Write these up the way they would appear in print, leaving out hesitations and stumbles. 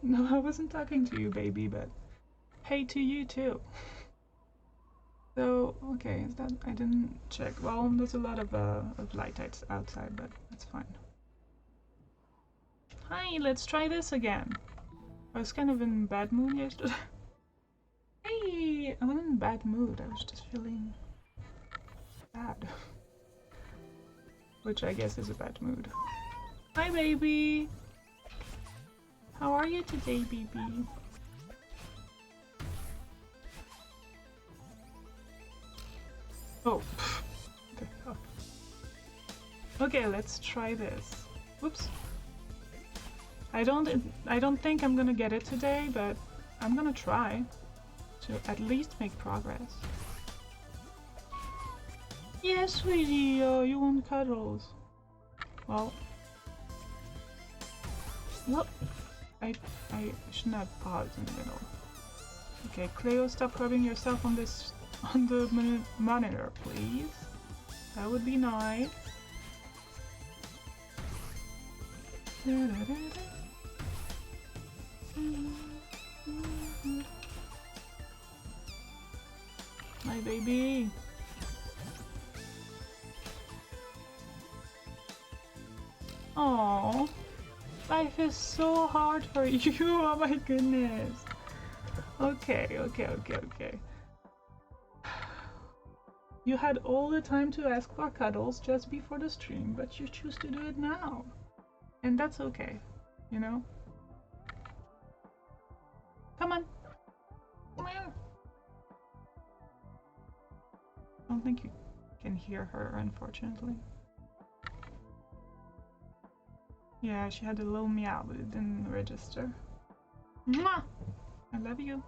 No, I wasn't talking to you, baby, but hey to you too. So, okay, is that... I didn't check. Well, there's a lot of light outside, but that's fine. Hi, let's try this again. I was kind of in bad mood yesterday. Hey, I wasn't in bad mood. I was just feeling bad. Which I guess is a bad mood. Hi, baby! How are you today, baby? Oh. Okay. Oh. Okay, let's try this. Whoops. I don't think I'm gonna get it today, but I'm gonna try to at least make progress. Yes, sweetie, you want cuddles. Well, I shouldn't have paused in the middle. Okay, Cleo, stop rubbing yourself on the monitor, please. That would be nice. My baby. Oh, life is so hard for you. Oh my goodness. Okay. You had all the time to ask for cuddles just before the stream, but you choose to do it now. And that's okay, you know? Come on. Come here. I don't think you can hear her, unfortunately. Yeah, she had a little meow, but it didn't register. Mwah! I love you.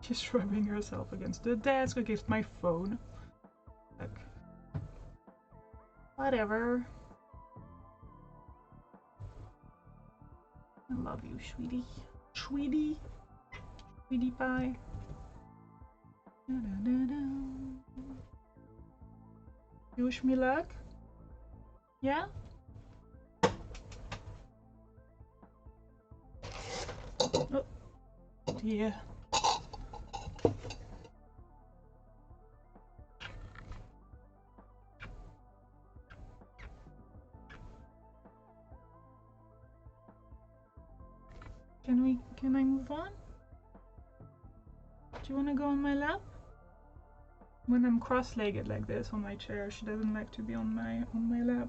She's rubbing herself against the desk, against my phone. Like, whatever. I love you, sweetie. Sweetie. Sweetie pie. You wish me luck? Yeah? Oh, dear. Can I move on? Do you want to go on my lap? When I'm cross-legged like this on my chair, she doesn't like to be on my lap.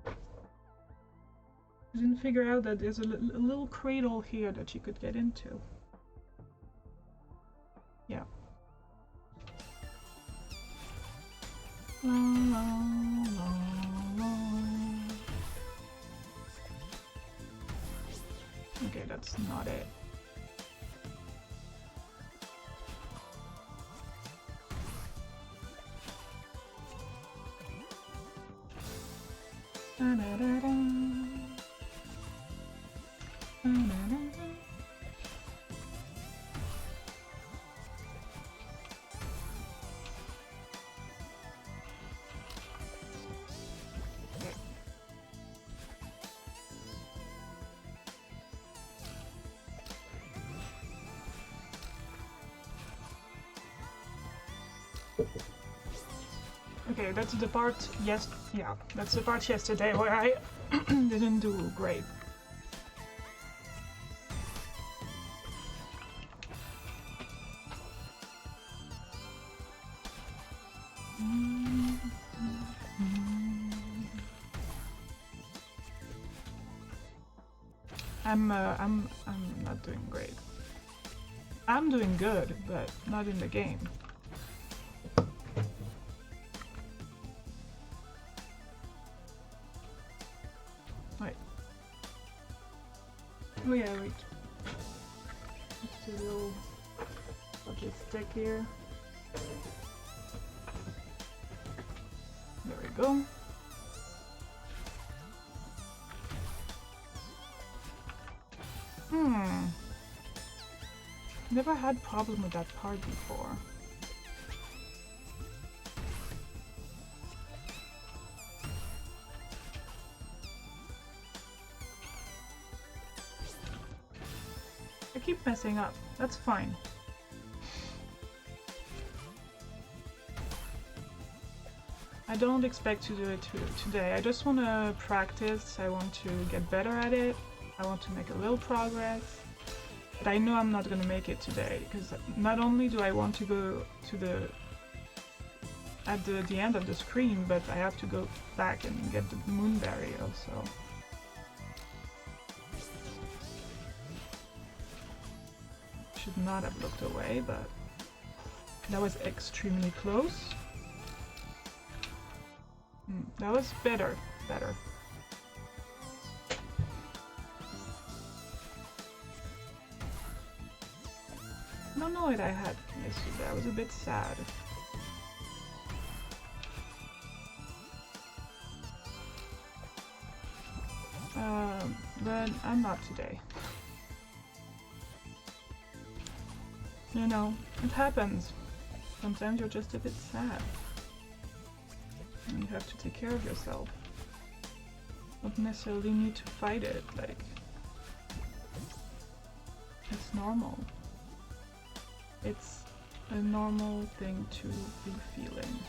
I didn't figure out that there's a little cradle here that she could get into. Yeah. La, la, la, la. Okay, that's not it. Da, da, da, da. Da, da, da, da. Okay, that's the part, that's the part yesterday where I didn't do great. I'm not doing great. I'm doing good, but not in the game. Wait. Oh yeah, wait. Just a little budget stick here. There we go. Never had problem with that part before. keep messing up. That's fine. I don't expect to do it today. I just want to practice. I want to get better at it. I want to make a little progress. But I know I'm not going to make it today, because not only do I want to go to at the end of the screen, but I have to go back and get the moonberry also. Should not have looked away, but that was extremely close. That was better. I don't know what I had yesterday. I was a bit sad. But I'm not today. You know, it happens. Sometimes you're just a bit sad. And you have to take care of yourself. Don't necessarily need to fight it, like... It's normal. It's a normal thing to be feeling.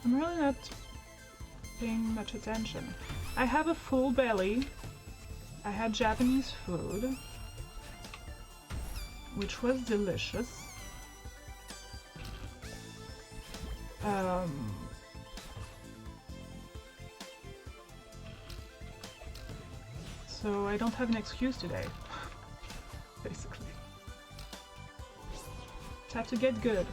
I'm really not paying much attention. I have a full belly. I had Japanese food, which was delicious. So I don't have an excuse today, basically. Just have to get good.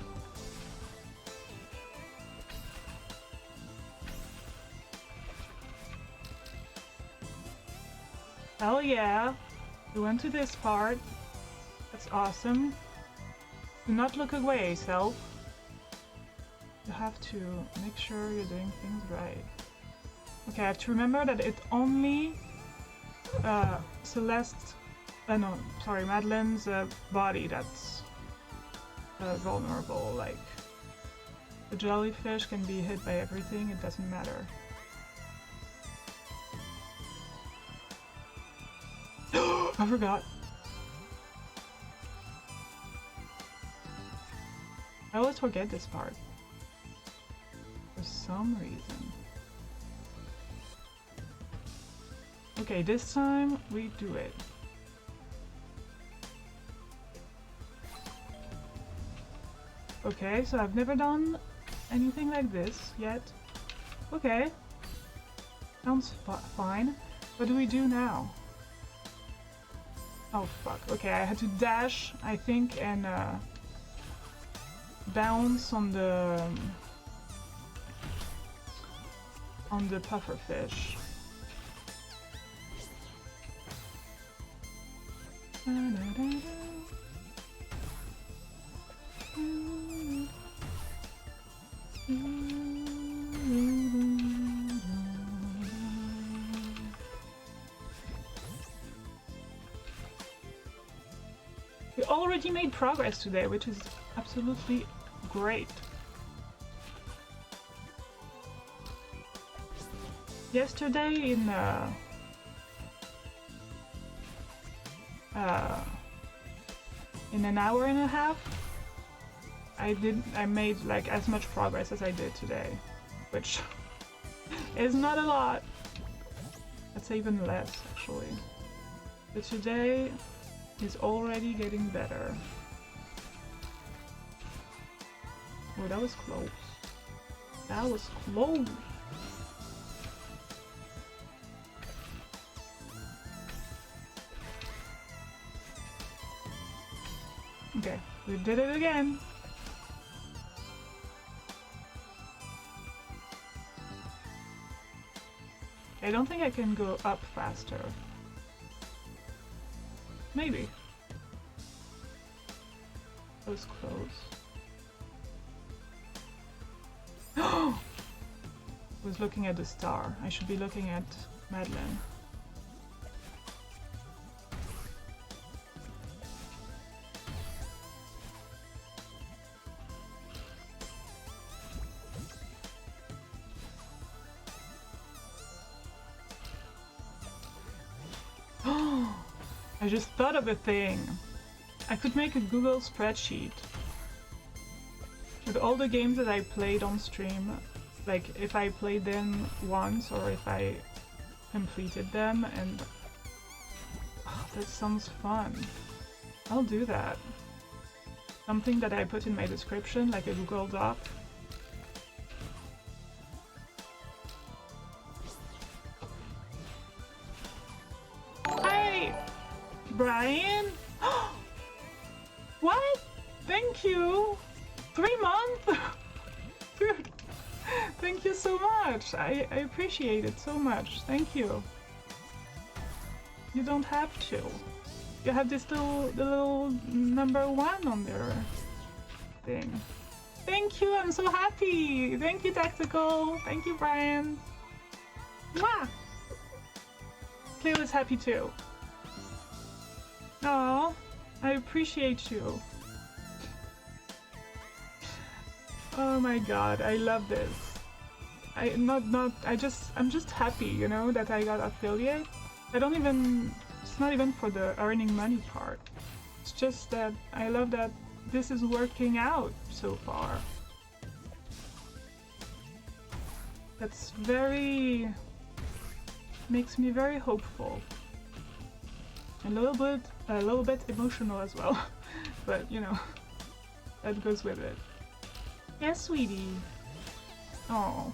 Hell yeah! We went to this part. That's awesome. Do not look away, self. You have to make sure you're doing things right. Okay, I have to remember that it's only Celeste... no, sorry, Madeline's body that's vulnerable. Like, the jellyfish can be hit by everything, it doesn't matter. I forgot. I always forget this part. For some reason. Okay, this time we do it. Okay, so I've never done anything like this yet. Okay. Sounds fine. What do we do now? Oh fuck, okay, I had to dash, I think, and bounce on the pufferfish. We already made progress today, which is absolutely great. Yesterday in an hour and a half, I made like as much progress as I did today, which is not a lot. I'd say even less actually. But today is already getting better. Oh, that was close. That was close. Okay, we did it again. I don't think I can go up faster. Maybe. That was close. I was looking at the star. I should be looking at Madeline. I just thought of a thing. I could make a Google spreadsheet with all the games that I played on stream, like if I played them once or if I completed them, and oh, that sounds fun. I'll do that. Something that I put in my description, like a Google Doc. Hi, Brian. What? Thank you. 3 months? Dude, thank you so much. I appreciate it so much. Thank you. You don't have to. You have this little #1 on their thing. Thank you, I'm so happy. Thank you, Tactical. Thank you, Brian. Mwah! Cleo is happy too. Oh, I appreciate you. Oh my god, I love this. I'm just happy, you know, that I got affiliate. It's not even for the earning money part. It's just that I love that this is working out so far. That's makes me very hopeful. A little bit emotional as well. But you know, that goes with it. Yes, sweetie. Oh.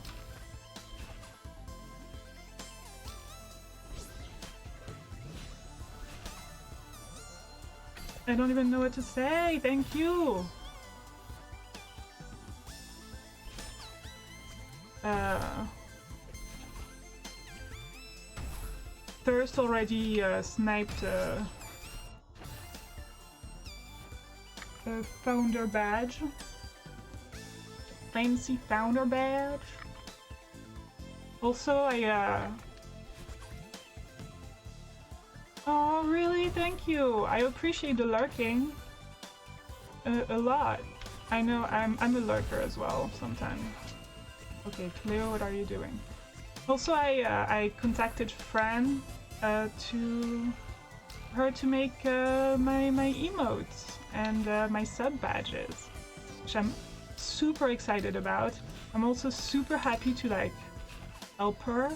I don't even know what to say. Thank you. Thirst already sniped a founder badge. Fancy founder badge. Also, oh, really? Thank you. I appreciate the lurking a lot. I know I'm a lurker as well sometimes. Okay, Cleo, what are you doing? Also, I contacted Fran to make my emotes and my sub badges, which I'm super excited about. I'm also super happy to like help her.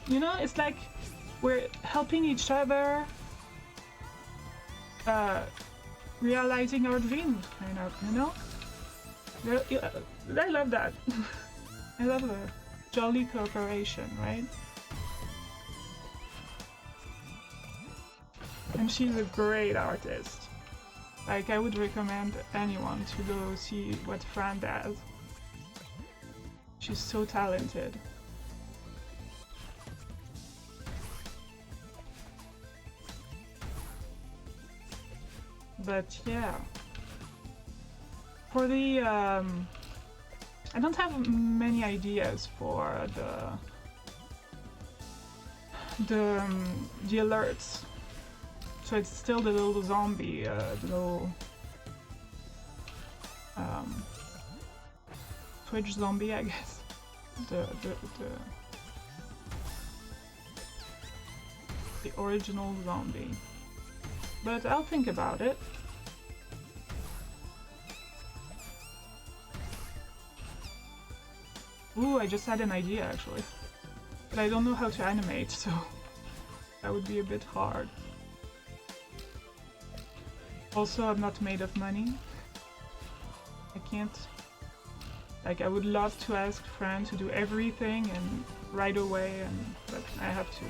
You know, it's like we're helping each other, realizing our dreams, kind of, you know? I love that. I love the jolly cooperation, right? And she's a great artist. Like, I would recommend anyone to go see what Fran does. She's so talented. But yeah, for the I don't have many ideas for the alerts. So it's still the little zombie, the little Twitch zombie, I guess. The original zombie. But I'll think about it. Ooh, I just had an idea actually. But I don't know how to animate, so that would be a bit hard. Also, I'm not made of money. I can't... Like, I would love to ask Fran to do everything and right away, but I have to...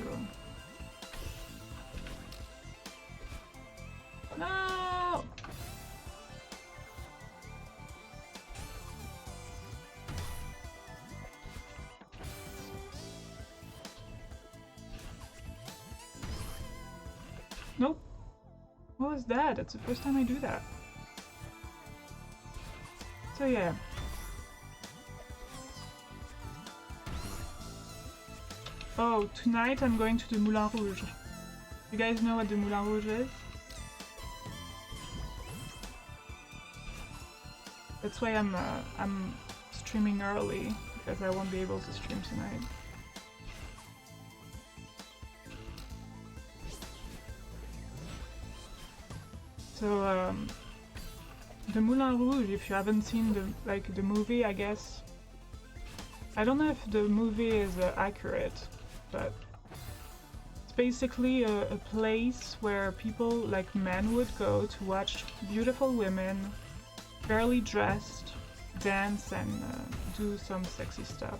No! Nope. What was that? That's the first time I do that. So yeah. Oh, tonight I'm going to the Moulin Rouge. You guys know what the Moulin Rouge is? That's why I'm streaming early, because I won't be able to stream tonight. So the Moulin Rouge, if you haven't seen the movie, I guess. I don't know if the movie is accurate, but it's basically a place where people, like men, would go to watch beautiful women, barely dressed, dance and do some sexy stuff.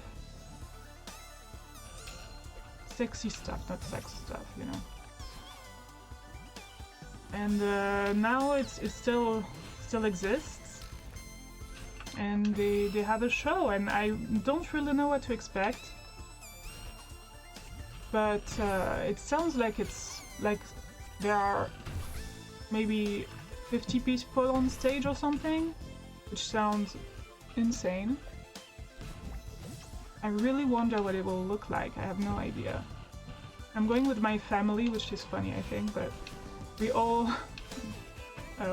Sexy stuff, not sex stuff, you know. And now it still exists, and they have a show, and I don't really know what to expect, but it sounds like it's like there are maybe 50 people on stage or something, which sounds insane. I really wonder what it will look like. I have no idea. I'm going with my family, which is funny, I think, but we all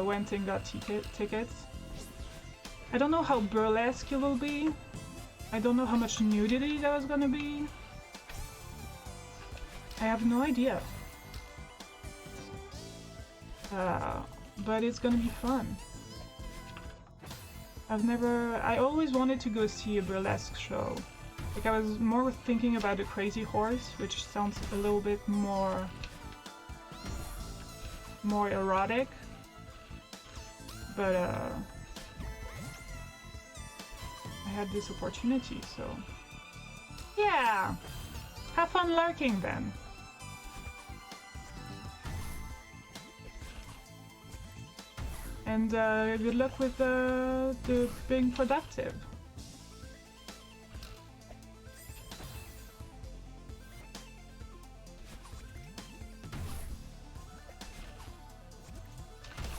went and got tickets. I don't know how burlesque it will be. I don't know how much nudity there was gonna be. I have no idea. But it's gonna be fun. I always wanted to go see a burlesque show. Like, I was more thinking about the Crazy Horse, which sounds a little bit more erotic. But I had this opportunity, so yeah, have fun lurking then. And good luck with the being productive.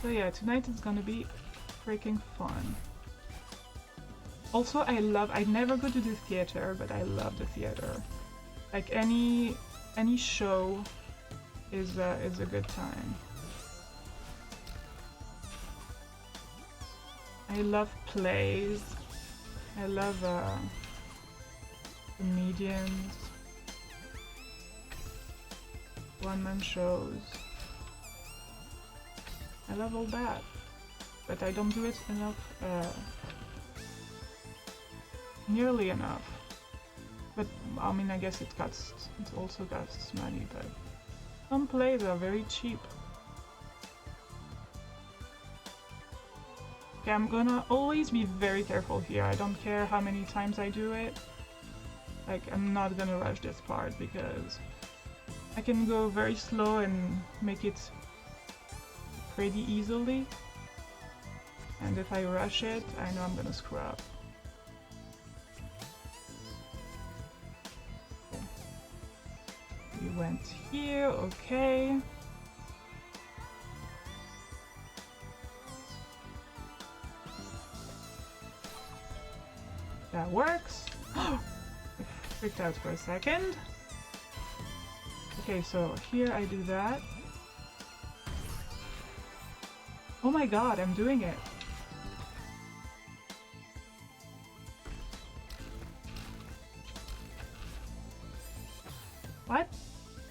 So yeah, tonight is gonna be freaking fun. Also, I never go to the theater, but I love the theater. Like any show is a good time. I love plays. I love comedians, one-man shows. I love all that, but I don't do it enough, nearly enough. But I mean, I guess it also costs money, but some plays are very cheap. Okay, I'm gonna always be very careful here. I don't care how many times I do it. Like, I'm not gonna rush this part because I can go very slow and make it pretty easily. And if I rush it, I know I'm gonna screw up. Okay. We went here, okay. That works. I freaked out for a second. Okay, so here I do that. Oh my god, I'm doing it. What?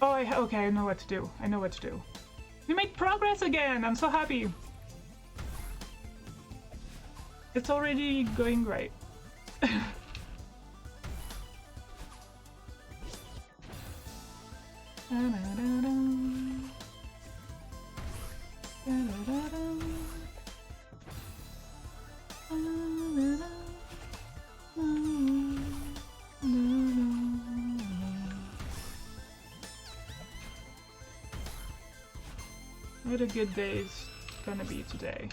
Oh, okay, I know what to do. I know what to do. We made progress again! I'm so happy! It's already going great. What a good day it's gonna be today.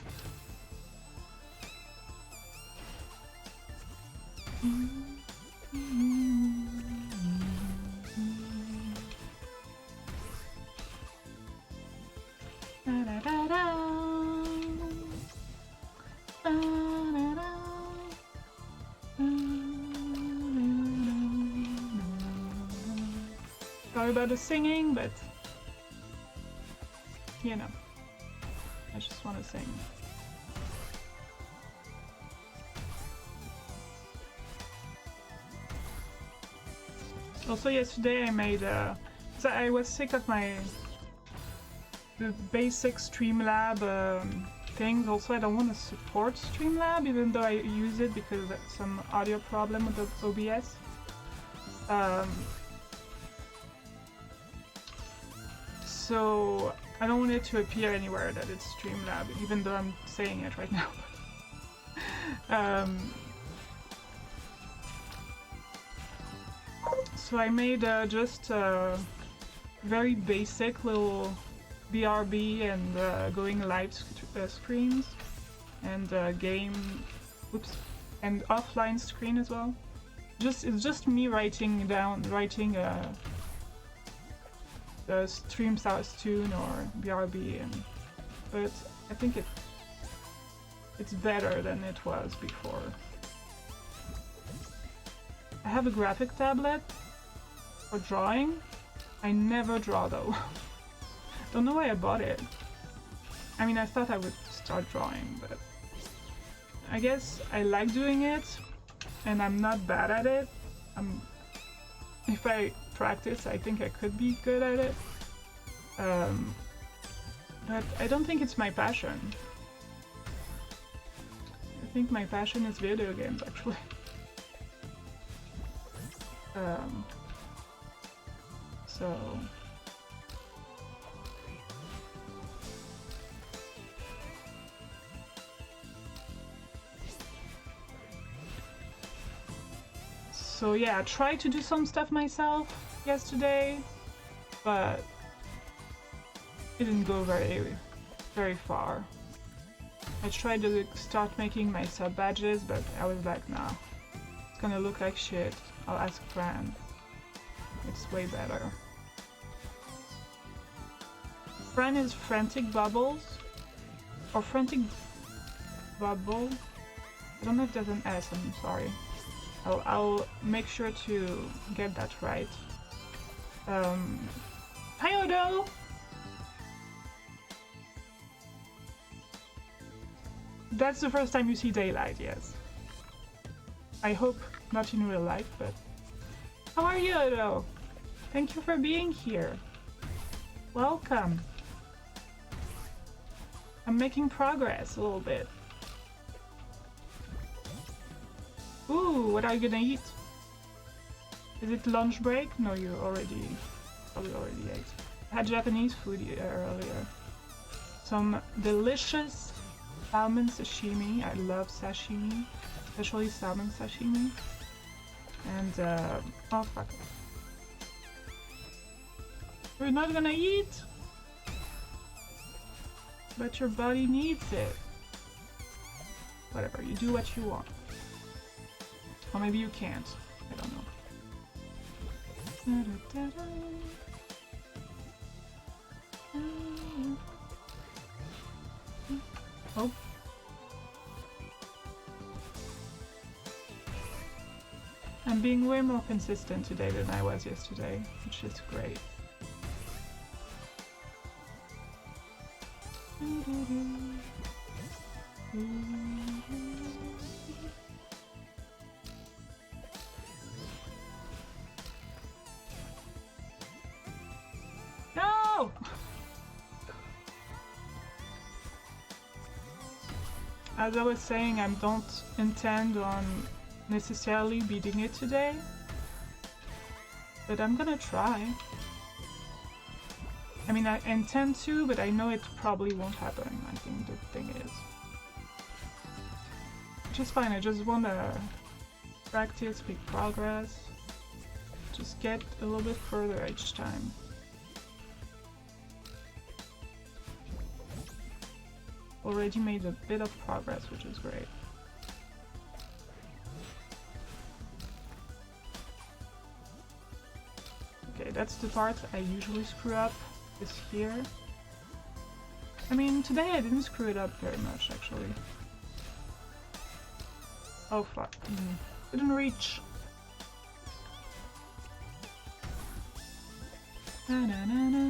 Sorry about the singing, but you know, I just want to sing. Also, yesterday I made so I was sick of the the basic Streamlab things. Also, I don't want to support Streamlab, even though I use it because of some audio problem with the OBS. So I don't want it to appear anywhere that it's Streamlab, even though I'm saying it right now. So I made just very basic little BRB and going live screens and game, and offline screen as well. It's just me writing the stream source tune or BRB, but I think it's better than it was before. I have a graphic tablet for drawing. I never draw though. Don't know why I bought it. I mean, I thought I would start drawing, but I guess I like doing it and I'm not bad at it. If I practice, I think I could be good at it. But I don't think it's my passion. I think my passion is video games, actually. So yeah, I tried to do some stuff myself yesterday, but it didn't go very far. I tried to start making my sub badges, but I was like, nah, it's gonna look like shit. I'll ask Fran. It's way better. Fran is Frantic Bubbles, or Frantic Bubble. I don't know if there's an S, I'm sorry. I'll make sure to get that right. Hi Odo! That's the first time you see daylight, yes. I hope not in real life, but... How are you, Odo? Thank you for being here. Welcome. I'm making progress a little bit. Ooh, what are you gonna eat? Is it lunch break? No, you probably already ate. I had Japanese food earlier. Some delicious salmon sashimi. I love sashimi, especially salmon sashimi. And oh fuck. We're not gonna eat, but your body needs it. Whatever, you do what you want. Or maybe you can't. I don't know. Oh. I'm being way more consistent today than I was yesterday, which is great. No! As I was saying, I don't intend on necessarily beating it today, but I'm gonna try. I mean, I intend to, but I know it probably won't happen. I think the thing is, which is fine. I just wanna practice, make progress, just get a little bit further each time. Already made a bit of progress, which is great. Okay, that's the part I usually screw up, is here. I mean, today I didn't screw it up very much, actually. Oh fuck, didn't reach. Na na na na.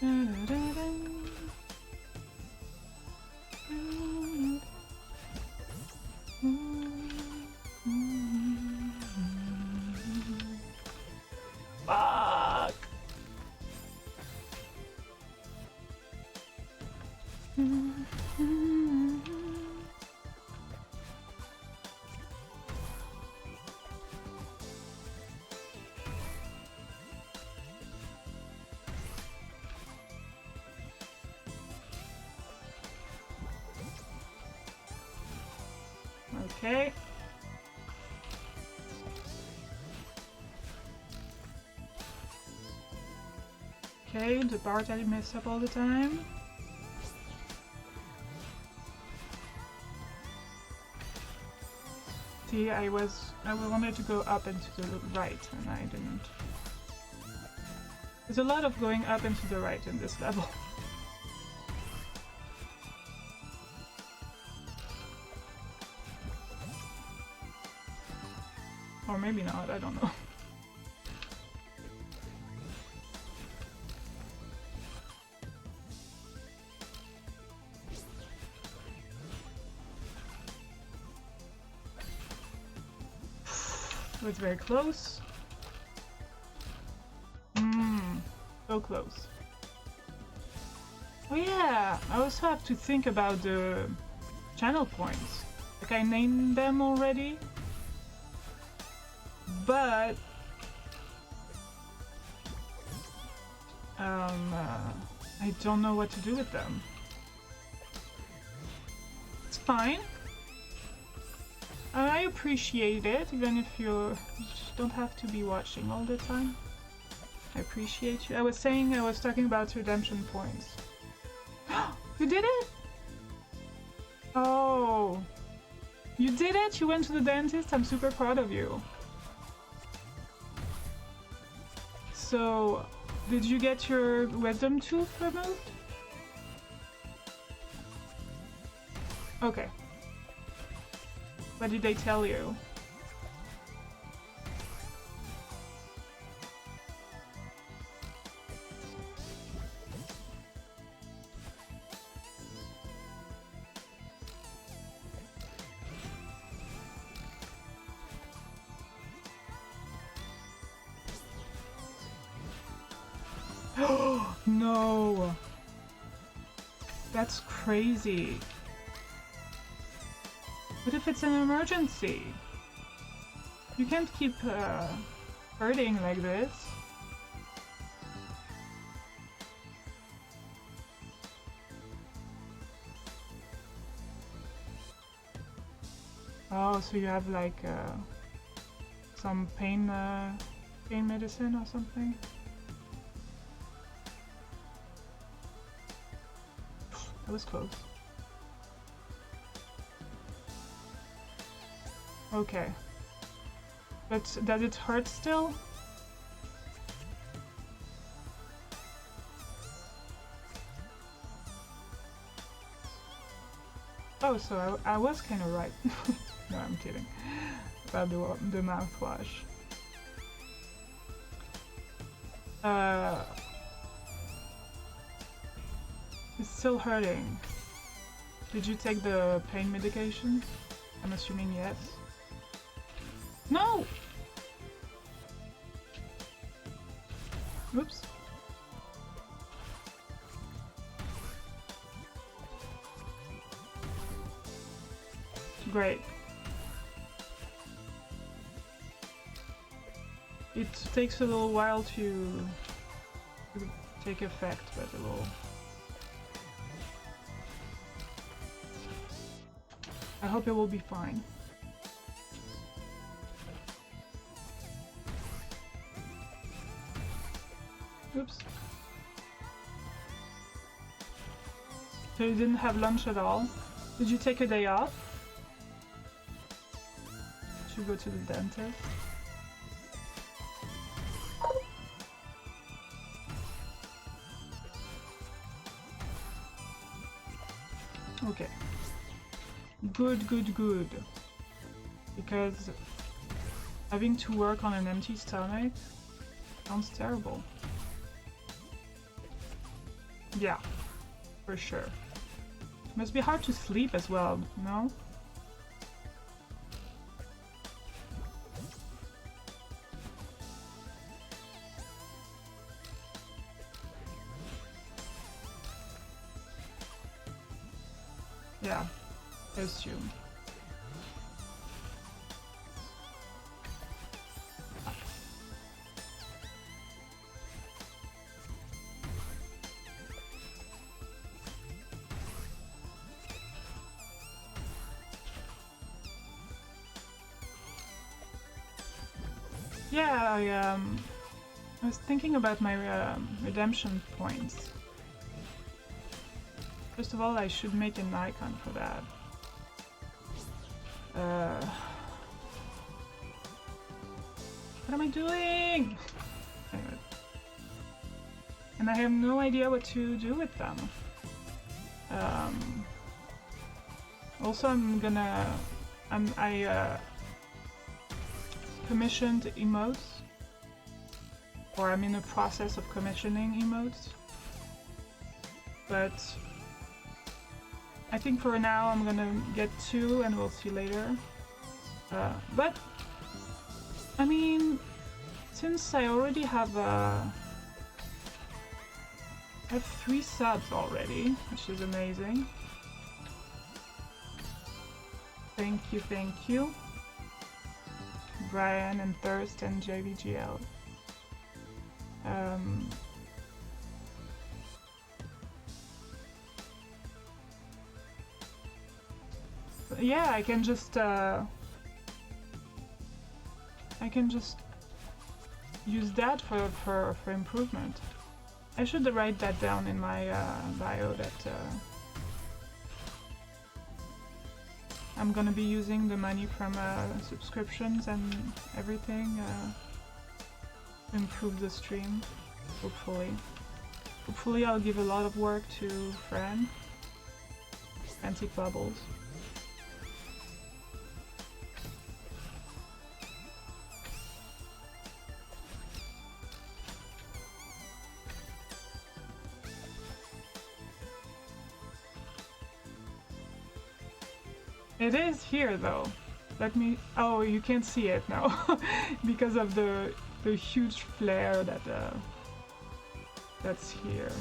Na na na na. Fuck! Okay. Okay, the part I mess up all the time. See, I wanted to go up and to the right, and I didn't. There's a lot of going up and to the right in this level. Or maybe not, I don't know. It's very close. So close. Oh yeah, I also have to think about the channel points. Like I named them already, but I don't know what to do with them. It's fine. I appreciate it, even if you don't have to be watching all the time. I appreciate you. I was talking about redemption points. You did it? Oh. You did it? You went to the dentist? I'm super proud of you. So, did you get your wisdom tooth removed? Okay. What did they tell you? No! That's crazy. What if it's an emergency? You can't keep hurting like this. Oh, so you have like some pain medicine or something? That was close. Okay. But does it hurt still? Oh, so I was kind of right. No, I'm kidding. About the mouthwash. It's still hurting. Did you take the pain medication? I'm assuming yes. No! Oops. Great. It takes a little while to take effect, but it will. I hope it will be fine. Oops. So you didn't have lunch at all? Did you take a day off? To go to the dentist? Okay. Good, good, good. Because having to work on an empty stomach sounds terrible. Yeah, for sure. It must be hard to sleep as well, no? Yeah, I assume. Yeah, I was thinking about my redemption points. First of all, I should make an icon for that. What am I doing? Anyway. And I have no idea what to do with them. Also, I commissioned emotes, or I'm in the process of commissioning emotes. But I think for now I'm gonna get 2 and we'll see later. But I mean, since I already have I have 3 subs already, which is amazing. Thank you. Brian and Thirst and JVGL. Yeah, I can just use that for improvement. I should write that down in my bio that I'm gonna be using the money from subscriptions and everything to improve the stream, hopefully. Hopefully I'll give a lot of work to Fran. Antique Bubbles. It is here though. Let me. Oh, you can't see it now because of the huge flare that that's here.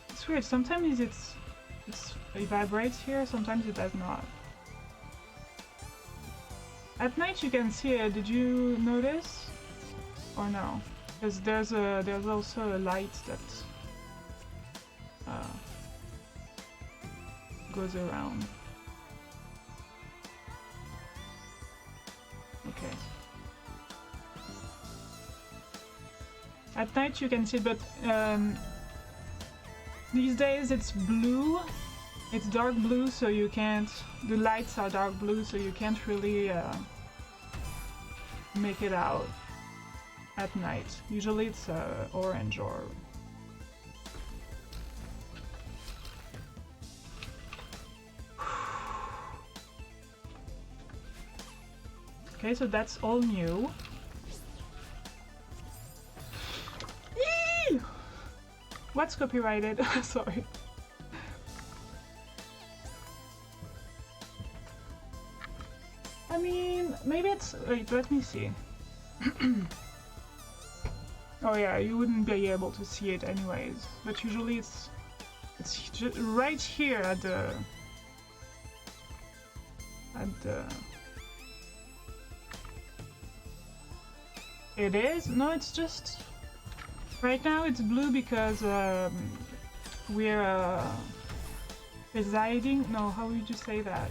It's weird. Sometimes it vibrates here. Sometimes it does not. At night you can see it. Did you notice? Or no? Because there's also a light that goes around. Okay. At night you can see it, but these days it's blue. It's dark blue, so you can't. The lights are dark blue, so you can't really make it out at night. Usually it's orange or. Okay, so that's all new. Eee! What's copyrighted? Sorry. I mean, maybe it's... Wait, let me see. Oh yeah, you wouldn't be able to see it anyways. But usually it's just right here at the... It is? No, it's just... Right now it's blue because we're residing... No, how would you say that?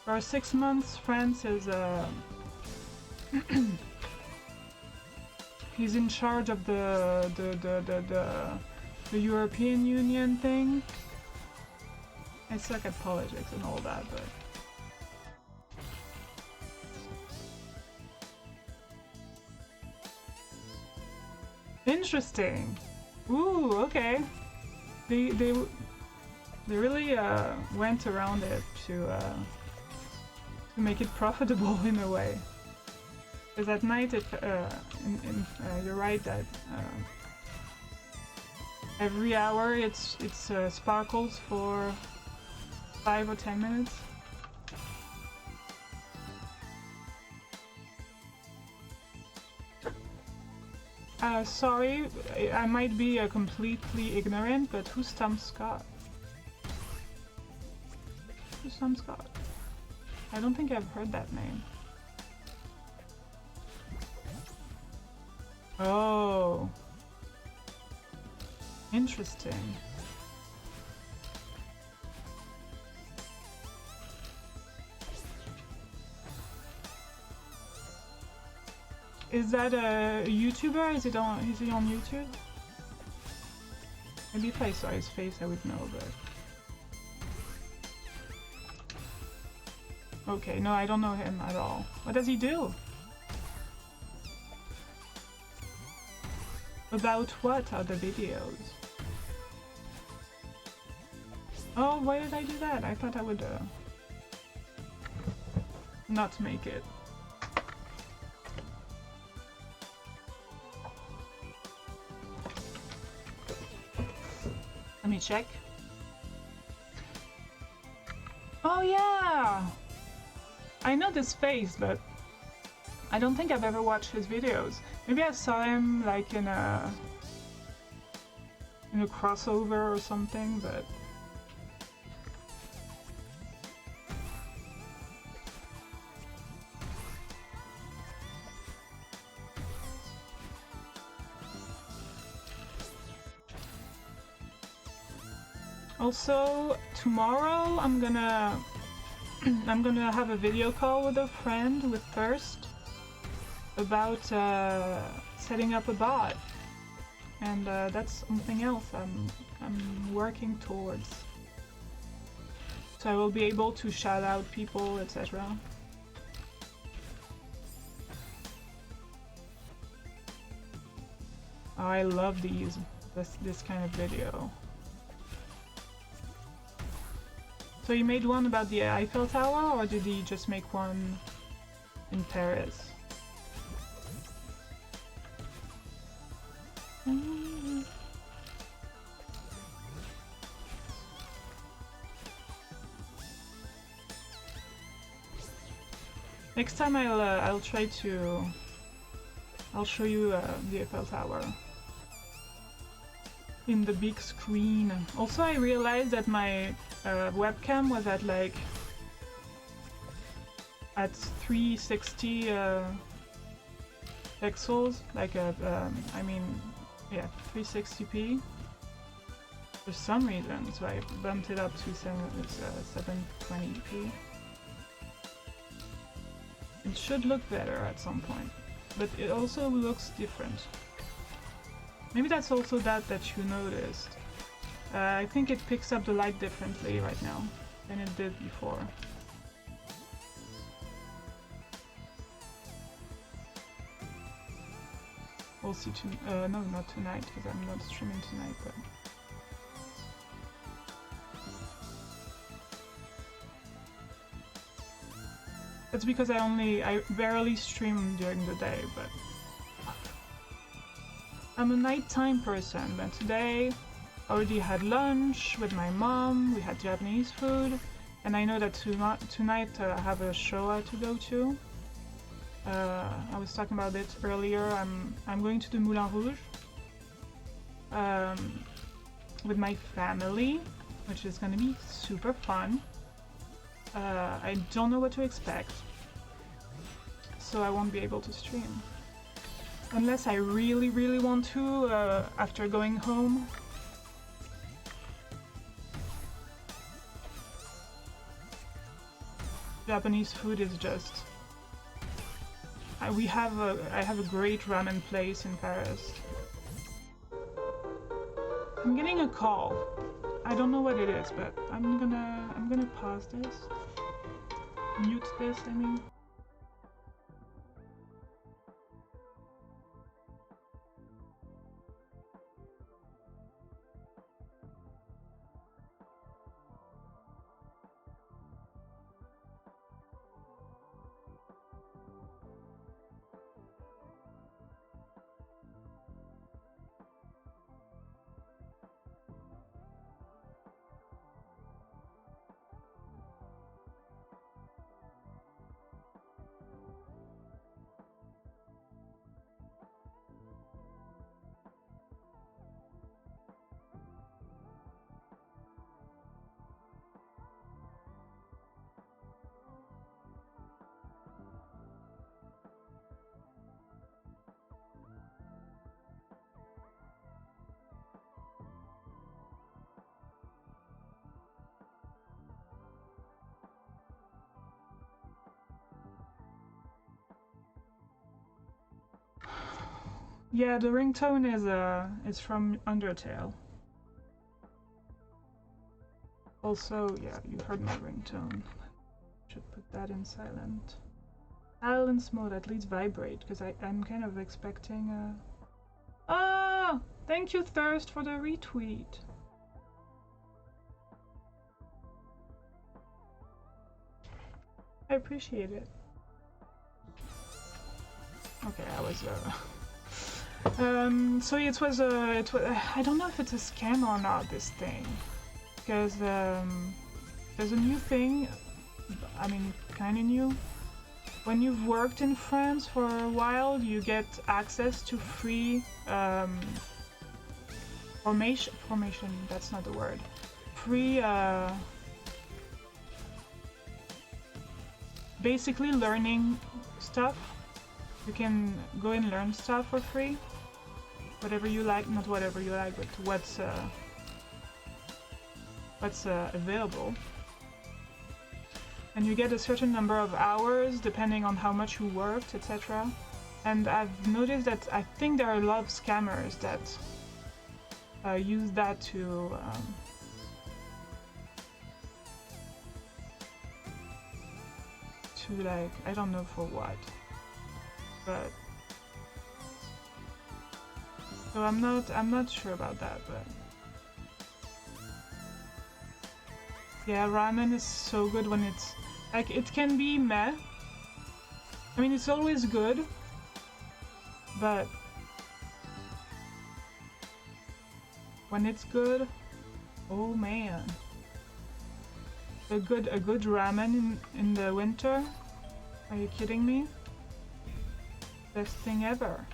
For 6 months, France is he's in charge of the European Union thing. I suck at politics and all that, but interesting. Ooh, okay. They really went around it to make it profitable in a way. Because at night, you're right that every hour it sparkles for 5 or 10 minutes. Sorry, I might be completely ignorant, but who's Tom Scott? Who's Tom Scott? I don't think I've heard that name. Oh. Interesting. Is that a YouTuber? Is he on YouTube? Maybe if I saw his face I would know, but... Okay, no, I don't know him at all. What does he do? About what are the videos? Oh, why did I do that? I thought I would not make it. Let me check. Oh yeah! I know this face, but I don't think I've ever watched his videos. Maybe I saw him like in a crossover or something, but also tomorrow I'm gonna have a video call with a friend with Thirst about setting up a bot, and that's something else I'm working towards. So I will be able to shout out people, etc. Oh, I love this kind of video. So you made one about the Eiffel Tower, or did he just make one in Paris? Next time I'll try to... I'll show you the Eiffel Tower in the big screen. Also, I realized that my webcam was at like at 360 pixels, like I mean, yeah, 360p for some reason, so I bumped it up to 720p. It should look better at some point, but it also looks different. Maybe that's also that you noticed. I think it picks up the light differently right now than it did before. We'll see no, not tonight, because I'm not streaming tonight, but... That's because I barely stream during the day, but... I'm a nighttime person, but today I already had lunch with my mom, we had Japanese food, and I know that tonight I have a show to go to. I was talking about it earlier. I'm going to the Moulin Rouge with my family, which is going to be super fun. I don't know what to expect, so I won't be able to stream. Unless I really, really want to after going home. Japanese food is just... I have a great ramen place in Paris. I'm getting a call. I don't know what it is, but I'm gonna pause this. Mute this, I mean. Yeah, the ringtone is from Undertale. Also, yeah, you heard my ringtone. Should put that in silent. Silence mode, at least vibrate, because I'm kind of expecting Ah! Thank you, Thirst, for the retweet. I appreciate it. Okay, I was so it was I don't know if it's a scam or not, this thing, because there's a new thing. I mean, kind of new. When you've worked in France for a while, you get access to free formation. That's not the word. Free basically learning stuff. You can go and learn stuff for free. Whatever you like, not whatever you like, but what's available. And you get a certain number of hours depending on how much you worked, etc. And I've noticed that I think there are a lot of scammers that use that to like, I don't know for what, but so I'm not sure about that, but yeah, ramen is so good when it's like, it can be meh. I mean, it's always good, but when it's good, oh man. A good ramen in the winter? Are you kidding me? Best thing ever.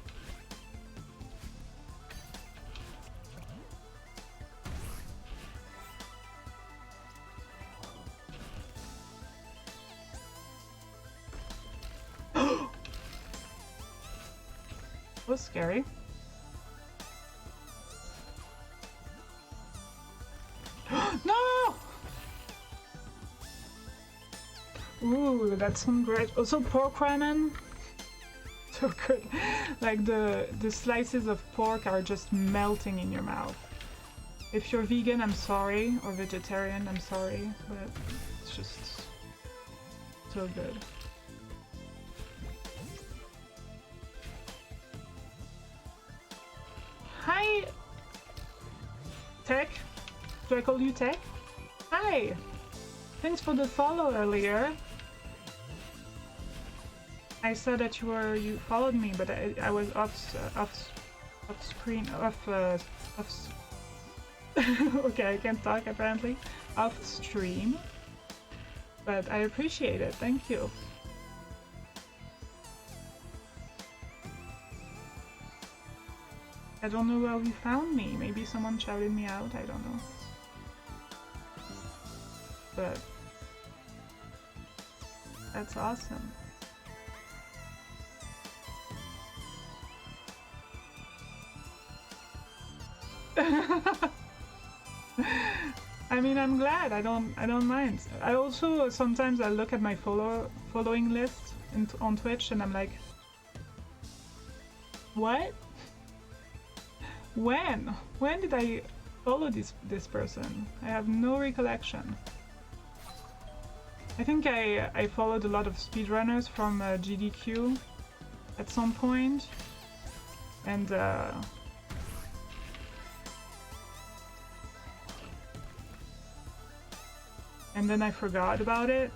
That was scary. No! Ooh, that sounds great. Also, pork ramen. So good. Like the slices of pork are just melting in your mouth. If you're vegan, I'm sorry, or vegetarian, I'm sorry, but it's just so good. Hi, Tech. Do I call you Tech? Hi. Thanks for the follow earlier. I said that you followed me, but I was off screen, okay, I can't talk apparently. Off stream. But I appreciate it, thank you. I don't know where you found me. Maybe someone shouted me out, I don't know. But that's awesome. I mean, I'm glad. I don't mind. I also sometimes I look at my following list on Twitch and I'm like, what? When did I follow this person? I have no recollection. I think I followed a lot of speedrunners from GDQ at some point, and then I forgot about it.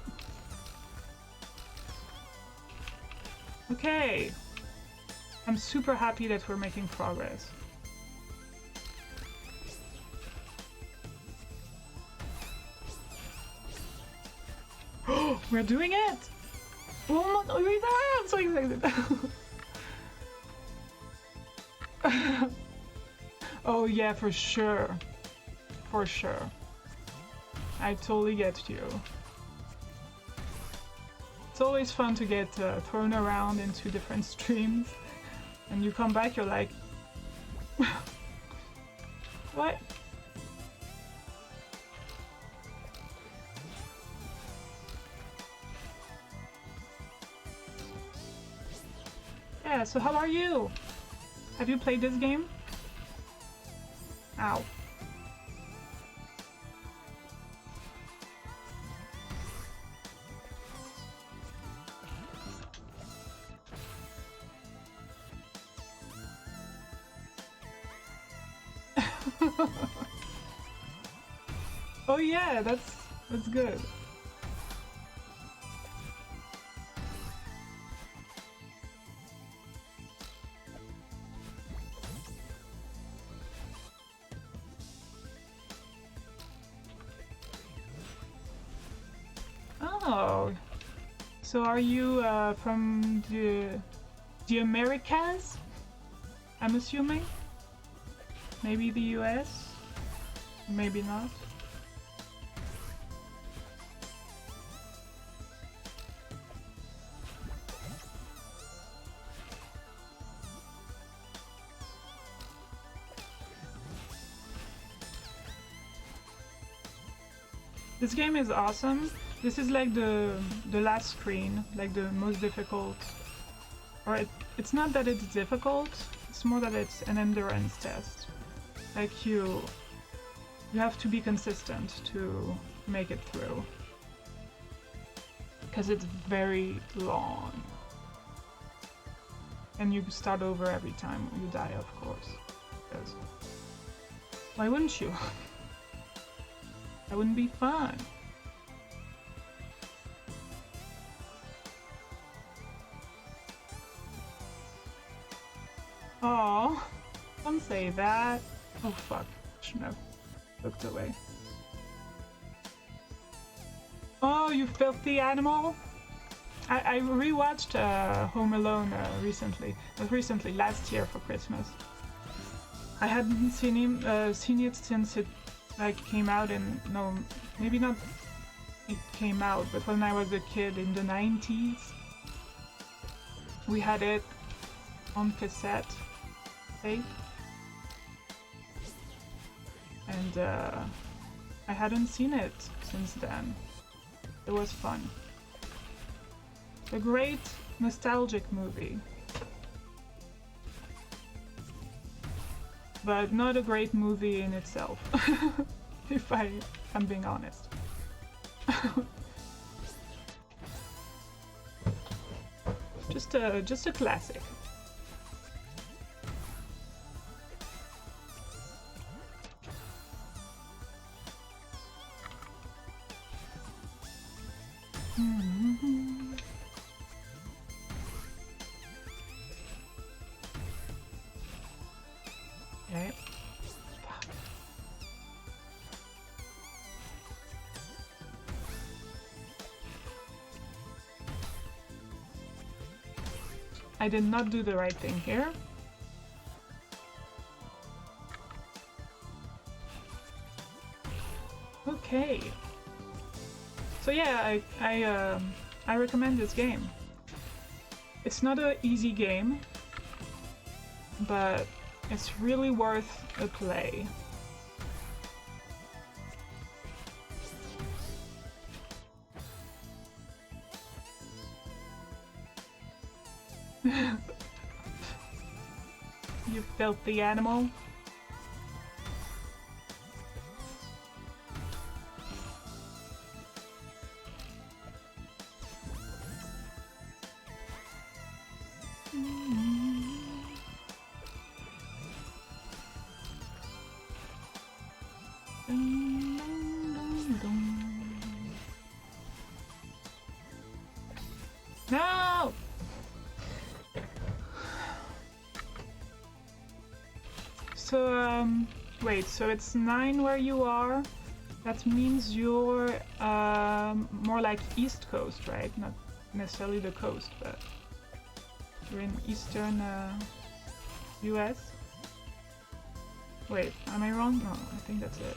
Okay, I'm super happy that we're making progress. We're doing it! Oh my god, I'm so excited! Oh yeah, for sure. For sure. I totally get you. It's always fun to get thrown around into different streams, and you come back, you're like, what? Yeah, so how are you? Have you played this game? Ow. Oh yeah, that's good. Oh, so are you from the Americas? I'm assuming. Maybe the US. Maybe not. This game is awesome. This is like the last screen, like the most difficult. Or it's not that it's difficult, it's more that it's an endurance test. Like you have to be consistent to make it through. Because it's very long. And you start over every time you die, of course. Because why wouldn't you? That wouldn't be fun. Oh, don't say that. Oh fuck, shouldn't have looked away. Oh, you filthy animal! I rewatched Home Alone recently. Not recently, last year for Christmas. I hadn't seen it since it like came out in, no, maybe not it came out, but when I was a kid in the 90s. We had it on cassette tape. And I hadn't seen it since then. It was fun. A great nostalgic movie. But not a great movie in itself, if I'm being honest. Just a classic. Okay. I did not do the right thing here. Okay. So yeah, I recommend this game. It's not an easy game, but it's really worth a play. You filthy animal. No! So, wait, so it's 9 where you are? That means you're more like East Coast, right? Not necessarily the coast, but you're in Eastern US? Wait, am I wrong? No, I think that's it.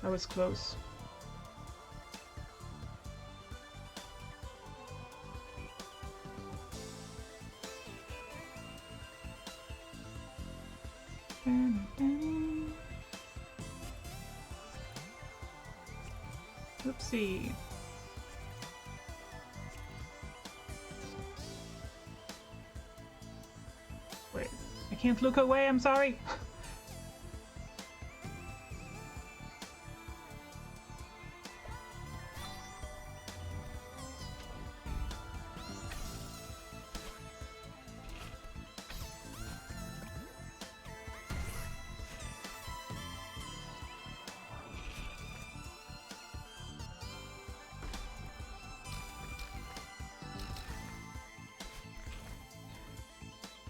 That was close. Oopsie. Wait, I can't look away, I'm sorry.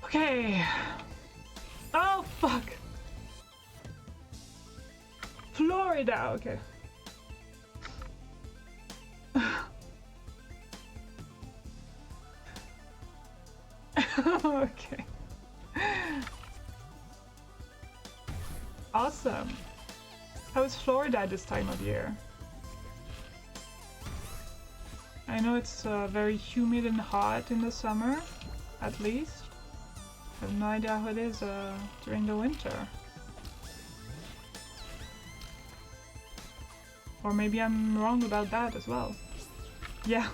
Okay. Oh, fuck. Florida, okay. Okay. Awesome. How is Florida this time of year? I know it's very humid and hot in the summer, at least. I have no idea how it is during the winter. Or maybe I'm wrong about that as well. Yeah.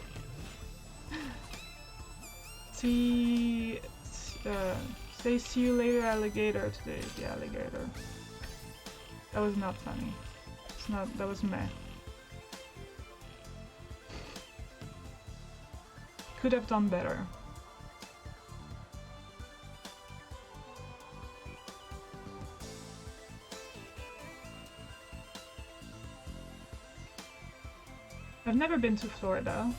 Say see you later, alligator today. The alligator. That was not funny. It's not. That was meh. Could have done better. I've never been to Florida.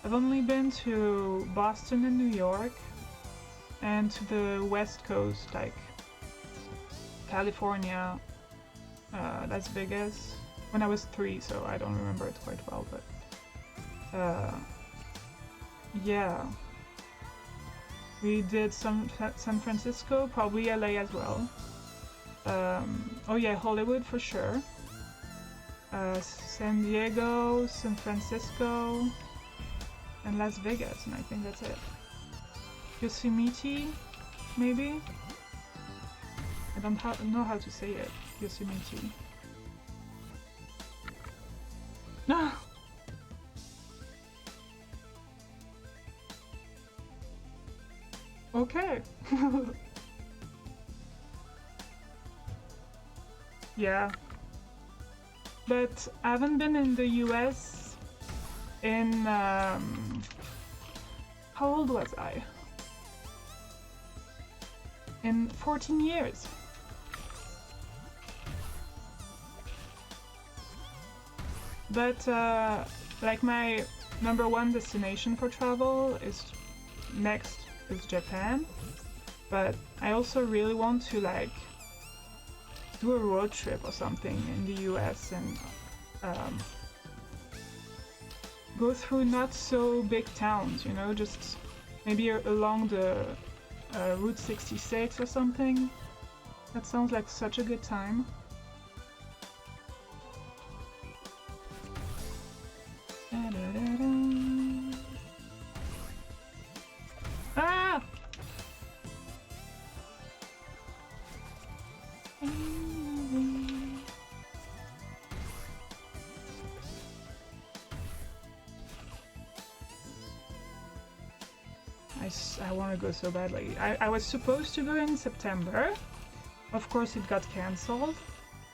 I've only been to Boston and New York and to the West Coast, like California, Las Vegas, when I was 3, so I don't remember it quite well, but yeah. We did some San Francisco, probably LA as well. Oh yeah, Hollywood for sure. San Diego, San Francisco, and Las Vegas, and I think that's it. Yosemite, maybe? I don't know how to say it. Yosemite. No! Okay. Yeah. But I haven't been in the US in, how old was I? In 14 years. But, like my #1 destination for travel is next is Japan. But I also really want to, like, do a road trip or something in the US and go through not so big towns, you know, just maybe along the Route 66 or something. That sounds like such a good time. Ah! I want to go so badly. I was supposed to go in September. Of course it got cancelled.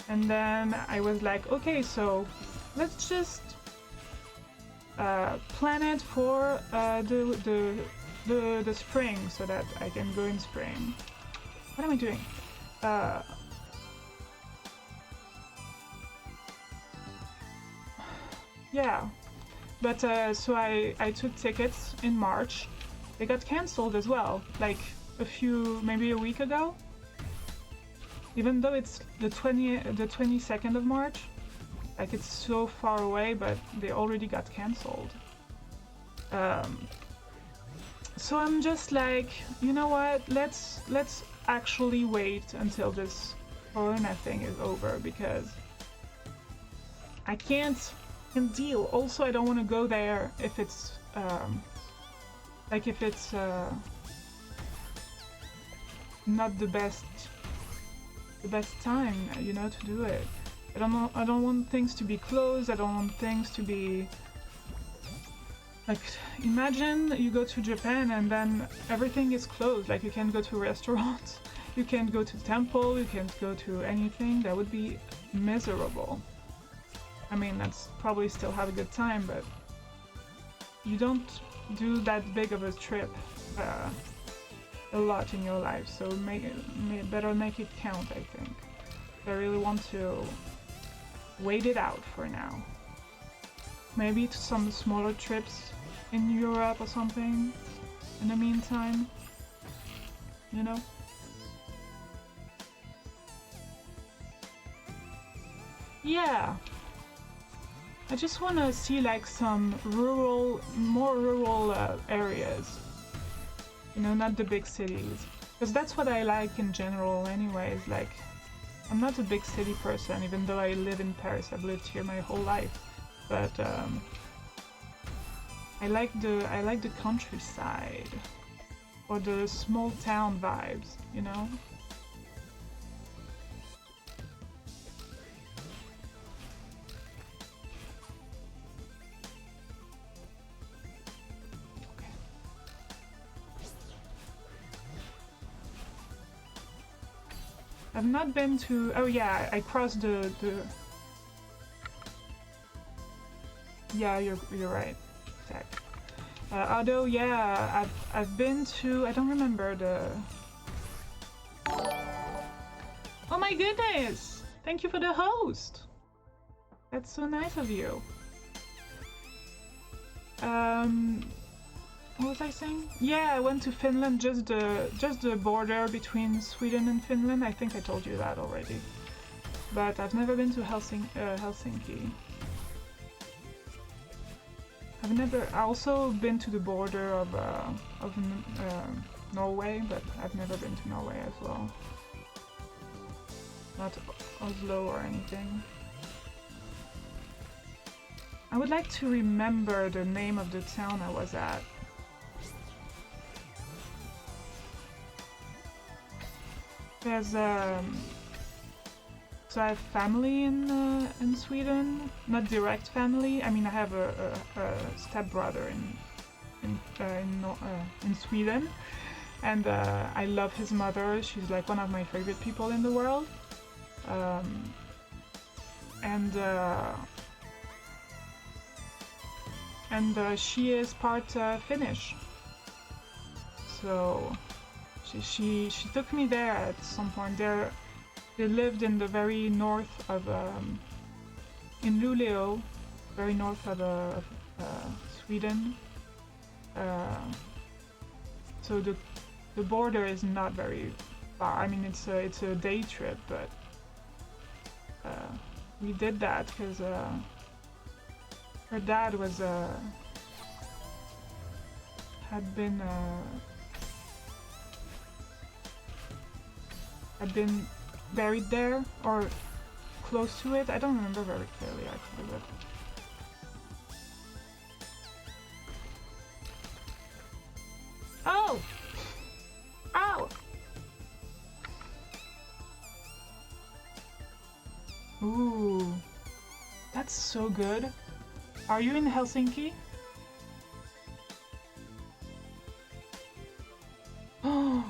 And then I was like, okay, so let's just plan it for the spring so that I can go in spring. What am I doing? Yeah. But so I took tickets in March. They got cancelled as well, like maybe a week ago. Even though it's the 22nd of March, like it's so far away, but they already got cancelled. So I'm just like, you know what? Let's actually wait until this Corona thing is over, because I can't deal. Also, I don't want to go there if it's like if it's not the best time, you know, to do it. I don't want things to be closed. I don't want things to be like, imagine you go to Japan and then everything is closed. Like, you can't go to restaurants, you can't go to temple, you can't go to anything. That would be miserable. I mean, that's probably still have a good time, but you don't do that big of a trip a lot in your life, so better make it count, I think. I really want to wait it out for now. Maybe to some smaller trips in Europe or something in the meantime, you know? Yeah. I just want to see like some more rural areas. You know, not the big cities. Because that's what I like in general anyways. Like, I'm not a big city person, even though I live in Paris. I've lived here my whole life. But I like the countryside. Or the small town vibes, you know? I've not been to... Oh yeah, I crossed the... Yeah, you're right. Tech. Although, yeah, I've been to... I don't remember the... Oh my goodness! Thank you for the host! That's so nice of you. What was I saying? Yeah, I went to Finland, just the border between Sweden and Finland. I think I told you that already. But I've never been to Helsinki. I also been to the border of Norway, but I've never been to Norway as well. Not Oslo or anything. I would like to remember the name of the town I was at. There's so I have family in Sweden, not direct family. I mean, I have a stepbrother in Sweden, and I love his mother. She's like one of my favorite people in the world, and she is part Finnish, so. She took me there at some point. They lived in the very north of in Luleå, very north of Sweden. So the border is not very far. I mean, it's a day trip, but we did that because her dad was had been buried there or close to it. I don't remember very clearly actually, but oh! Ow! Ooh, that's so good. Are you in Helsinki? Oh,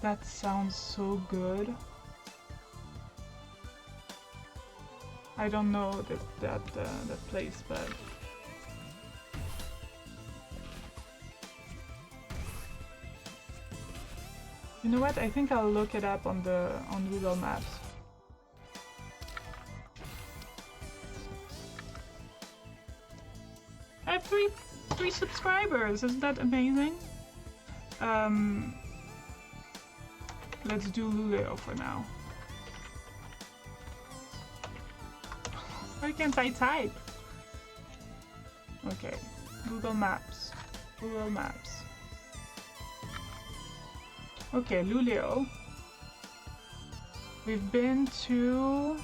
that sounds so good. I don't know that place, but you know what? I think I'll look it up on Google Maps. I have three subscribers. Isn't that amazing? Let's do Luleå for now. Why can't I type? Okay, Google Maps. Google Maps. Okay, Luleå. We've been to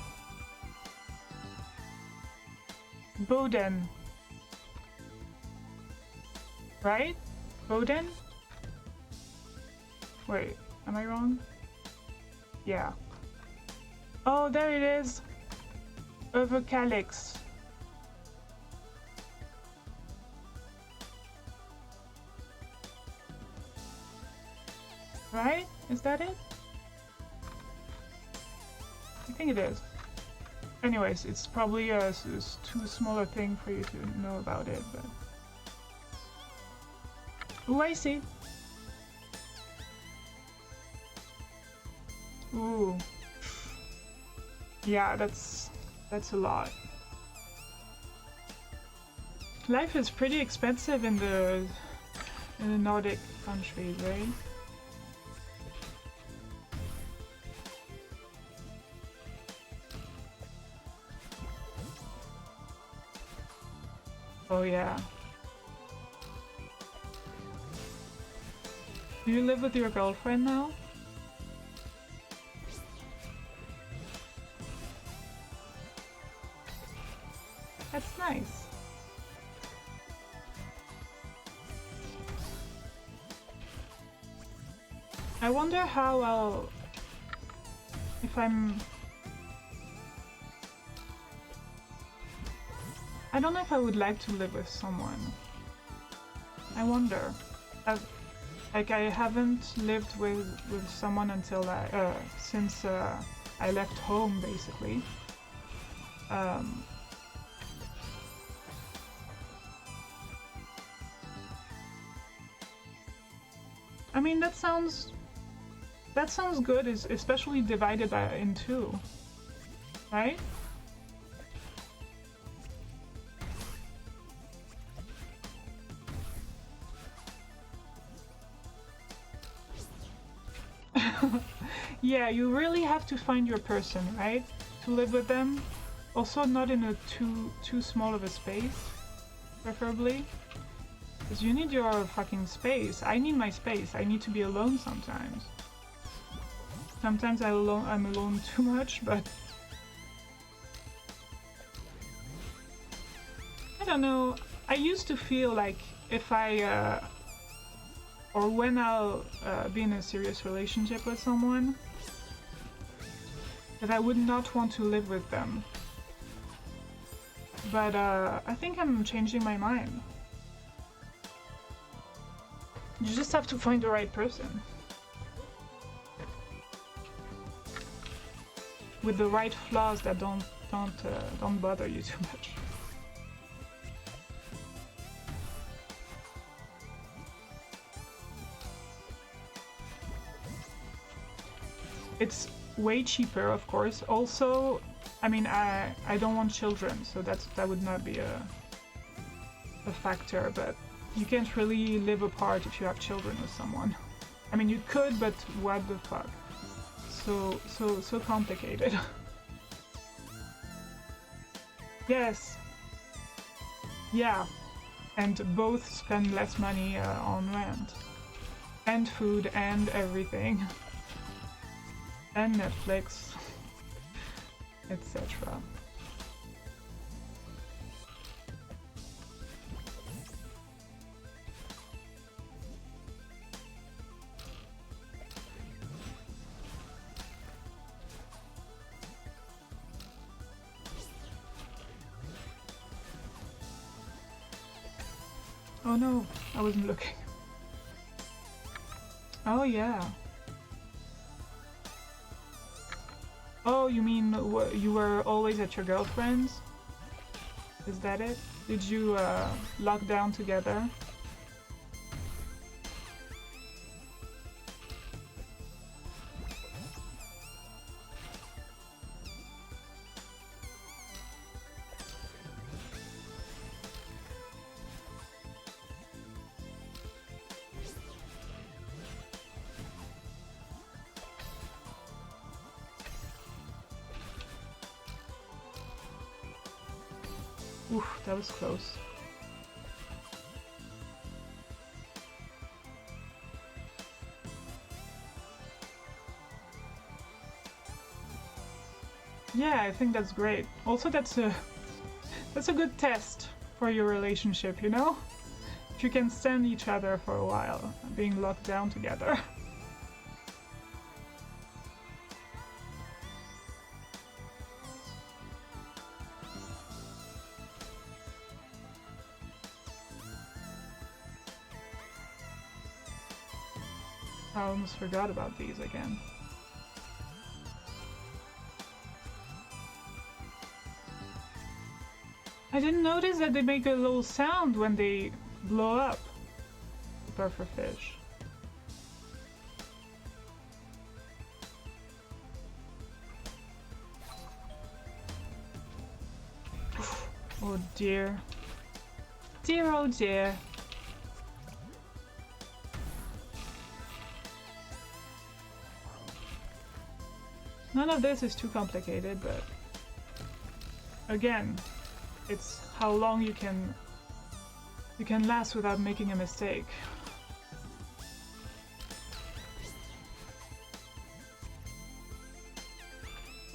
Boden. Right? Boden? Wait, am I wrong? Yeah. Oh, there it is. Overcalyx. Right? Is that it? I think it is. Anyways, it's probably too small a thing for you to know about it, but... Ooh, I see. Ooh. Yeah, that's a lot. Life is pretty expensive in the Nordic countries, right? Oh yeah. Do you live with your girlfriend now? That's nice. I wonder how I'll... if I'm... I don't know if I would like to live with someone. I wonder. Like I haven't lived with someone until since I left home, basically. I mean, that sounds good, especially divided in two, right? Yeah, you really have to find your person, right? To live with them. Also not in a too small of a space, preferably. Because you need your fucking space. I need my space. I need to be alone sometimes. Sometimes I'm alone too much, but... I don't know. I used to feel like if I... or when I'll be in a serious relationship with someone, that I would not want to live with them. But I think I'm changing my mind. You just have to find the right person. With the right flaws that don't bother you too much. It's way cheaper, of course. Also, I mean, I don't want children, so that would not be a factor, but you can't really live apart if you have children with someone. I mean, you could, but what the fuck? So complicated. Yes. Yeah. And both spend less money on rent. And food and everything. And Netflix. Etc. Oh no, I wasn't looking. Oh yeah. Oh, you mean you were always at your girlfriend's? Is that it? Did you lock down together? Oof, that was close. Yeah, I think that's great. Also, that's That's a good test for your relationship, you know? If you can stand each other for a while, being locked down together. I almost forgot about these again. I didn't notice that they make a little sound when they blow up. Puffer fish. Oh dear. Dear oh dear. None of this is too complicated, but again, it's how long you can last without making a mistake.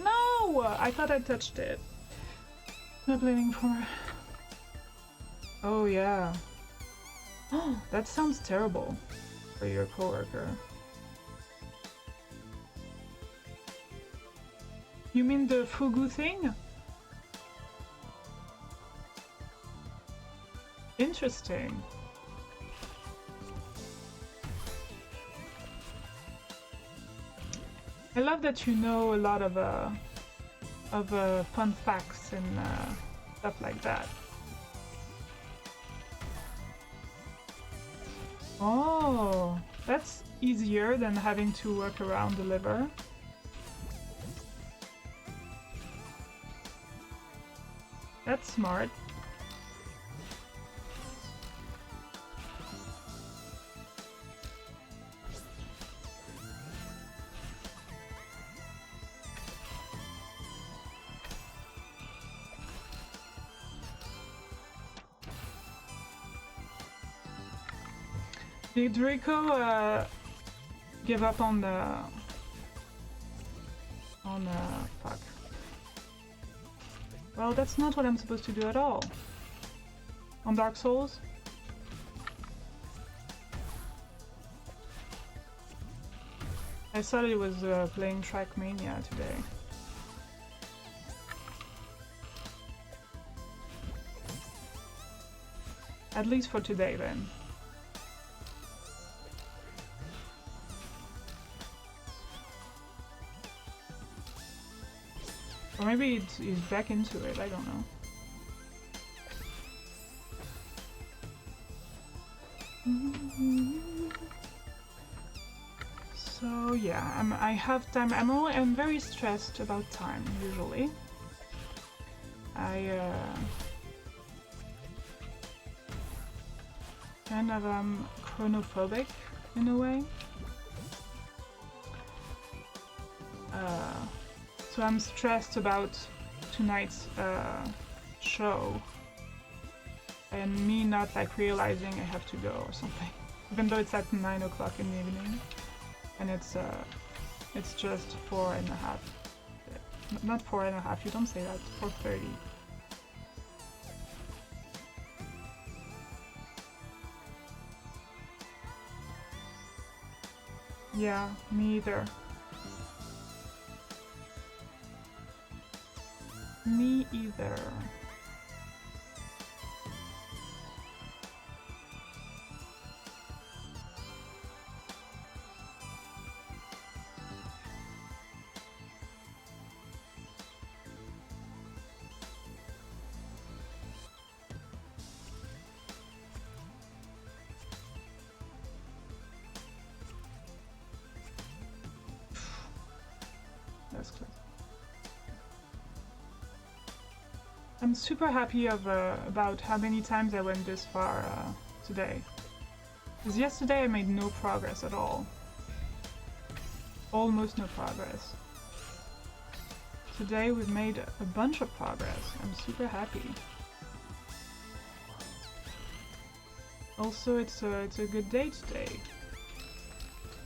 No! I thought I touched it. Not waiting for... Oh yeah. Oh, that sounds terrible for your coworker. You mean the fugu thing? Interesting. I love that you know a lot of fun facts and stuff like that. Oh, that's easier than having to work around the liver. That's smart. Did Draco give up on the... fuck. Well, that's not what I'm supposed to do at all. On Dark Souls? I thought it was playing Trackmania today. At least for today, then. Or maybe he's back into it, I don't know. So yeah, I have time. I'm very stressed about time, usually. I kind of chronophobic in a way. So I'm stressed about tonight's show and me not like realizing I have to go or something, even though it's at 9 o'clock in the evening and it's just 4.5. Not 4.5. You don't say that. 4:30. Yeah, me either. Me either. That's close. I'm super happy about how many times I went this far today. Because yesterday I made no progress at all. Almost no progress. Today we've made a bunch of progress. I'm super happy. Also, it's a good day today.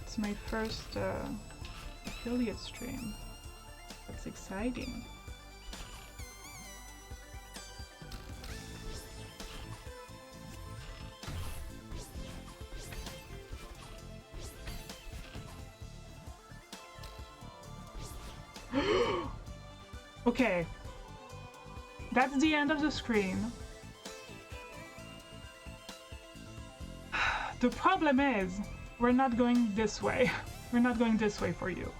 It's my first affiliate stream. That's exciting. Okay. That's the end of the screen. The problem is, we're not going this way. We're not going this way for you.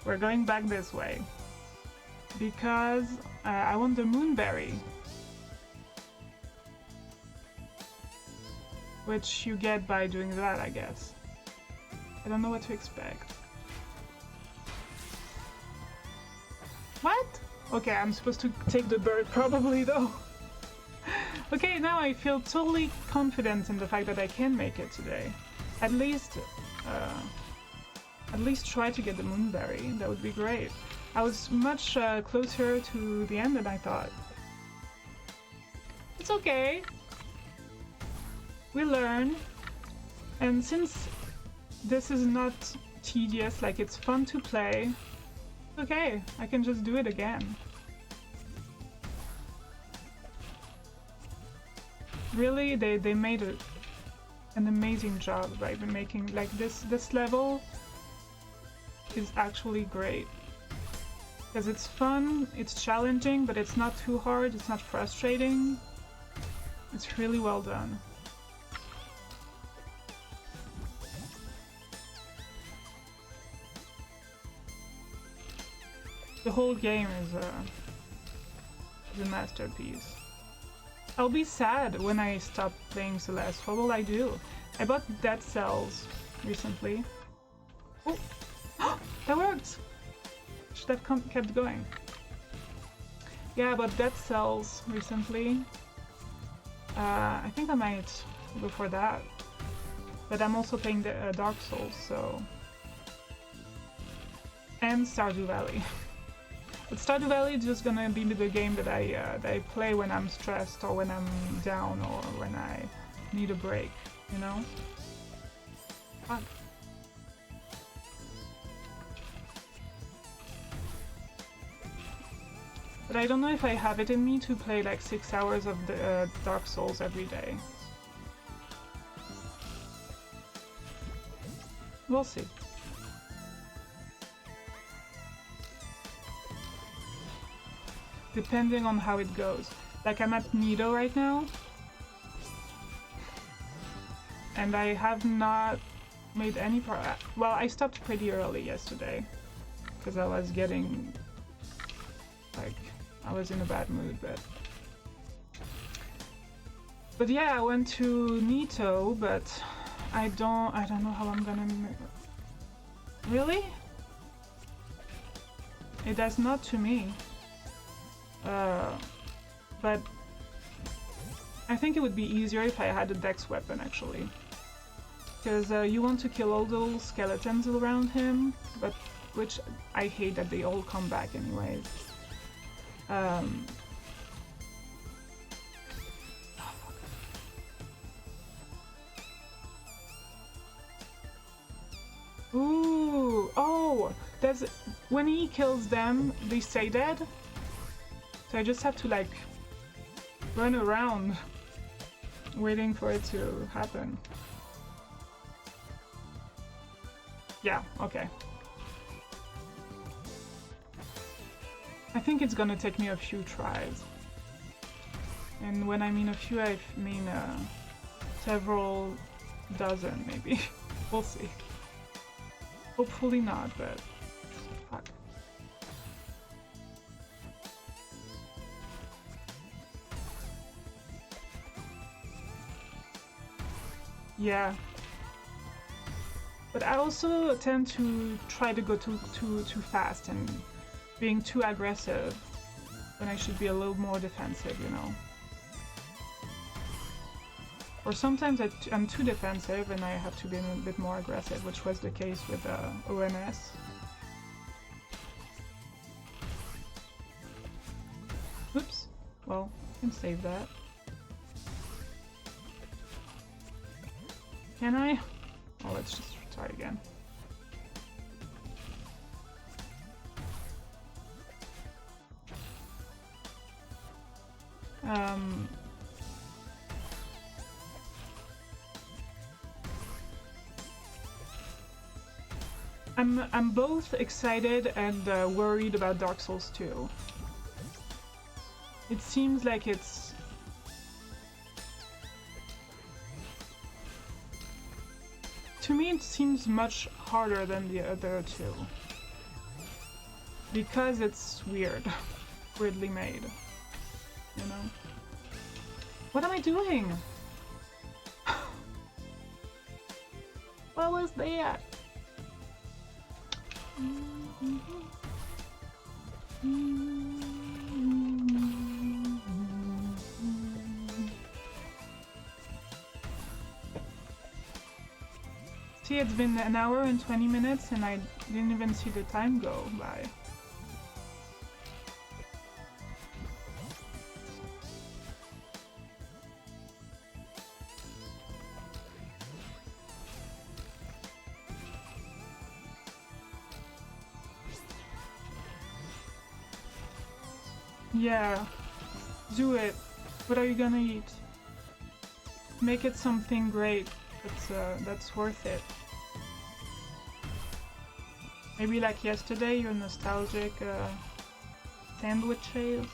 We're going back this way. Because I want the moonberry. Which you get by doing that, I guess. I don't know what to expect. What? Okay, I'm supposed to take the bird probably though. Okay, now I feel totally confident in the fact that I can make it today. At least try to get the moonberry. That would be great. I was much closer to the end than I thought. It's okay. We learn. And since this is not tedious, like it's fun to play, okay, I can just do it again. Really, they made an amazing job by making like this level is actually great. Because it's fun, it's challenging, but it's not too hard, it's not frustrating. It's really well done. The whole game is a masterpiece. I'll be sad when I stop playing Celeste. What will I do? I bought Dead Cells recently. Oh, that worked! Should have kept going. Yeah, I bought Dead Cells recently. I think I might go for that. But I'm also playing the Dark Souls, so... And Stardew Valley. But Stardew Valley is just gonna be the game that I play when I'm stressed or when I'm down or when I need a break, you know? Fuck. But I don't know if I have it in me to play like 6 hours of the Dark Souls every day. We'll see. Depending on how it goes. Like I'm at Nido right now. And I have not made any progress. Well, I stopped pretty early yesterday. Because I was getting... like... I was in a bad mood, but... But yeah, I went to Nito, but... I don't know how I'm gonna... Really? It does not to me. But I think it would be easier if I had a dex weapon actually, because you want to kill all those skeletons around him, but which I hate that they all come back anyways. Ooh, oh, that's when he kills them, they stay dead. So I just have to like run around waiting for it to happen. Yeah, okay. I think it's gonna take me a few tries. And when I mean a few, I mean several dozen maybe. We'll see. Hopefully not, but fuck. Yeah. But I also tend to try to go too fast and being too aggressive when I should be a little more defensive, you know. Or sometimes I'm too defensive and I have to be a bit more aggressive, which was the case with OMS. Oops. Well, I can save that. Can I? Oh, let's just try again. I'm both excited and worried about Dark Souls 2. It seems like it's... To me, it seems much harder than the other two. Because it's weird. Weirdly made. You know? What am I doing? What was that? See, it's been an hour and 20 minutes and I didn't even see the time go by. Yeah, do it. What are you gonna eat? Make it something great that's worth it. Maybe like yesterday, your nostalgic sandwiches.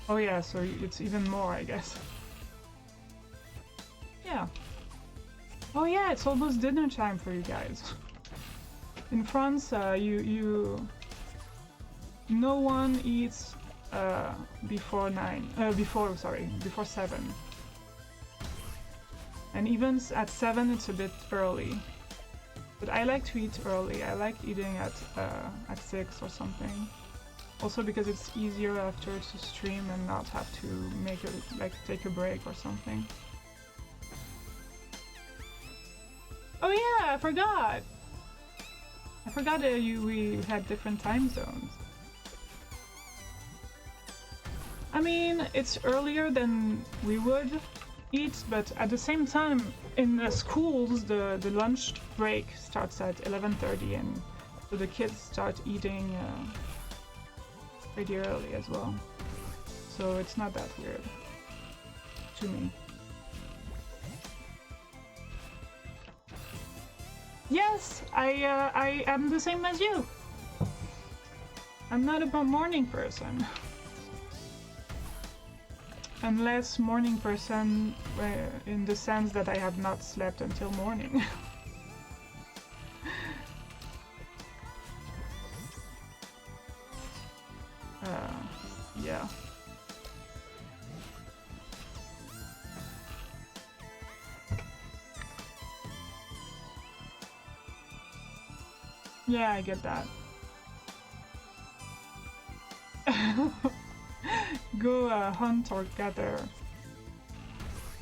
Oh yeah, so it's even more, I guess. Yeah. Oh yeah, it's almost dinner time for you guys. In France, no one eats before 7. And even at 7, it's a bit early. But I like to eat early. I like eating at 6 or something. Also because it's easier after to stream and not have to take a break or something. Oh yeah, I forgot! I forgot that we had different time zones. I mean, it's earlier than we would eat, but at the same time, in the schools, the lunch break starts at 11:30, and so the kids start eating pretty early as well. So it's not that weird to me. Yes, I am the same as you. I'm not a morning person. Unless morning person in the sense that I have not slept until morning. Yeah. Yeah, I get that. Go hunt or gather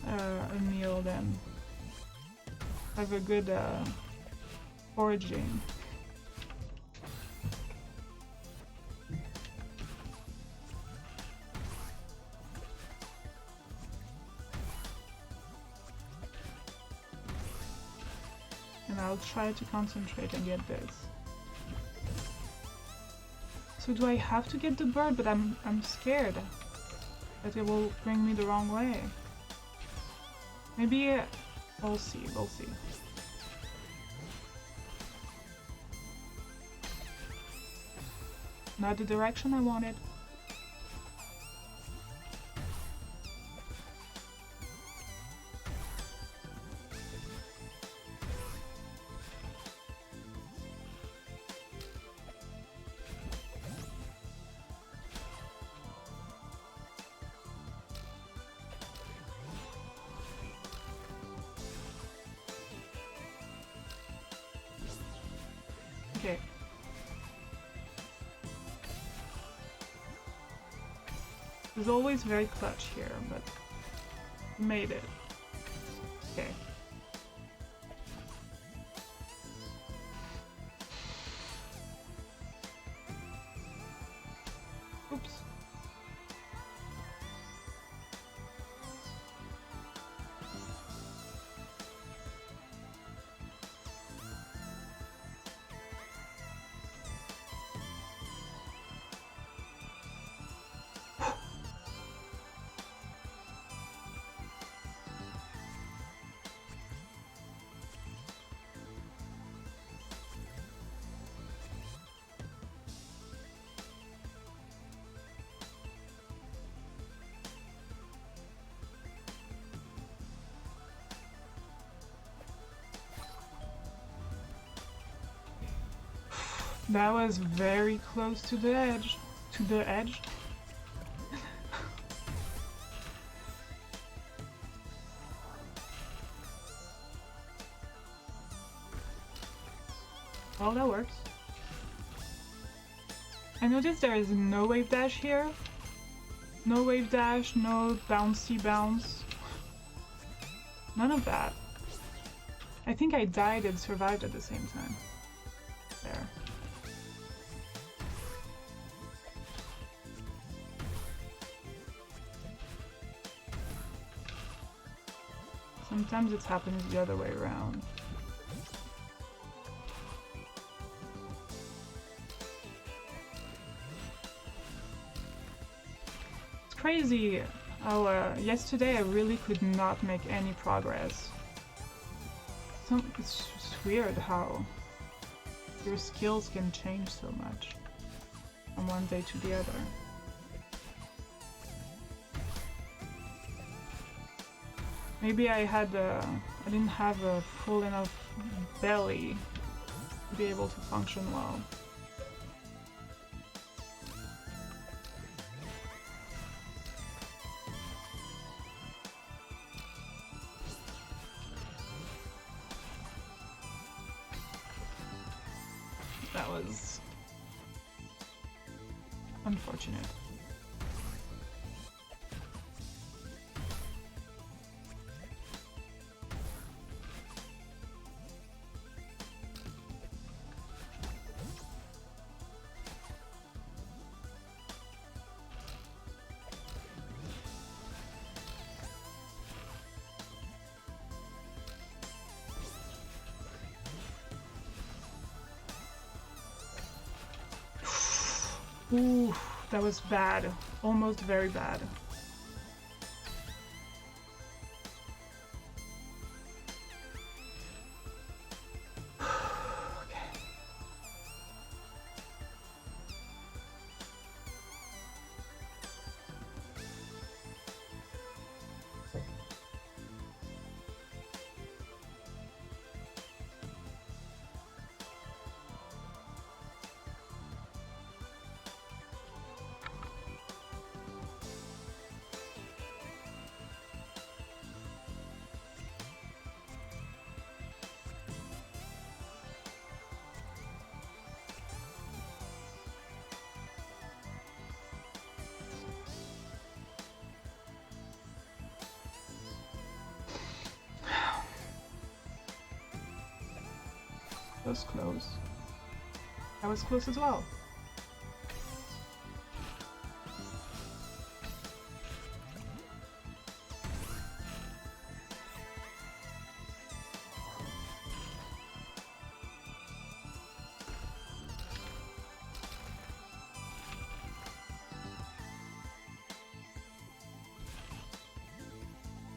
a meal then. Have a good foraging. And I'll try to concentrate and get this. So do I have to get the bird? But I'm scared that it will bring me the wrong way. Maybe we'll see, we'll see. Not the direction I wanted. Okay. It's always very clutch here, but we made it. Okay. Oops. That was very close to the edge. To the edge. Well, that works. I noticed there is no wave dash here. No wave dash, no bouncy bounce. None of that. I think I died and survived at the same time. There. Sometimes it happens the other way around. It's crazy how yesterday I really could not make any progress. It's just weird how your skills can change so much from one day to the other. Maybe I didn't have a full enough belly to be able to function well. That was unfortunate. Ooh, that was bad. Almost very bad. That was close. That was close as well.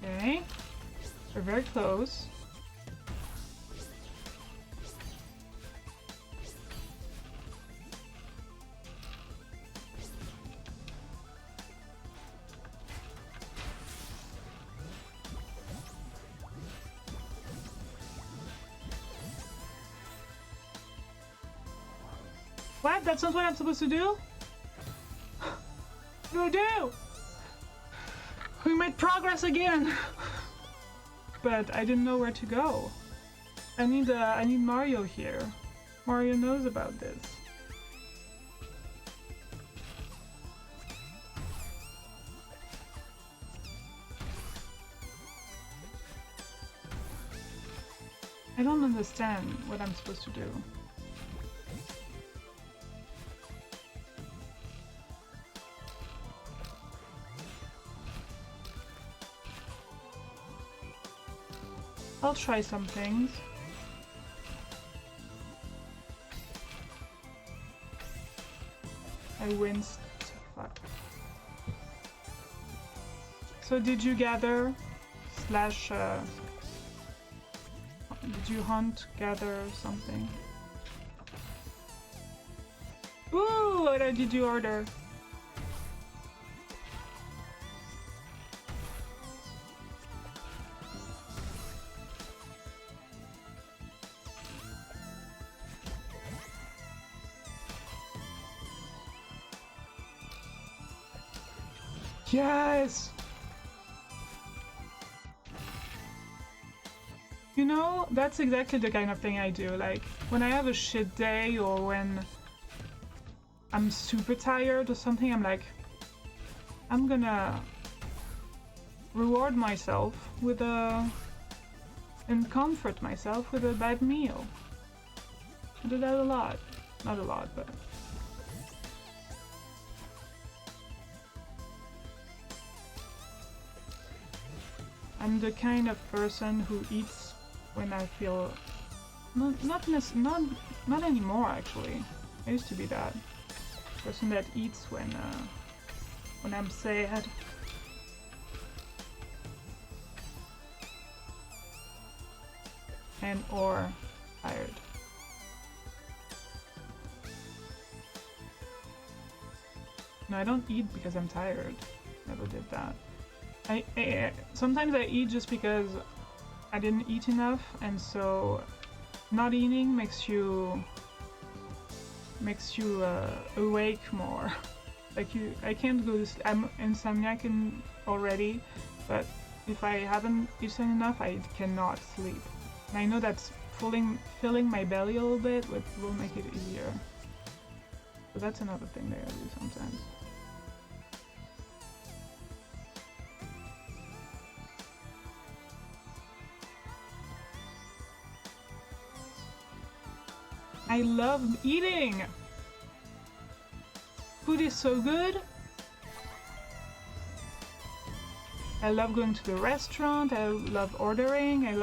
Okay, we're very close. What? That's not what I'm supposed to do? What do I do? We made progress again! But I didn't know where to go. I need Mario here. Mario knows about this. I don't understand what I'm supposed to do. I'll try some things. I winced. Fuck. So did you gather slash did you hunt, gather something? Ooh, what did you order? Yes! You know, that's exactly the kind of thing I do. Like, when I have a shit day or when I'm super tired or something, I'm like, I'm gonna reward myself with and comfort myself with a bad meal. I do that a lot. Not a lot, but... I'm the kind of person who eats when I feel... Not anymore, actually. I used to be that person that eats when I'm sad. And or tired. No, I don't eat because I'm tired. Never did that. Sometimes I eat just because I didn't eat enough, and so not eating makes you awake more. Like I can't go to sleep. I'm insomniac already, but if I haven't eaten enough, I cannot sleep. And I know that's filling my belly a little bit, but will make it easier. So that's another thing that I do sometimes. I love eating! Food is so good! I love going to the restaurant, I love ordering, I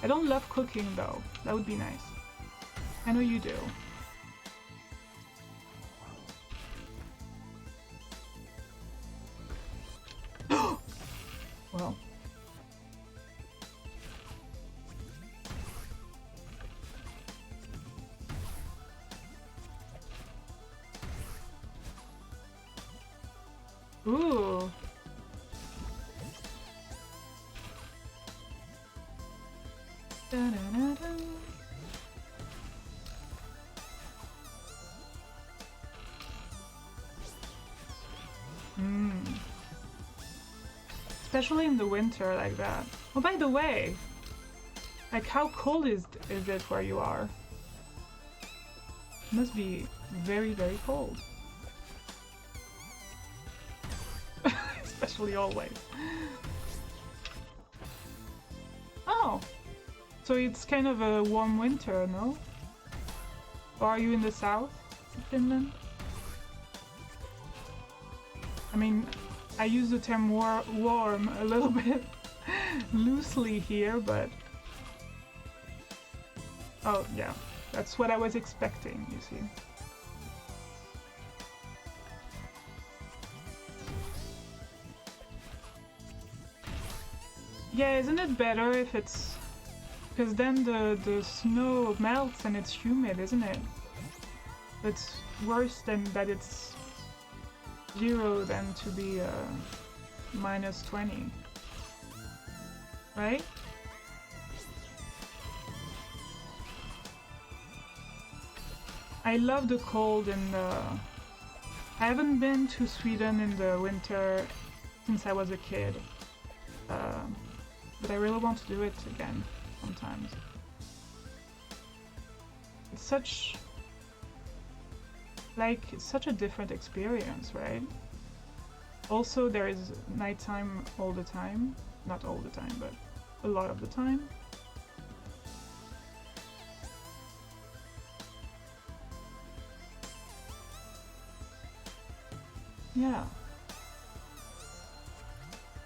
don't love cooking though. That would be nice. I know you do. Well. Ooh. Da-da-da-da. Especially in the winter like that. Oh, by the way, like how cold is it where you are? It must be very, very cold. Especially always. Oh, so it's kind of a warm winter, no? Or are you in the south of Finland? I mean, I use the term warm a little bit loosely here, but... Oh, yeah. That's what I was expecting, you see. Yeah, isn't it better if it's... Because then the snow melts and it's humid, isn't it? It's worse than that it's 0 than to be -20. Right? I love the cold and I haven't been to Sweden in the winter since I was a kid. But I really want to do it again sometimes. It's such a different experience, right? Also, there is nighttime all the time. Not all the time, but a lot of the time. Yeah.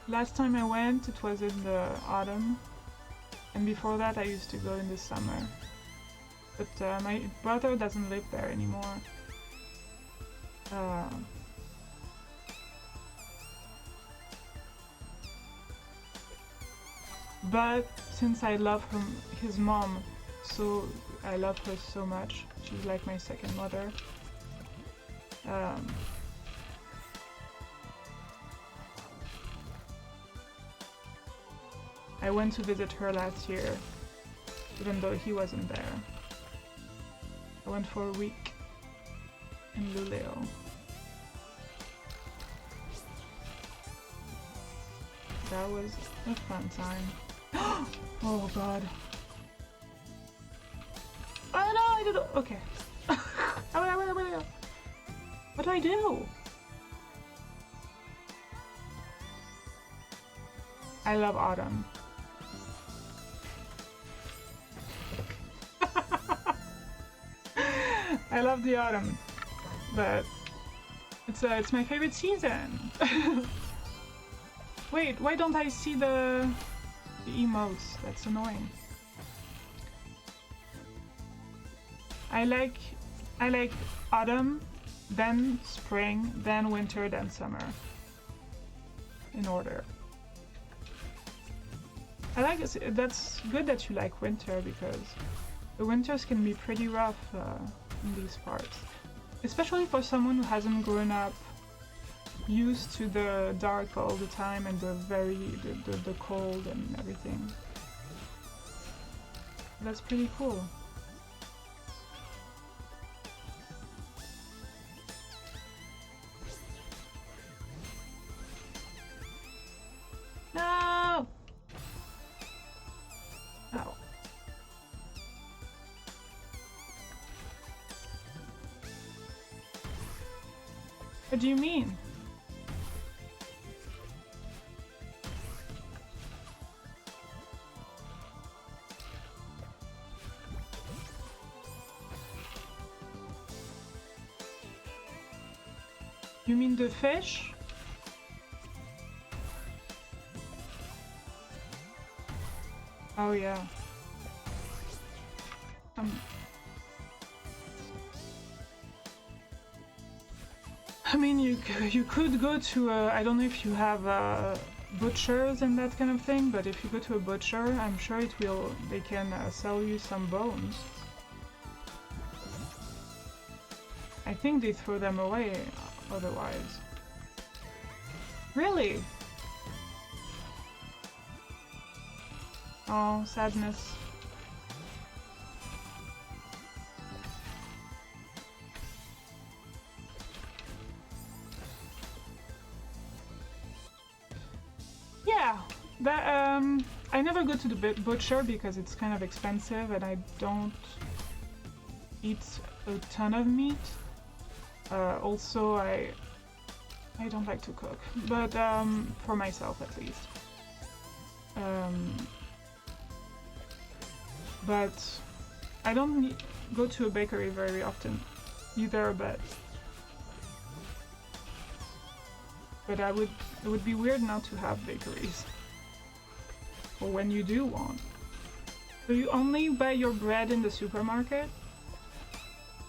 Last time I went, it was in the autumn. And before that, I used to go in the summer. But my brother doesn't live there anymore. But since I love his mom, so I love her so much. She's like my second mother. I went to visit her last year, even though he wasn't there. I went for a week in Luleå. That was a fun time. Oh god. Oh no, I don't. Okay. What do I do? I love autumn. I love the autumn, but it's my favorite season. Wait, why don't I see the emotes? That's annoying. I like autumn, then spring, then winter, then summer. In order. I like it. That's good that you like winter because the winters can be pretty rough in these parts, especially for someone who hasn't grown up used to the dark all the time and the cold and everything. That's pretty cool. No! Oh. What do you mean? You mean the fish? Oh yeah. I mean, you could go to I don't know if you have butchers and that kind of thing, but if you go to a butcher, I'm sure they can sell you some bones. I think they throw them away otherwise. Really? Oh, sadness. Yeah, that I never go to the butcher because it's kind of expensive and I don't eat a ton of meat. Also, I don't like to cook, but for myself at least. But I don't go to a bakery very often either, but it would be weird not to have bakeries. Or when you do want. So you only buy your bread in the supermarket?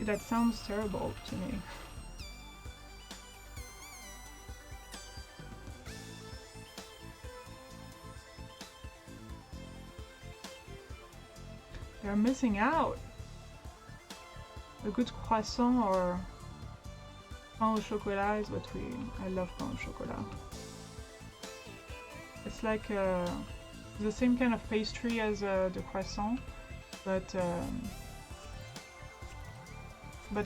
That sounds terrible to me. They're missing out. A good croissant or pain au chocolat is what I love pain au chocolat. It's like the same kind of pastry as the croissant, but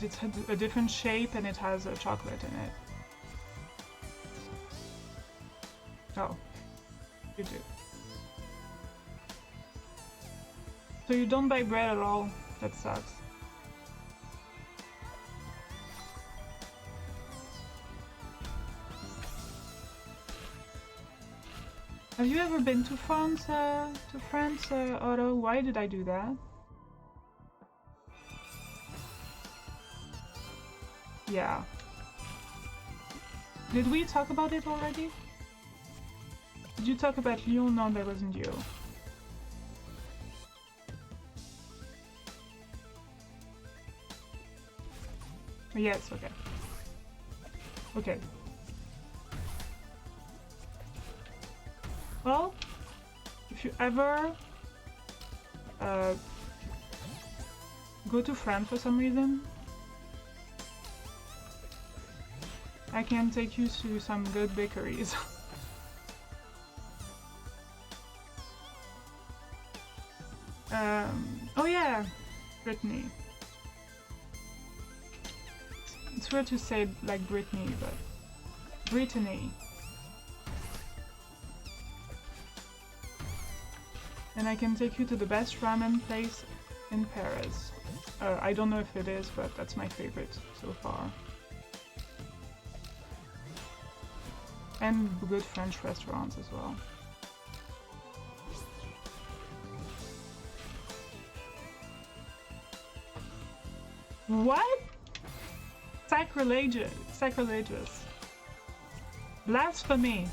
it's a different shape and it has chocolate in it. Oh, you do. So you don't buy bread at all? That sucks. Have you ever been to France, Otto? Why did I do that? Yeah. Did we talk about it already? Did you talk about Lyon? No, that wasn't you. Yes, okay. Okay. Well, if you ever go to France for some reason, I can take you to some good bakeries. Oh yeah, Brittany. It's weird to say like Brittany, but Brittany. and I can take you to the best ramen place in Paris. I don't know if it is, but that's my favorite so far. And good French restaurants as well. What? Sacrilegious. Sacrilegious. Blasphemy.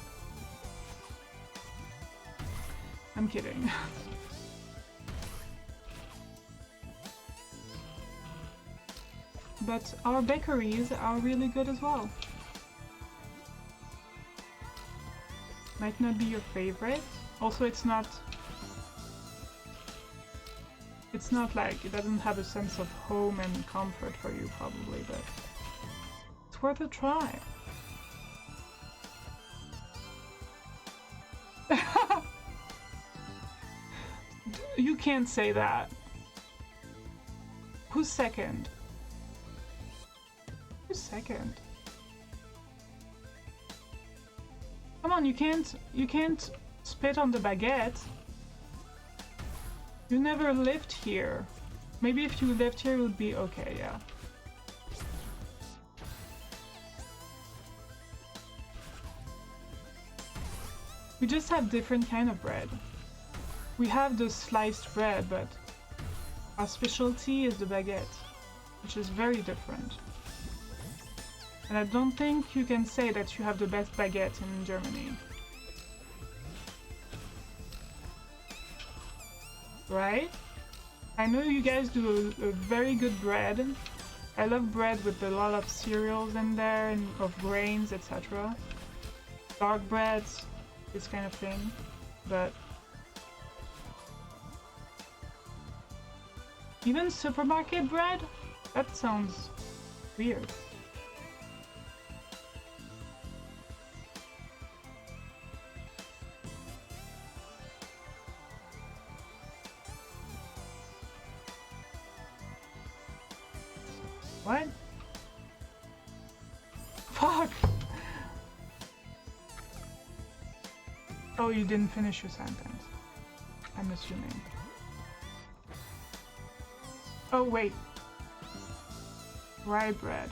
I'm kidding. But our bakeries are really good as well. Might not be your favorite. Also, it's not like, it doesn't have a sense of home and comfort for you probably, but it's worth a try. You can't say that. Who's second? Who's second? Come on, you can't spit on the baguette. You never lived here. Maybe if you lived here it would be okay, yeah. We just have different kind of bread. We have the sliced bread, but our specialty is the baguette, which is very different. And I don't think you can say that you have the best baguette in Germany. Right? I know you guys do a very good bread. I love bread with a lot of cereals in there and of grains, etc. Dark breads, this kind of thing. But even supermarket bread? That sounds weird. What? Fuck! Oh, you didn't finish your sentence. I'm assuming. Oh, wait. Rye bread.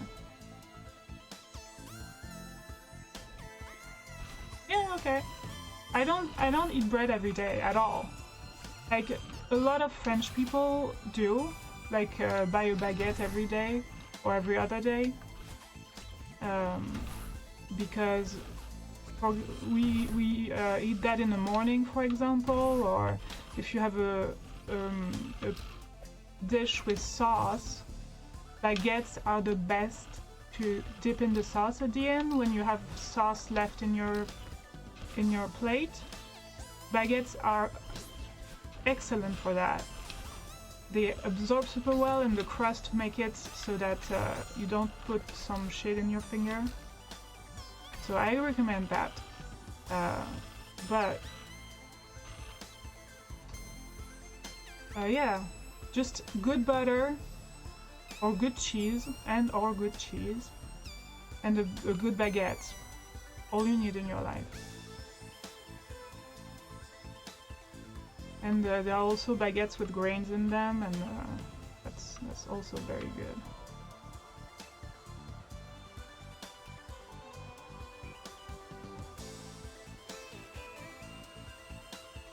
Yeah, okay. I don't eat bread every day at all. Like, a lot of French people do. Like, buy a baguette every day. Or every other day, because we eat that in the morning, for example, or if you have a dish with sauce, baguettes are the best to dip in the sauce at the end when you have sauce left in your plate. Baguettes are excellent for that. They absorb super well and the crust make it so that you don't put some shit in your finger. So I recommend that. But yeah, just good butter or good cheese and a good baguette. All you need in your life. And there are also baguettes with grains in them, and that's also very good.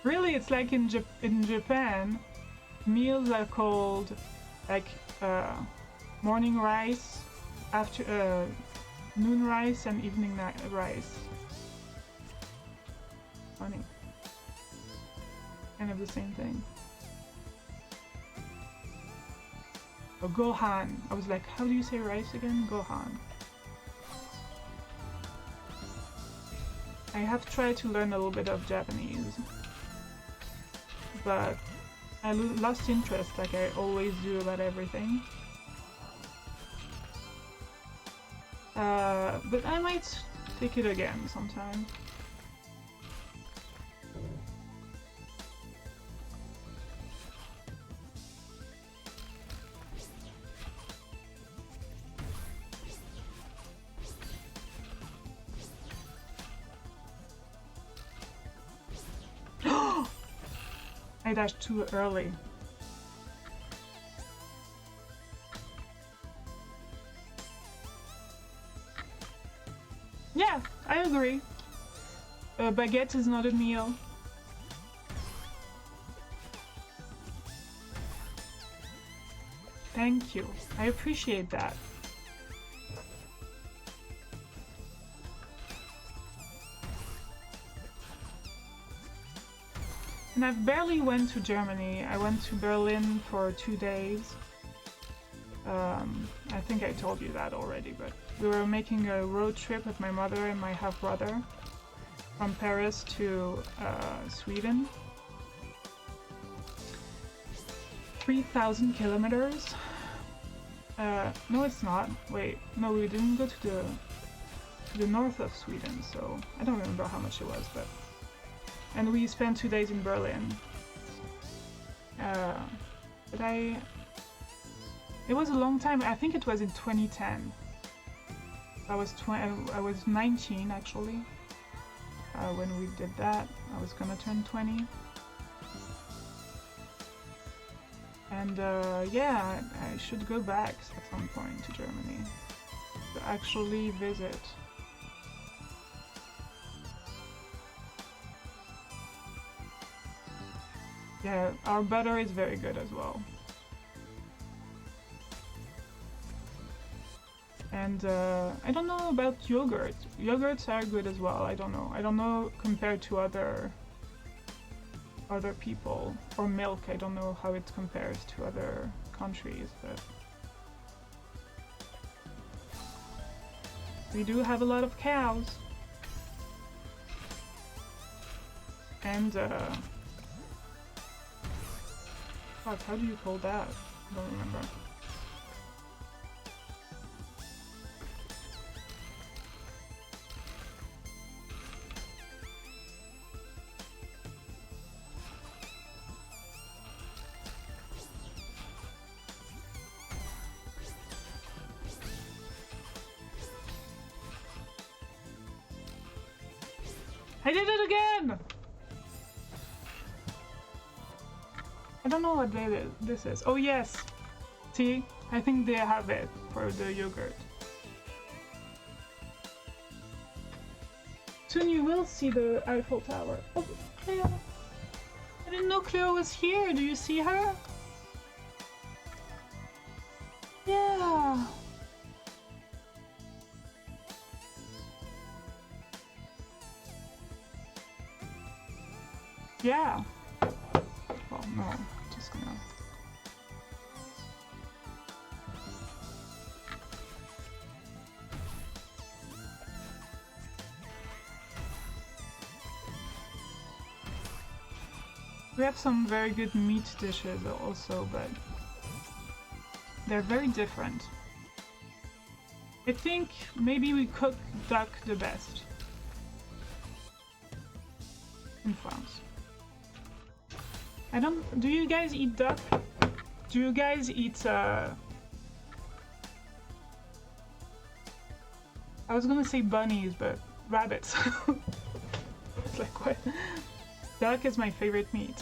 Really, it's like in Japan, meals are called like morning rice, after noon rice, and evening rice. Funny. Kind of the same thing. Or gohan. I was like, how do you say rice again? Gohan. I have tried to learn a little bit of Japanese, but I lost interest like I always do about everything. But I might take it again sometime. I dashed too early. Yeah, I agree. A baguette is not a meal. Thank you. I appreciate that. And I've barely went to Germany. I went to Berlin for 2 days. I think I told you that already, but we were making a road trip with my mother and my half-brother from Paris to Sweden. 3,000 kilometers. No, it's not. Wait, no, we didn't go to the north of Sweden, so I don't remember how much it was, but... And we spent 2 days in Berlin. But it was a long time. I think it was in 2010. I was 19 actually when we did that. I was gonna turn 20. And yeah, I should go back at some point to Germany to actually visit. Yeah, our butter is very good as well. And I don't know about yogurt. Yogurts are good as well. I don't know. I don't know compared to other people. Or milk. I don't know how it compares to other countries, but we do have a lot of cows. And fuck, how do you call that? I don't remember. I did it again! I don't know what this is. Oh yes! See? I think they have it for the yogurt. Soon you will see the Eiffel Tower. Oh, Cleo! I didn't know Cleo was here. Do you see her? Yeah! Yeah. Oh no, just gonna... We have some very good meat dishes also, but they're very different. I think maybe we cook duck the best in France. I don't... Do you guys eat duck? Do you guys eat I was gonna say bunnies, but rabbits. It's like, what? Duck is my favorite meat.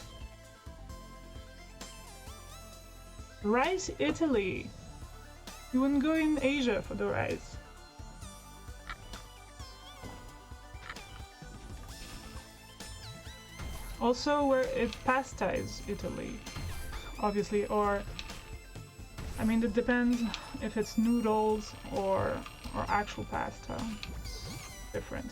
Rice, Italy. You wouldn't go in Asia for the rice. Also, where pasta is Italy, obviously, or I mean, it depends if it's noodles or actual pasta. It's different,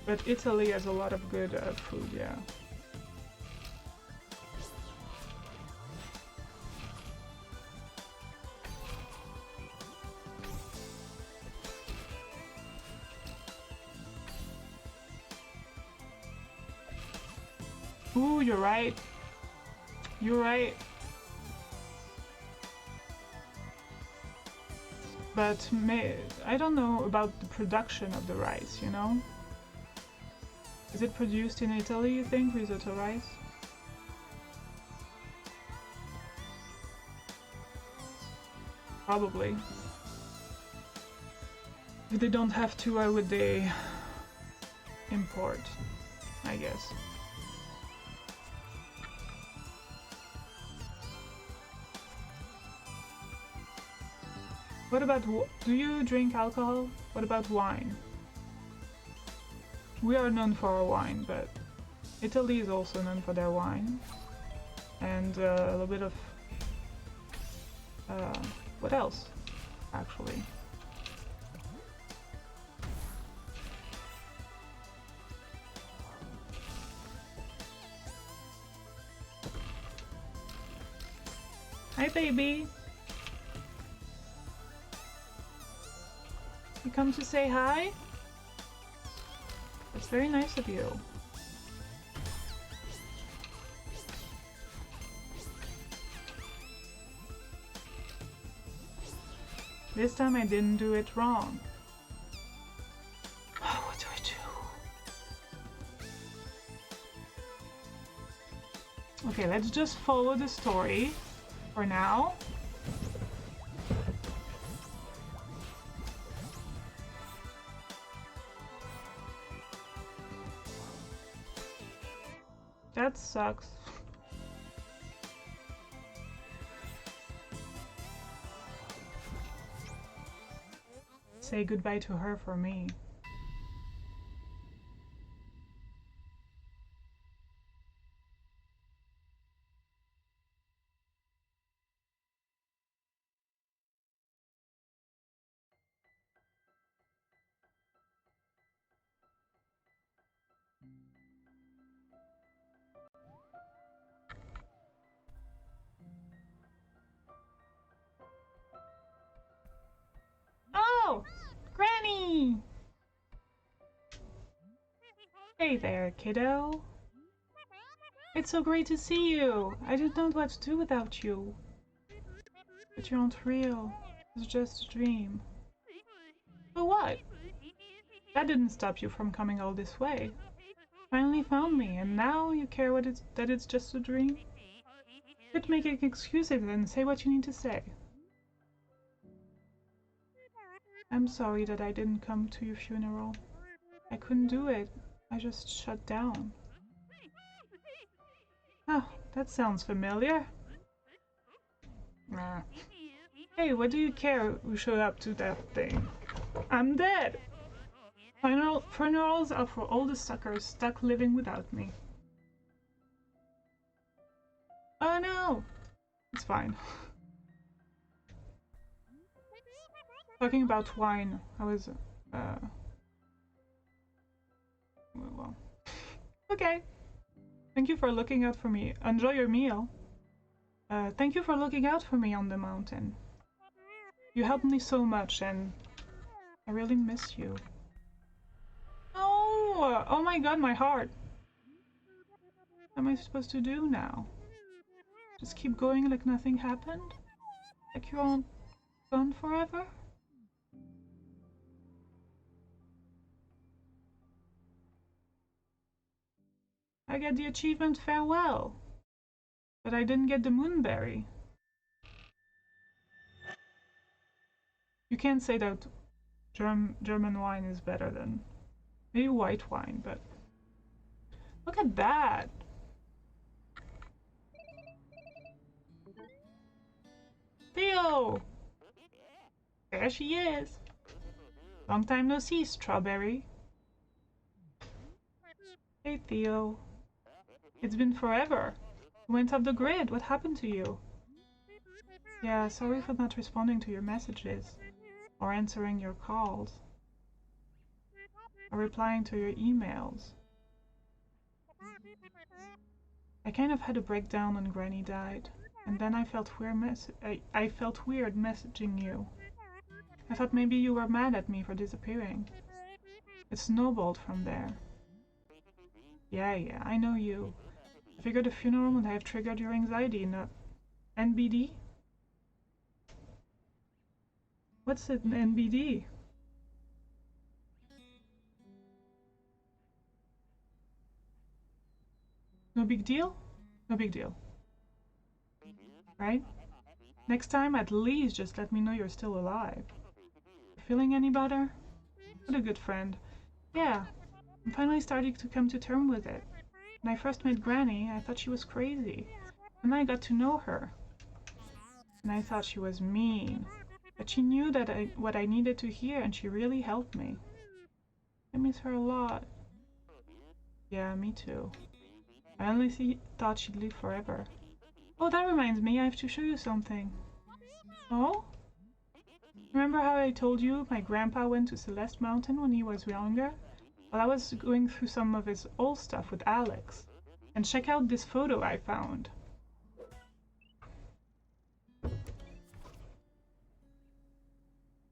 but Italy has a lot of good food, yeah. Ooh, you're right. You're right. But I don't know about the production of the rice, you know? Is it produced in Italy, you think, risotto rice? Probably. If they don't have to, why would they import, I guess. What about, do you drink alcohol? What about wine? We are known for our wine, but Italy is also known for their wine. And a little bit of, what else, actually? Hi, baby. You come to say hi? That's very nice of you. This time I didn't do it wrong. What do I do? Okay, let's just follow the story for now. That sucks. Say goodbye to her for me. Oh! Granny! Hey there, kiddo. It's so great to see you. I didn't know what to do without you. But you aren't real. It's just a dream. But what? That didn't stop you from coming all this way. Finally found me, and now you care that it's just a dream? Quit making excuses and say what you need to say. I'm sorry that I didn't come to your funeral. I couldn't do it. I just shut down. Oh, that sounds familiar. Nah. Hey, what do you care who showed up to that thing? I'm dead! Funerals are for all the suckers stuck living without me. Oh no! It's fine. Talking about wine, I was, well. Okay. Thank you for looking out for me. Enjoy your meal. Thank you for looking out for me on the mountain. You helped me so much, and I really miss you. Oh! Oh my god, my heart! What am I supposed to do now? Just keep going like nothing happened? Like you're all gone forever? I get the achievement farewell, but I didn't get the moonberry. You can't say that German wine is better than maybe white wine, but look at that! Theo! There she is! Long time no see, Strawberry. Hey Theo. It's been forever. You went off the grid. What happened to you? Yeah, sorry for not responding to your messages, or answering your calls, or replying to your emails. I kind of had a breakdown when Granny died, and then I felt weird messaging you. I thought maybe you were mad at me for disappearing. It snowballed from there. Yeah, I know you. I figured the funeral would have triggered your anxiety, not NBD? What's an NBD? No big deal? No big deal. Right? Next time, at least just let me know you're still alive. Feeling any better? What a good friend. Yeah, I'm finally starting to come to terms with it. When I first met Granny, I thought she was crazy. Then I got to know her. And I thought she was mean. But she knew that what I needed to hear, and she really helped me. I miss her a lot. Yeah, me too. I honestly thought she'd live forever. Oh, that reminds me, I have to show you something. Oh? Remember how I told you my grandpa went to Celeste Mountain when he was younger? Well, I was going through some of his old stuff with Alex. And check out this photo I found.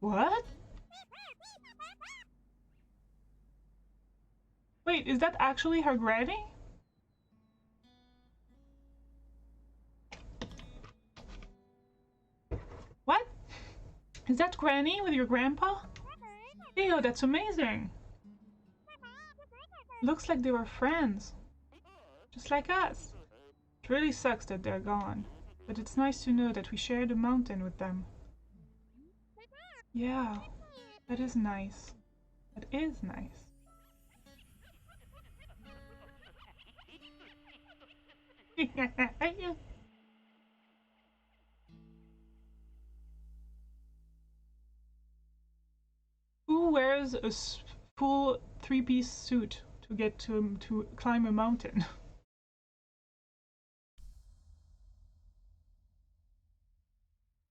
What? Wait, is that actually her granny? What? Is that Granny with your grandpa? Ew, that's amazing. Looks like they were friends. Just like us. It really sucks that they're gone. But it's nice to know that we shared a mountain with them. Yeah, that is nice. That is nice. Who wears a full three-piece suit to get to climb a mountain?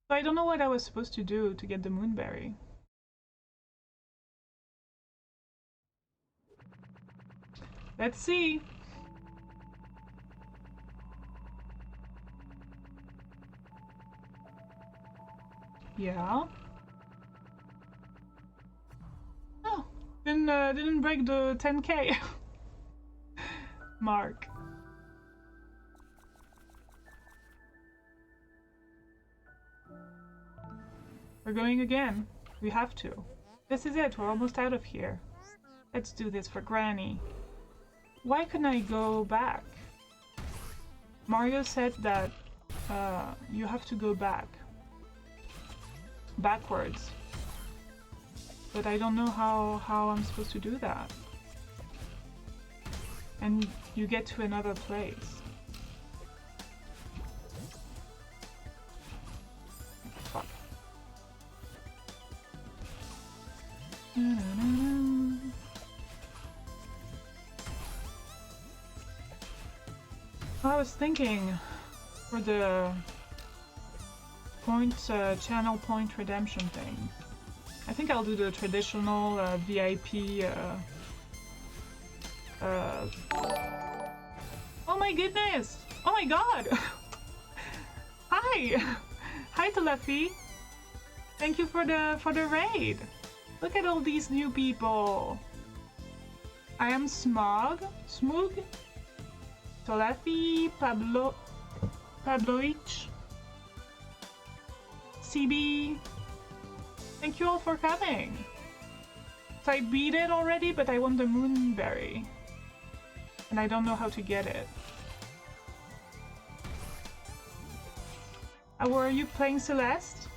So I don't know what I was supposed to do to get the moonberry. Let's see. Yeah. Oh, didn't break the 10K mark. We're going again. We have to. This is it. We're almost out of here. Let's do this for Granny. Why couldn't I go back? Mario said that you have to go backwards. But I don't know how I'm supposed to do that. And you get to another place. Fuck. I was thinking for the channel point redemption thing. I think I'll do the traditional VIP. Oh my goodness! Oh my god! Hi! Hi Celeste! Thank you for the raid! Look at all these new people! I am Smog, Celeste, Pabloich, CB. Thank you all for coming! So I beat it already, but I want the moonberry. And I don't know how to get it. Were you playing Celeste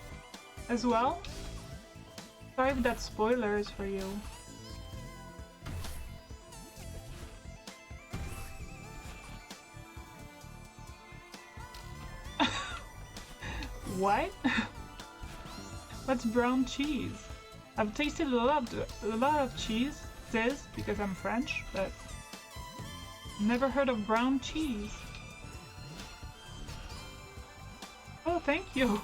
as well? Sorry if that's spoilers for you. What? What's brown cheese? I've tasted a lot of cheese, because I'm French, but never heard of brown cheese. Oh, thank you.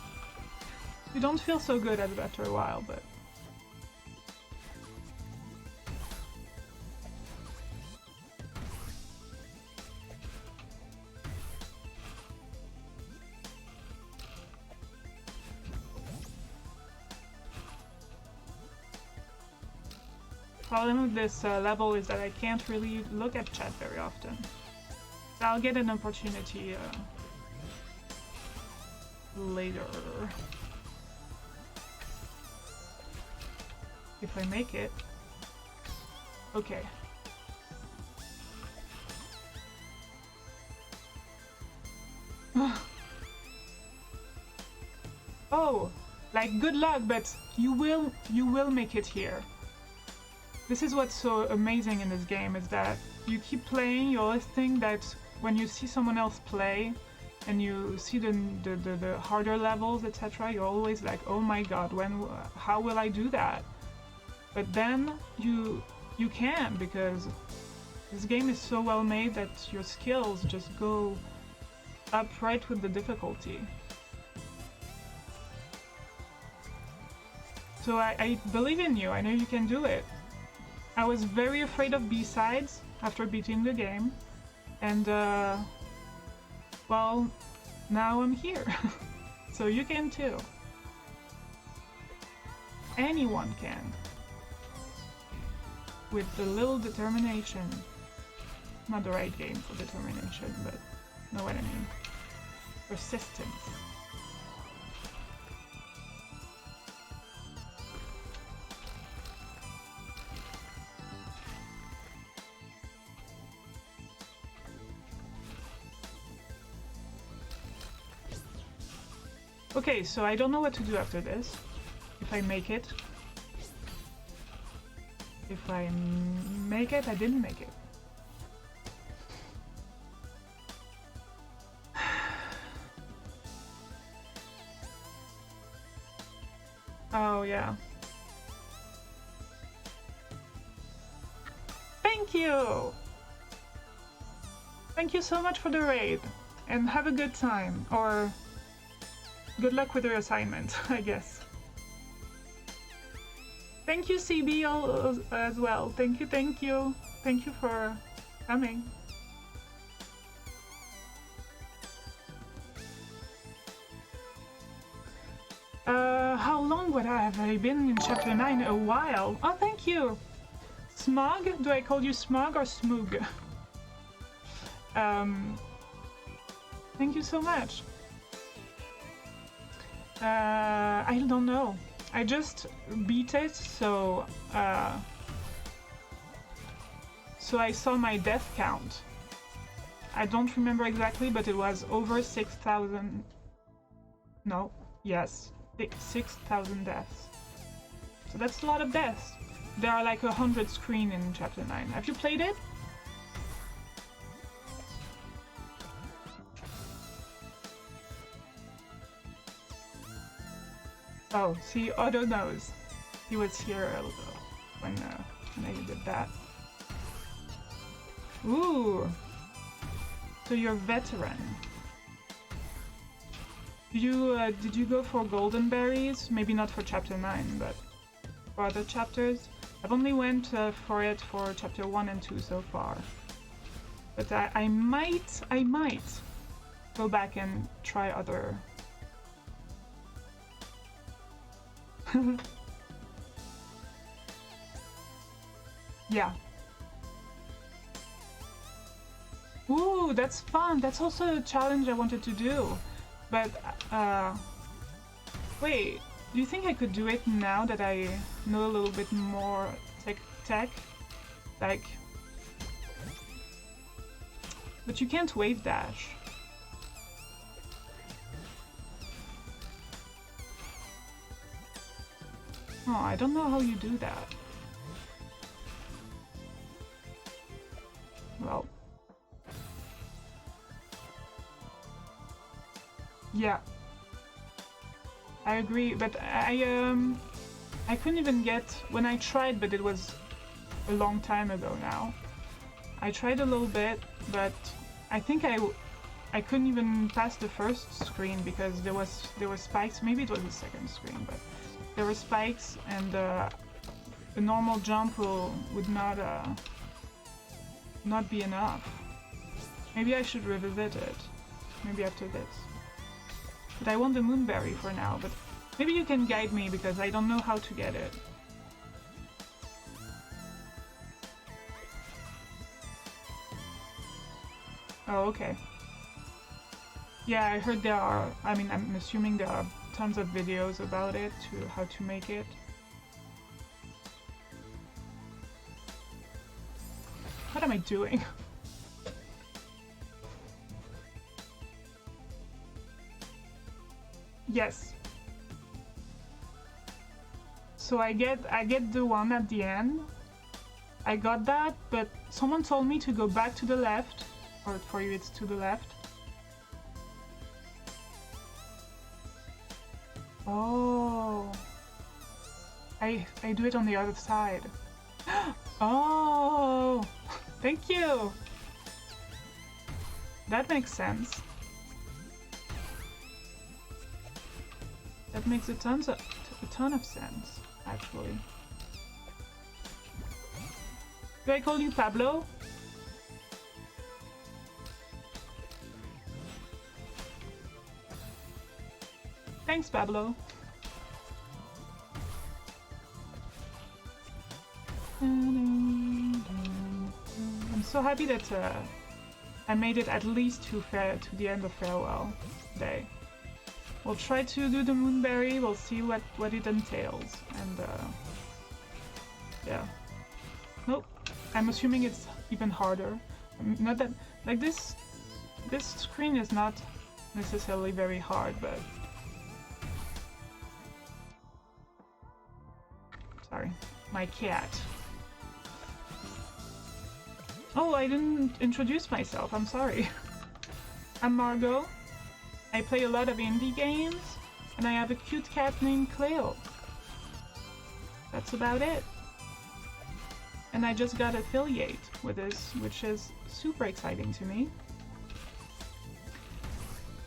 You don't feel so good after a while, but... problem with this level is that I can't really look at chat very often. So I'll get an opportunity later. If I make it. Okay. Oh, like good luck, but you will make it here. This is what's so amazing in this game, is that you keep playing, you always think that when you see someone else play and you see the harder levels, etc., you're always like, oh my god, how will I do that? But then you can, because this game is so well made that your skills just go up right with the difficulty. So I believe in you, I know you can do it. I was very afraid of B-sides after beating the game, and well, now I'm here. So you can too. Anyone can. With a little determination. Not the right game for determination, but you know what I mean. Persistence. Okay, so I don't know what to do after this. If I make it. If I make it, I didn't make it. Oh, yeah. Thank you! Thank you so much for the raid. And have a good time. Or good luck with your assignment, I guess. Thank you, CB, as well. Thank you, thank you. Thank you for coming. How long would I have been in chapter 9? A while. Oh, thank you. Smog? Do I call you Smog or Smoog? Thank you so much. I don't know. I just beat it, so I saw my death count. I don't remember exactly, but it was over 6,000. No, yes, 6,000 deaths. So that's a lot of deaths. There are like 100 screens in chapter 9. Have you played it? Oh, see, Otto knows. He was here when I did that. Ooh! So you're a veteran. Did you go for golden berries? Maybe not for chapter 9, but for other chapters? I've only went for it for chapter 1 and 2 so far. But I might go back and try other... Yeah. Ooh, that's fun. That's also a challenge I wanted to do. But, wait, do you think I could do it now that I know a little bit more tech? Like... But you can't wave dash. Oh, I don't know how you do that. Well... Yeah. I agree, but I couldn't even get... When I tried, but it was a long time ago now. I tried a little bit, but I think I couldn't even pass the first screen because there were spikes. Maybe it was the second screen, but there were spikes, and a normal jump would not be enough. Maybe I should revisit it. Maybe after this. But I want the moonberry for now. But maybe you can guide me because I don't know how to get it. Oh, okay. Yeah, I heard there are, I mean, I'm assuming there are tons of videos about it, how to make it. What am I doing? Yes. So I get the one at the end, I got that, but someone told me to go back to the left. Or for you it's to the left. Oh. I do it on the other side. Oh! Thank you! That makes sense. That makes a ton of sense, actually. Do I call you Pablo? Thanks, Pablo. I'm so happy that I made it at least to the end of Farewell Day. We'll try to do the Moonberry, we'll see what it entails, and yeah. Nope, I'm assuming it's even harder. Not that, like this screen is not necessarily very hard, but... Sorry, my cat. Oh, I didn't introduce myself, I'm sorry. I'm Margot. I play a lot of indie games, and I have a cute cat named Cleo. That's about it. And I just got affiliate with this, which is super exciting to me.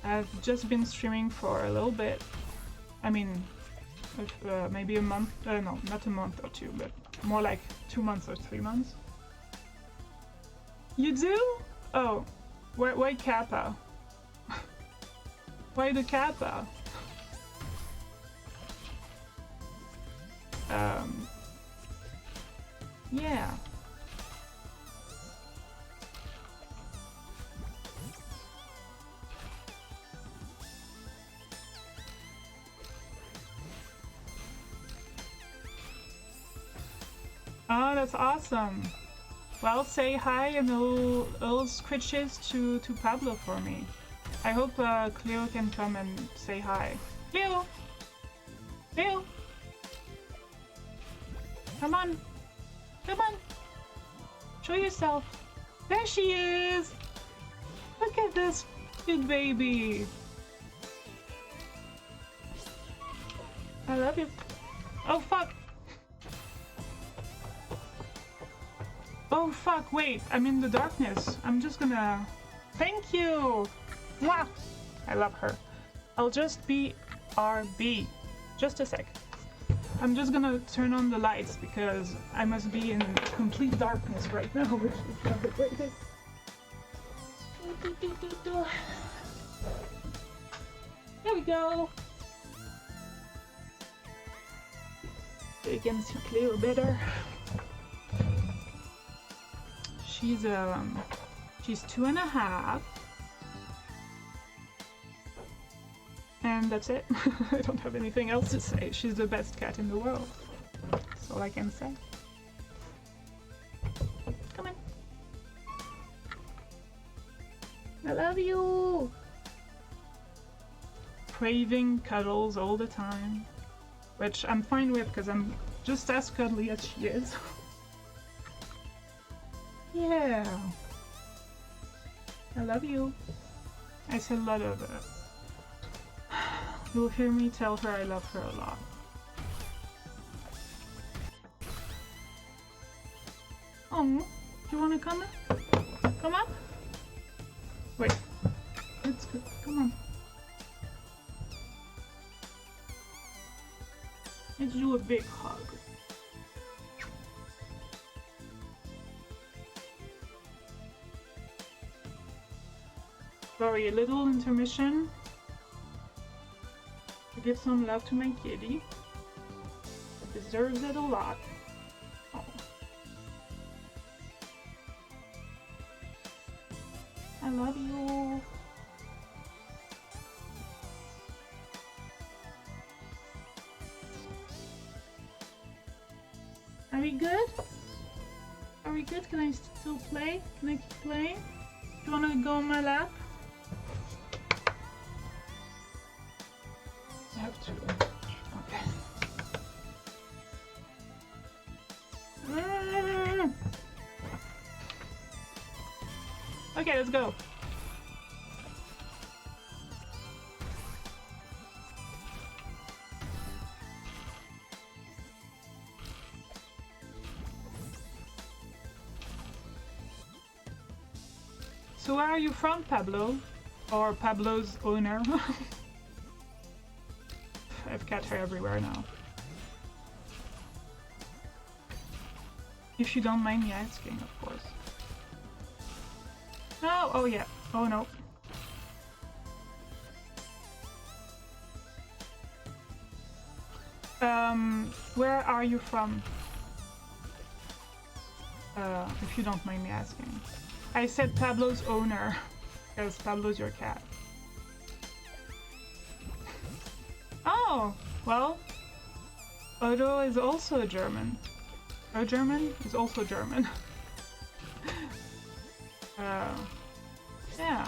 I've just been streaming for a little bit. I mean, maybe a month, no, not a month or two, but more like 2 months or 3 months. You do? Oh, why Kappa? Why the Kappa? Yeah. Oh, that's awesome. Well, say hi and little scritches to Pablo for me. I hope Cleo can come and say hi. Cleo! Cleo! Come on! Come on! Show yourself! There she is! Look at this cute baby! I love you. Oh, fuck! Oh, fuck, wait. I'm in the darkness. I'm just gonna... Thank you! Mwah! I love her. I'll just be RB. Just a sec. I'm just gonna turn on the lights because I must be in complete darkness right now, which is not the greatest. There we go. So you can see Cleo better. She's 2.5. And that's it. I don't have anything else to say. She's the best cat in the world. That's all I can say. Come on. I love you! Craving cuddles all the time. Which I'm fine with because I'm just as cuddly as she is. Yeah. I love you. I said a lot of it. You'll hear me tell her I love her a lot. Oh, you wanna come up? Come up? Wait. Let's go. Come on. Let's do a big hug. Sorry, a little intermission. To give some love to my kitty. It deserves it a lot. Oh. I love you. Are we good? Are we good? Can I still play? Can I keep playing? Do you want to go on my lap? I have to. Okay. Okay, let's go. So where are you from, Pablo? Or Pablo's owner? I've cat hair everywhere now. If you don't mind me asking, of course. No, oh yeah, oh no. Where are you from? If you don't mind me asking. I said Pablo's owner, because Pablo's your cat. Oh, well, Odo is also a German. A German is also German. Yeah.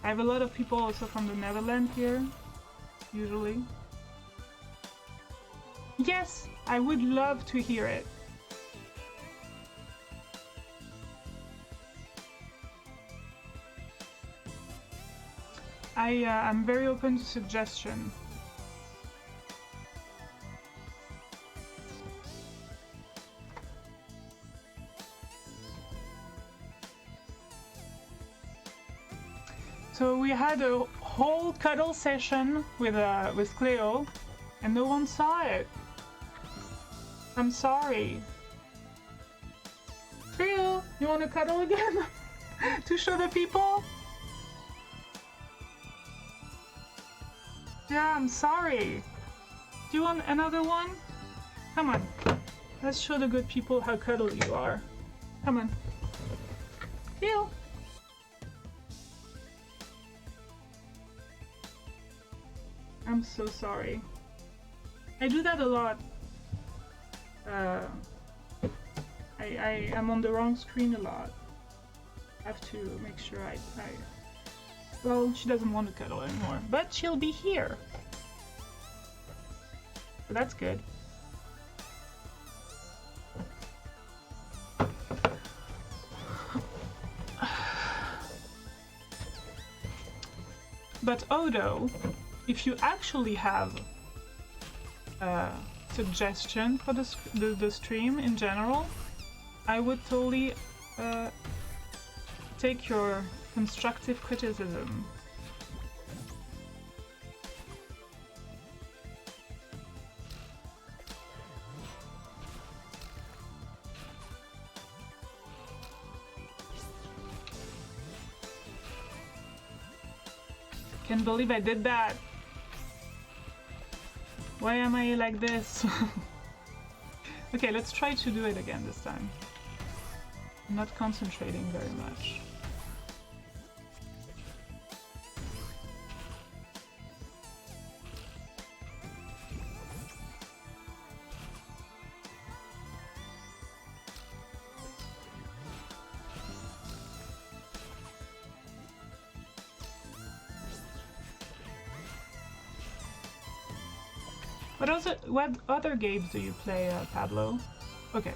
I have a lot of people also from the Netherlands here, usually. Yes, I would love to hear it. I'm very open to suggestion. So we had a whole cuddle session with Cleo, and no one saw it. I'm sorry. Cleo, you want to cuddle again to show the people? Yeah, I'm sorry. Do you want another one? Come on. Let's show the good people how cuddly you are. Come on. Cleo. I'm so sorry. I do that a lot. I am on the wrong screen a lot. I have to make sure I well, she doesn't want to cuddle anymore, but she'll be here. So that's good. But Odo, if you actually have a suggestion for the stream in general, I would totally take your constructive criticism. Can't believe I did that. Why am I like this? Okay, let's try to do it again this time. I'm not concentrating very much. What other games do you play, Pablo? Okay.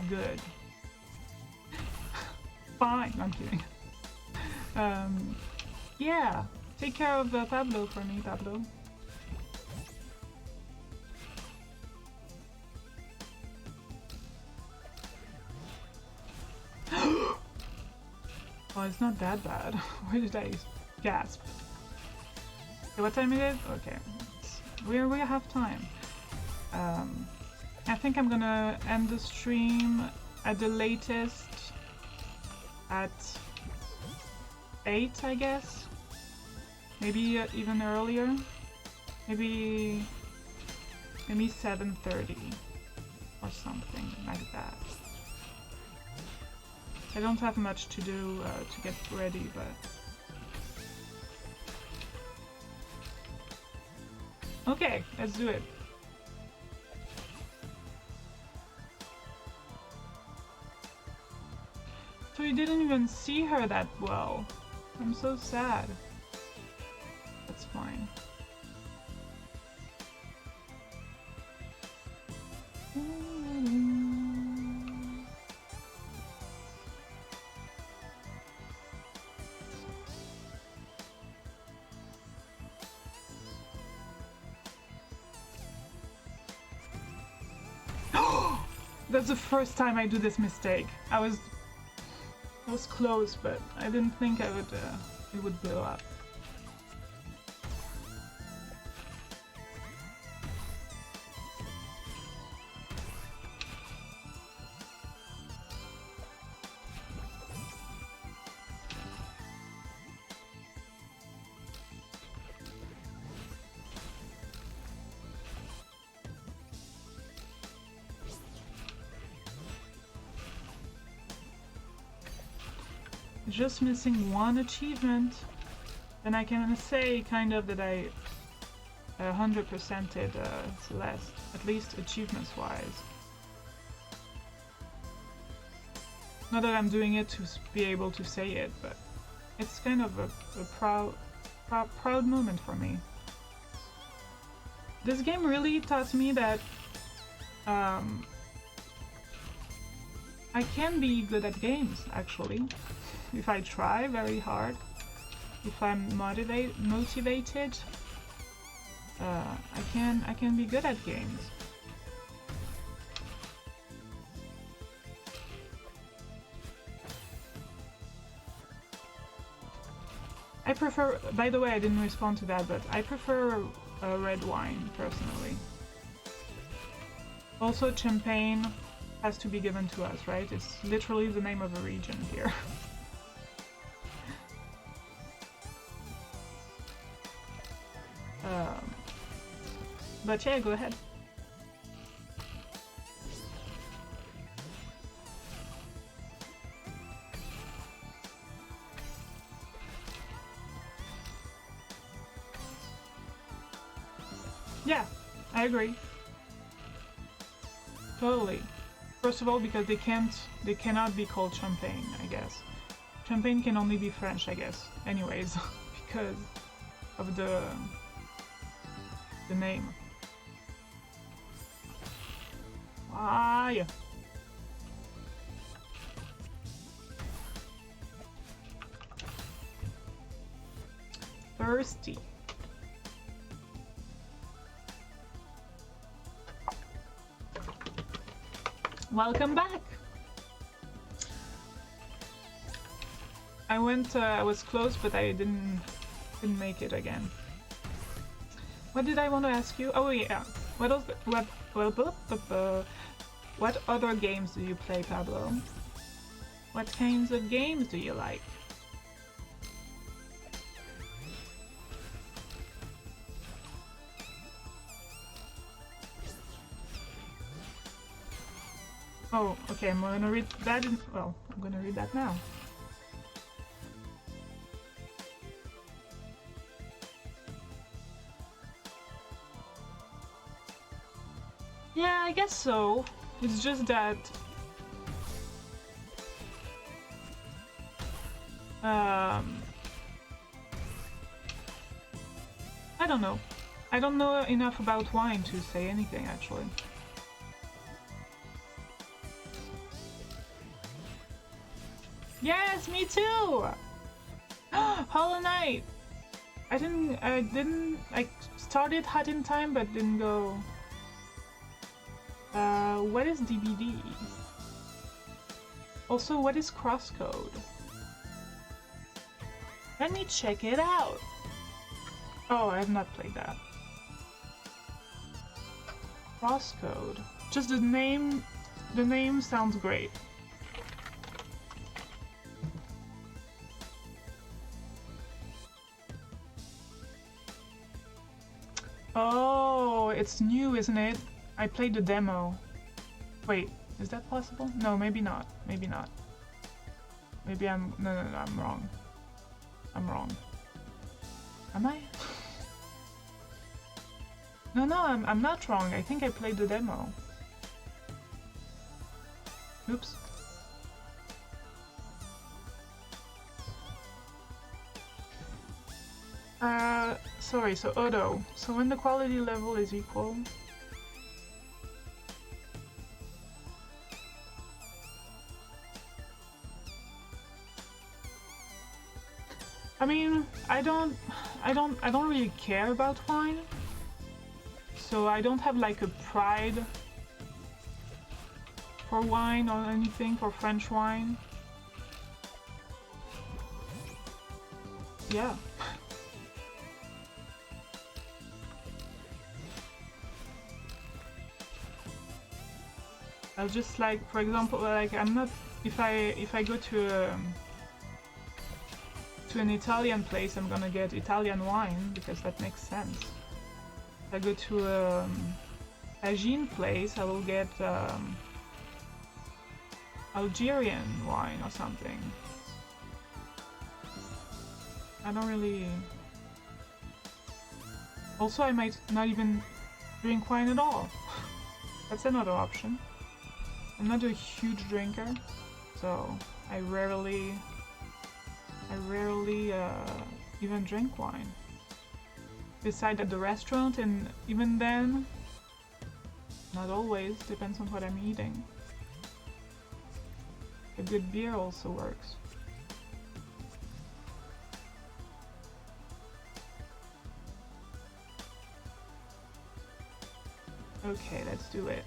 Good. Fine, I'm kidding. Yeah. Take care of Pablo for me, Pablo. Oh, it's not that bad. Why did I gasp? Okay, what time it is? Okay. We have time. I think I'm gonna end the stream at the latest at 8, I guess. Maybe even earlier. Maybe 7:30 or something like that. I don't have much to do to get ready, but okay, let's do it. So you didn't even see her that well. I'm so sad. That's fine. That's the first time I do this mistake. I was close, but I didn't think it would blow up. Just missing one achievement, and I can say kind of that I 100%ed Celeste, at least achievements wise. Not that I'm doing it to be able to say it, but it's kind of a proud moment for me. This game really taught me that I can be good at games, actually. If I try very hard, if I'm motivated, I can be good at games. I prefer, by the way, I didn't respond to that, but I prefer red wine personally. Also, champagne has to be given to us, right? It's literally the name of a region here. But yeah, go ahead. Yeah, I agree. Totally. First of all, because they cannot be called champagne, I guess. Champagne can only be French, I guess. Anyways, because of the name. Ah, yeah. Thirsty. Welcome back. I was close, but I didn't make it again. What did I want to ask you? Oh yeah. What other games do you play, Pablo? What kinds of games do you like? Oh, okay, I'm gonna read that well, I'm gonna read that now. Yeah, I guess so. It's just that I don't know. I don't know enough about wine to say anything, actually. Yes, me too! Hollow Knight! I started Hat in Time but didn't go. What is DBD? Also, what is Crosscode? Let me check it out! Oh, I have not played that. Crosscode. Just the name sounds great. Oh, it's new, isn't it? I played the demo. Wait, is that possible? No, maybe not. Maybe not. Maybe I'm... No, I'm wrong. I'm wrong. Am I? No, I'm not wrong. I think I played the demo. Oops. Sorry, so auto. So when the quality level is equal... I mean, I don't really care about wine. So I don't have like a pride for wine or anything, for French wine? Yeah. I'll just like, for example, like I'm not, if I go to an Italian place, I'm gonna get Italian wine because that makes sense. If I go to a Tagine place, I will get Algerian wine or something. I don't really... Also, I might not even drink wine at all. That's another option. I'm not a huge drinker, so I rarely even drink wine. Besides at the restaurant, and even then, not always, depends on what I'm eating. A good beer also works. Okay, let's do it.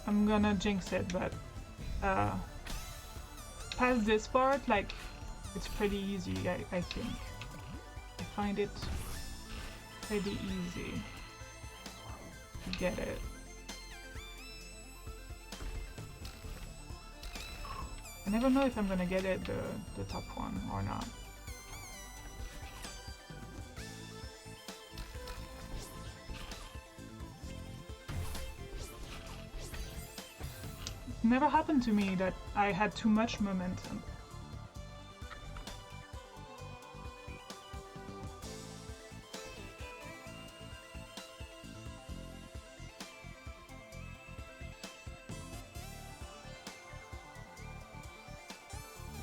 I'm gonna jinx it, but past this part, like, it's pretty easy, I think. I find it pretty easy to get it. I never know if I'm gonna get it, the top one, or not. Never happened to me that I had too much momentum.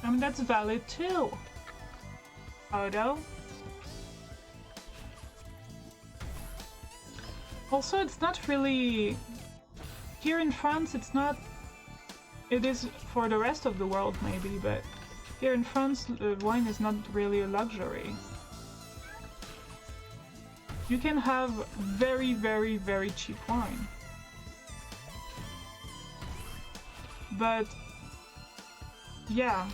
I mean, that's valid too. Auto. Also, it's not really... Here in France, it's not... It is for the rest of the world maybe, but here in France, wine is not really a luxury. You can have very, very, very cheap wine. But, yeah.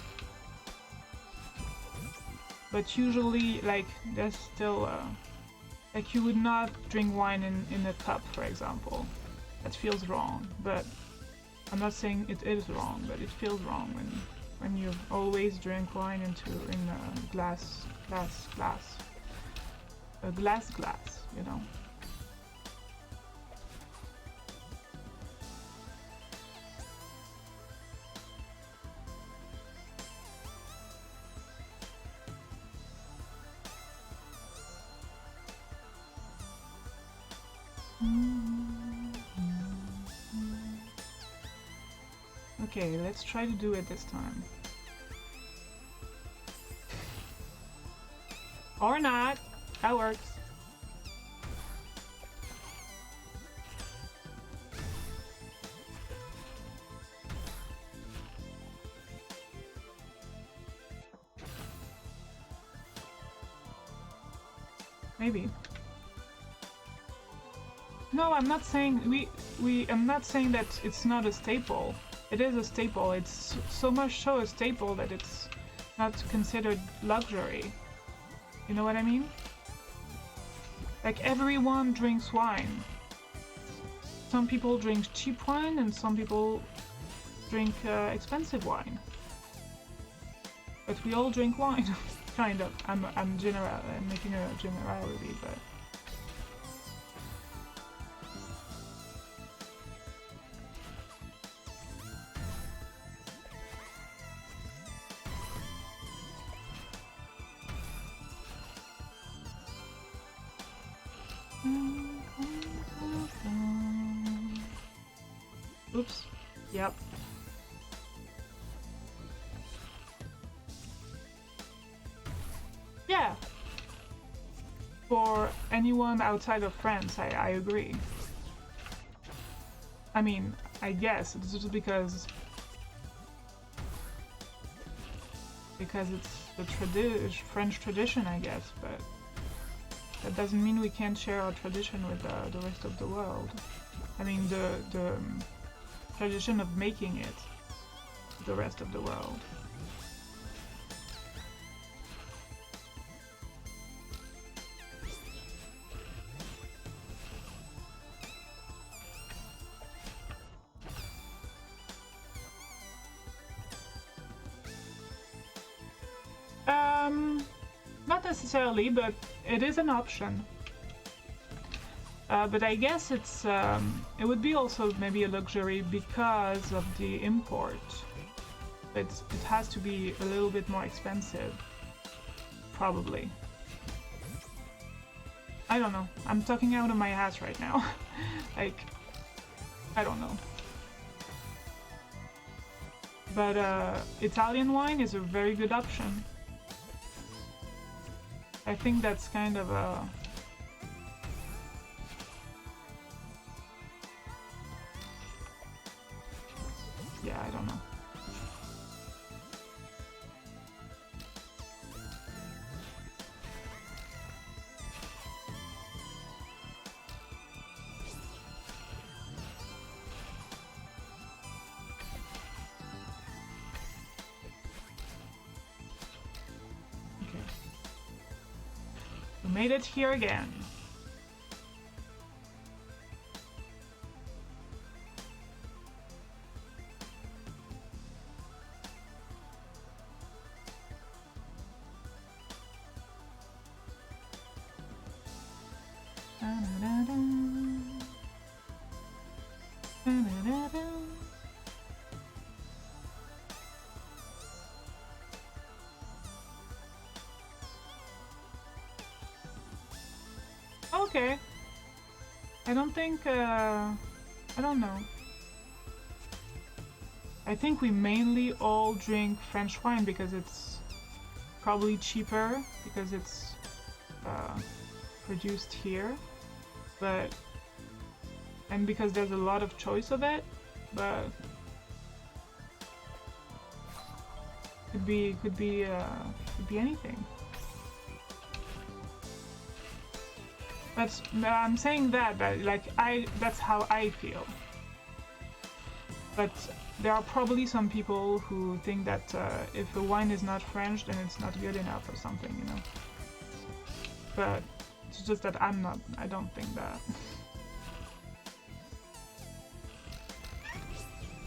But usually, like, there's still, like, you would not drink wine in a cup, for example. That feels wrong, but I'm not saying it is wrong, but it feels wrong when you always drink wine in a glass, you know. Okay, let's try to do it this time. Or not. That works. Maybe. No, I'm not saying I'm not saying that it's not a staple. It is a staple. It's so much so a staple that it's not considered luxury. You know what I mean? Like, everyone drinks wine. Some people drink cheap wine and some people drink expensive wine. But we all drink wine, kind of. I'm making a generality, but. Oops. Yep. Yeah. For anyone outside of France, I agree. I mean, I guess it's just because it's the French tradition, I guess, but That doesn't mean we can't share our tradition with the rest of the world. I mean, the tradition of making it the rest of the world. Not necessarily, but it is an option. But I guess it's it would be also maybe a luxury because of the import. It has to be a little bit more expensive, probably. I don't know. I'm talking out of my ass right now. Like, I don't know. But Italian wine is a very good option. I think that's kind of a... Yeah, I don't know. Made it here again. Okay. I don't think, I don't know. I think we mainly all drink French wine because it's probably cheaper, because it's produced here, but, and because there's a lot of choice of it, but could be anything. I'm saying that like that's how I feel. But there are probably some people who think that if a wine is not French, then it's not good enough or something, you know. But it's just that I don't think that.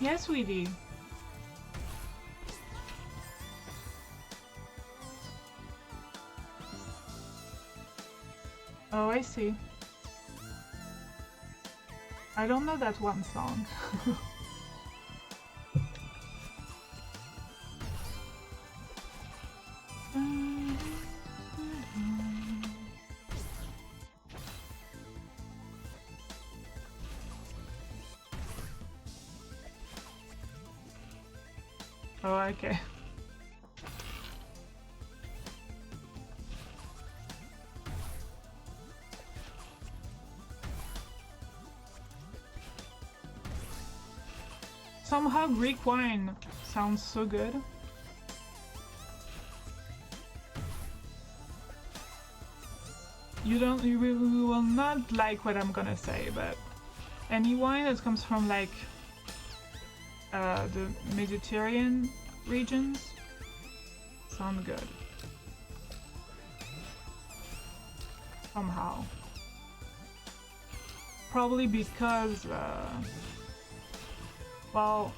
Yes, sweetie. Oh, I see. I don't know that one song. Oh, okay. Somehow Greek wine sounds so good. You will not like what I'm gonna say, but any wine that comes from like the Mediterranean regions sound good. Somehow. Probably because well,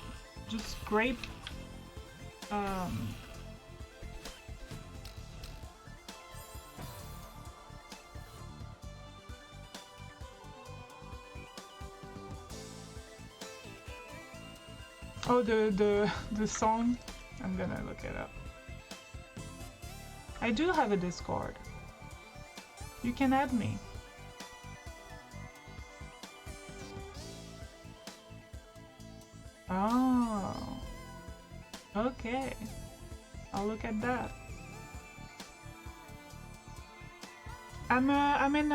just grape oh, the song? I'm gonna look it up. I do have a Discord. You can add me. Oh, okay. I'll look at that. I'm in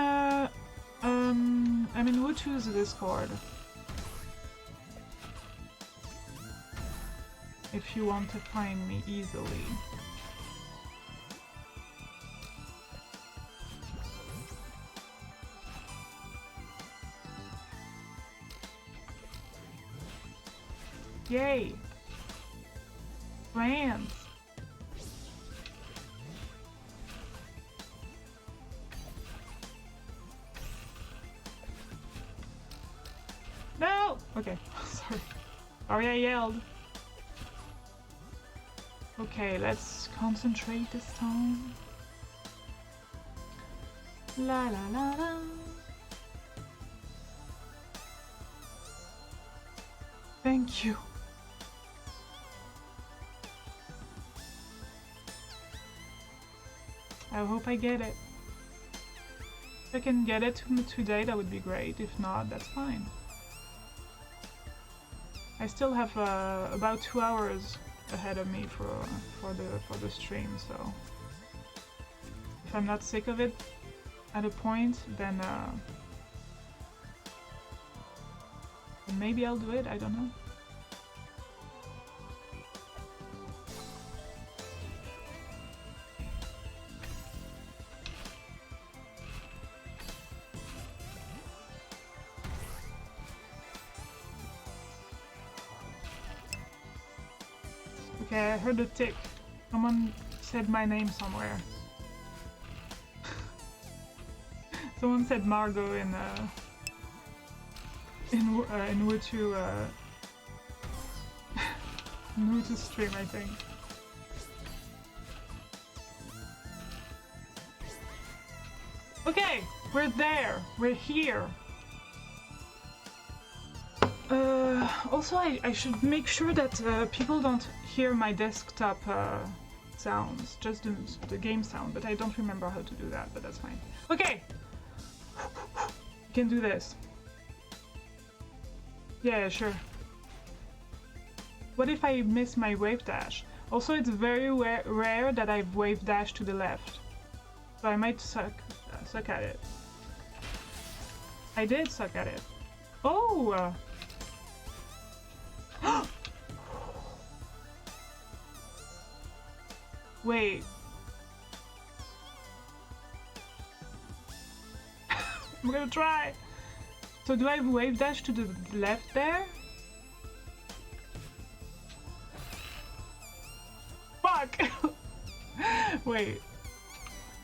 Wutu's Discord. If you want to find me easily. Yay! France! No! Okay, sorry. Sorry I yelled. Okay, let's concentrate this time. La la la la. Thank you. I hope I get it. If I can get it today, that would be great. If not, that's fine. I still have about 2 hours ahead of me for the stream, so if I'm not sick of it at a point, then maybe I'll do it. I don't know. Okay, I heard a tick. Someone said my name somewhere. Someone said Margot in Wutu in Wutu stream, I think. Okay, we're there. We're here. Also, I should make sure that people don't hear my desktop sounds, just the game sound, but I don't remember how to do that, but that's fine. Okay! You can do this. Yeah, sure. What if I miss my wave dash? Also, it's very rare that I wave dash to the left, so I might suck at it. I did suck at it. Oh! Wait. I'm gonna try. So do I have wave dash to the left there? Fuck! Wait.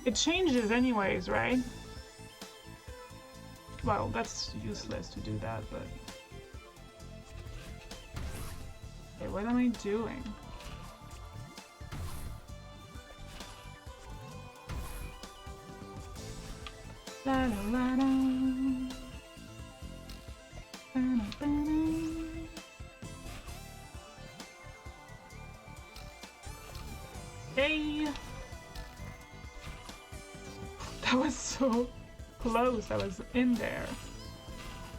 It changes anyways, right? Well, that's useless to do that, but... Okay, what am I doing? La la la la. Ba-na, ba-na. Hey! That was so close. I was in there.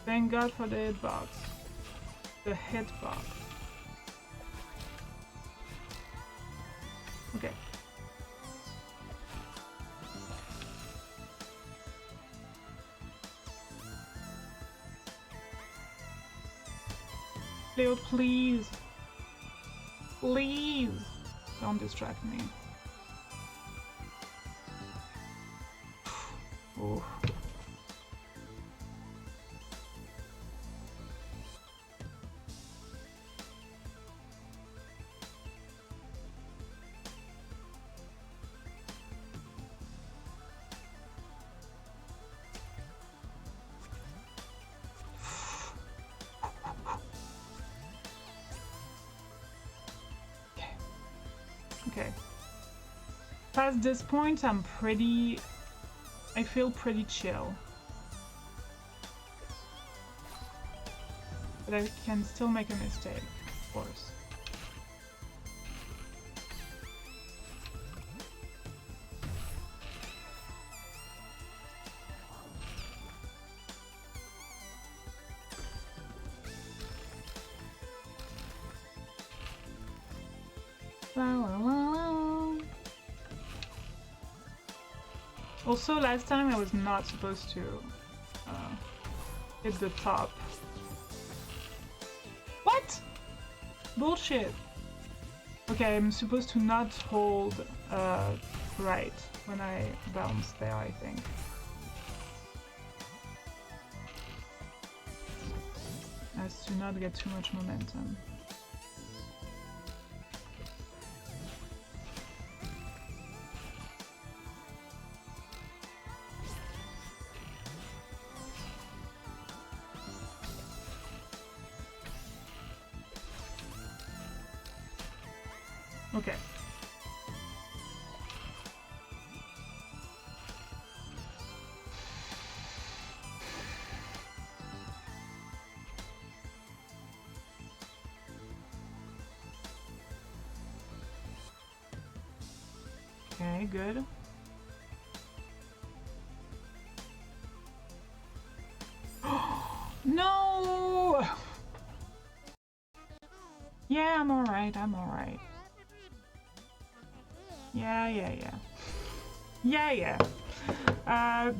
Thank God for the hitbox. The hitbox. Okay. Leo, please. Please. Don't distract me. Oh. Okay. Past this point, I feel pretty chill. But I can still make a mistake, of course. La, la, la, la. Also, last time I was not supposed to hit the top. What? Bullshit. Okay, I'm supposed to not hold right when I bounce there, I think. As to not get too much momentum. Okay. Okay, good. No! Yeah, I'm alright, I'm alright. Yeah.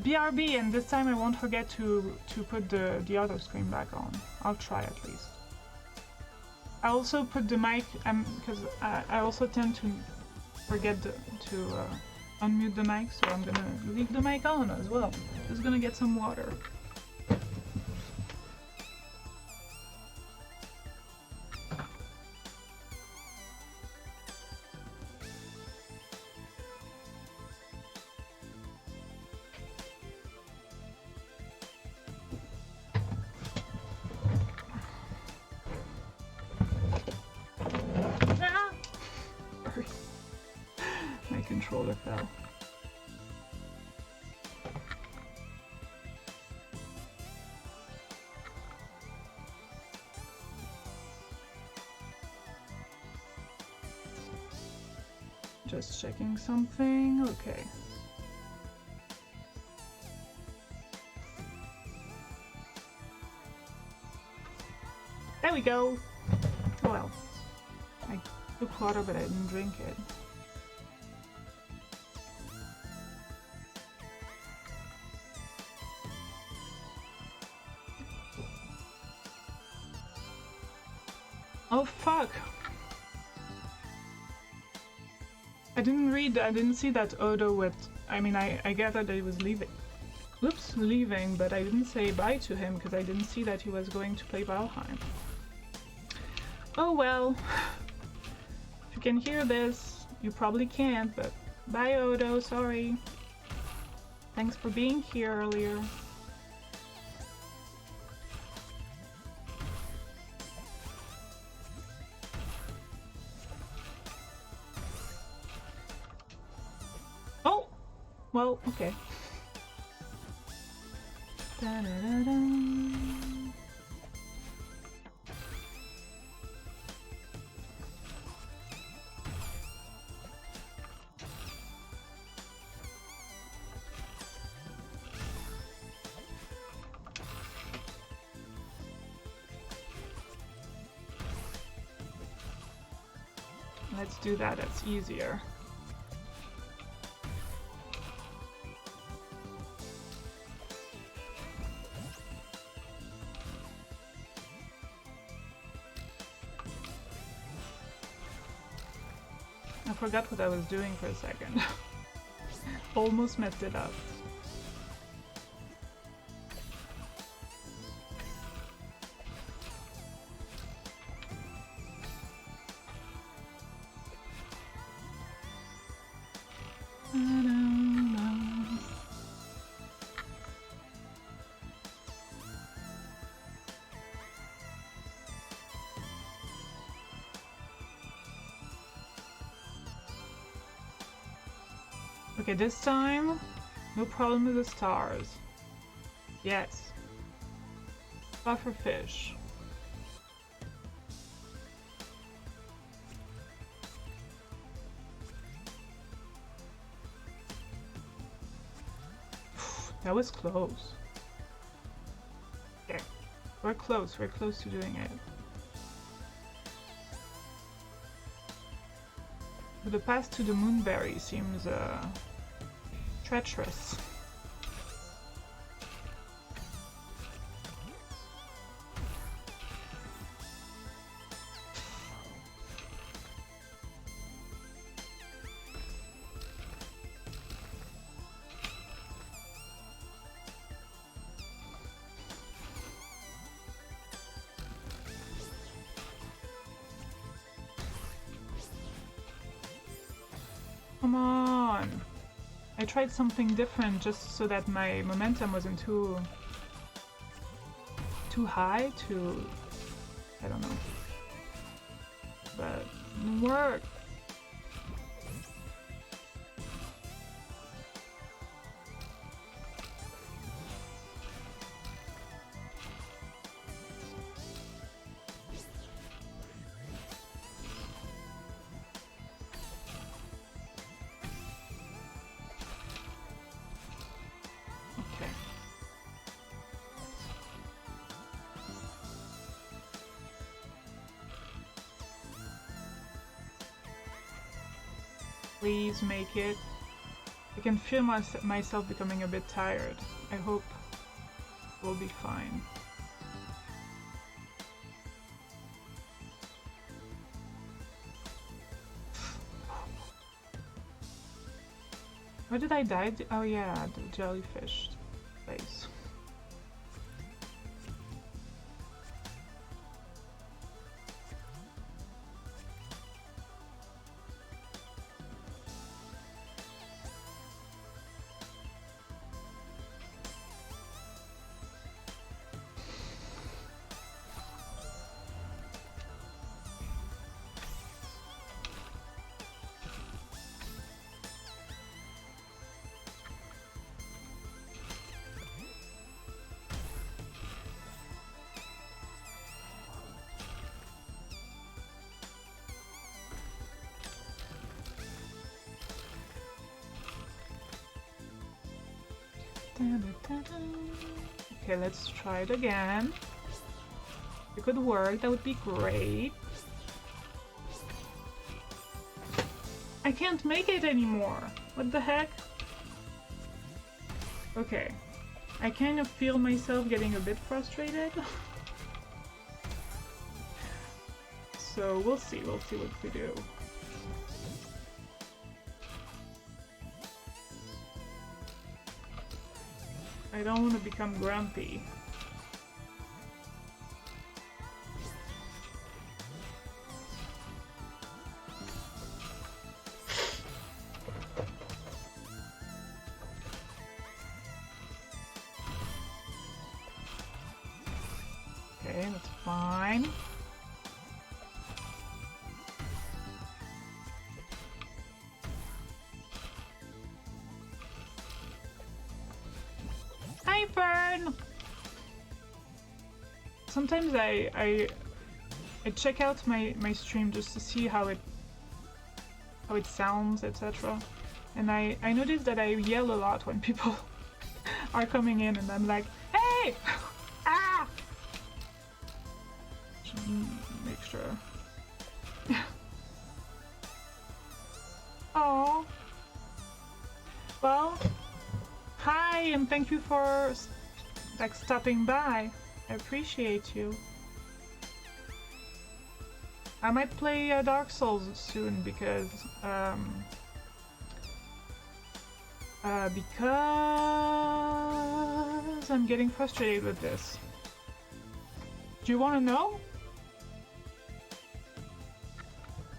BRB, and this time I won't forget to put the other screen back on. I'll try at least. I also put the mic, because I also tend to forget to unmute the mic, so I'm gonna leave the mic on as well. Just gonna get some water. My controller fell. Just checking something. Okay. There we go. Well, I took water, but I didn't drink it. Oh fuck! I didn't see that Odo with... I mean, I gathered that he was leaving. Oops, leaving, but I didn't say bye to him because I didn't see that he was going to play Valheim. Oh well. If you can hear this, you probably can't, but bye Odo, sorry. Thanks for being here earlier. Well, okay. Da, da, da, da. Let's do that, it's easier. I forgot what I was doing for a second. Almost messed it up. Okay, this time, no problem with the stars. Yes. Buffer fish. That was close. Okay, we're close to doing it. But the path to the Moonberry seems treacherous. Come on! I tried something different just so that my momentum wasn't too high, I don't know. But it didn't work. Please make it. I can feel myself becoming a bit tired. I hope we'll be fine. Where did I die? Oh yeah, the jellyfish place. Okay, let's try it again. If it could work, that would be great. I can't make it anymore. What the heck? Okay. I kind of feel myself getting a bit frustrated. So we'll see what we do. I don't want to become grumpy. Okay, that's fine. Hi, Fern! Sometimes I check out my stream just to see how it sounds, etc. And I noticed that I yell a lot when people are coming in, and I'm like, hey! Ah! Make sure. Oh. Well, hi, and thank you for like stopping by. I appreciate you. I might play Dark Souls soon because I'm getting frustrated with this. Do you want to know?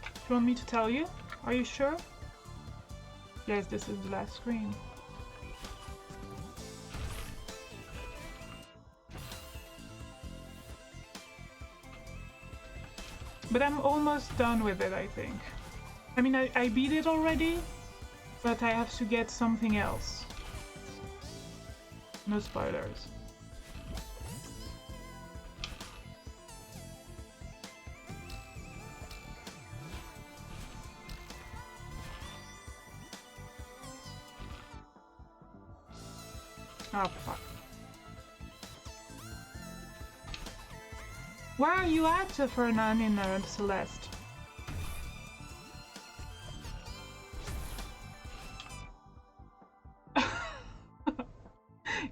Do you want me to tell you? Are you sure? Yes, this is the last screen. But I'm almost done with it, I think. I mean, I beat it already, but I have to get something else. No spoilers. Oh, fuck. Where are you at, Fernan, in Celeste?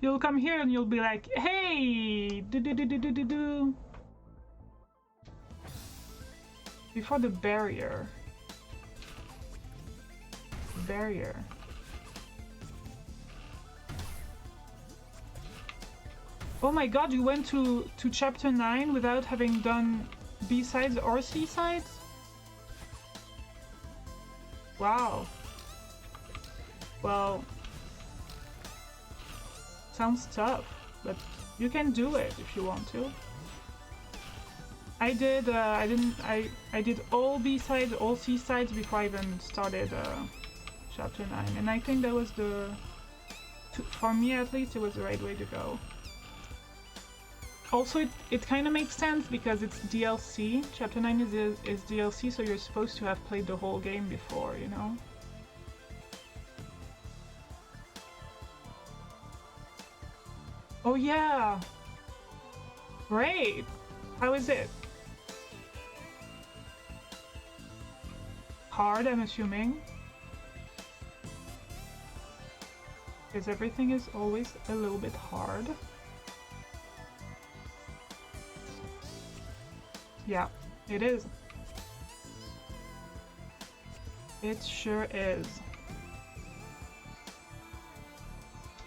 You'll come here and you'll be like, hey! Do. Before the barrier. Barrier. Oh my god, you went to chapter 9 without having done B-sides or C-sides? Wow. Well, sounds tough, but you can do it if you want to. I did, I did all B-sides, all C-sides before I even started chapter 9, and I think that was for me at least, it was the right way to go. Also, it kind of makes sense because it's DLC. Chapter 9 is DLC, so you're supposed to have played the whole game before, you know? Oh yeah! Great! How is it? Hard, I'm assuming. Because everything is always a little bit hard. Yeah, it is. It sure is.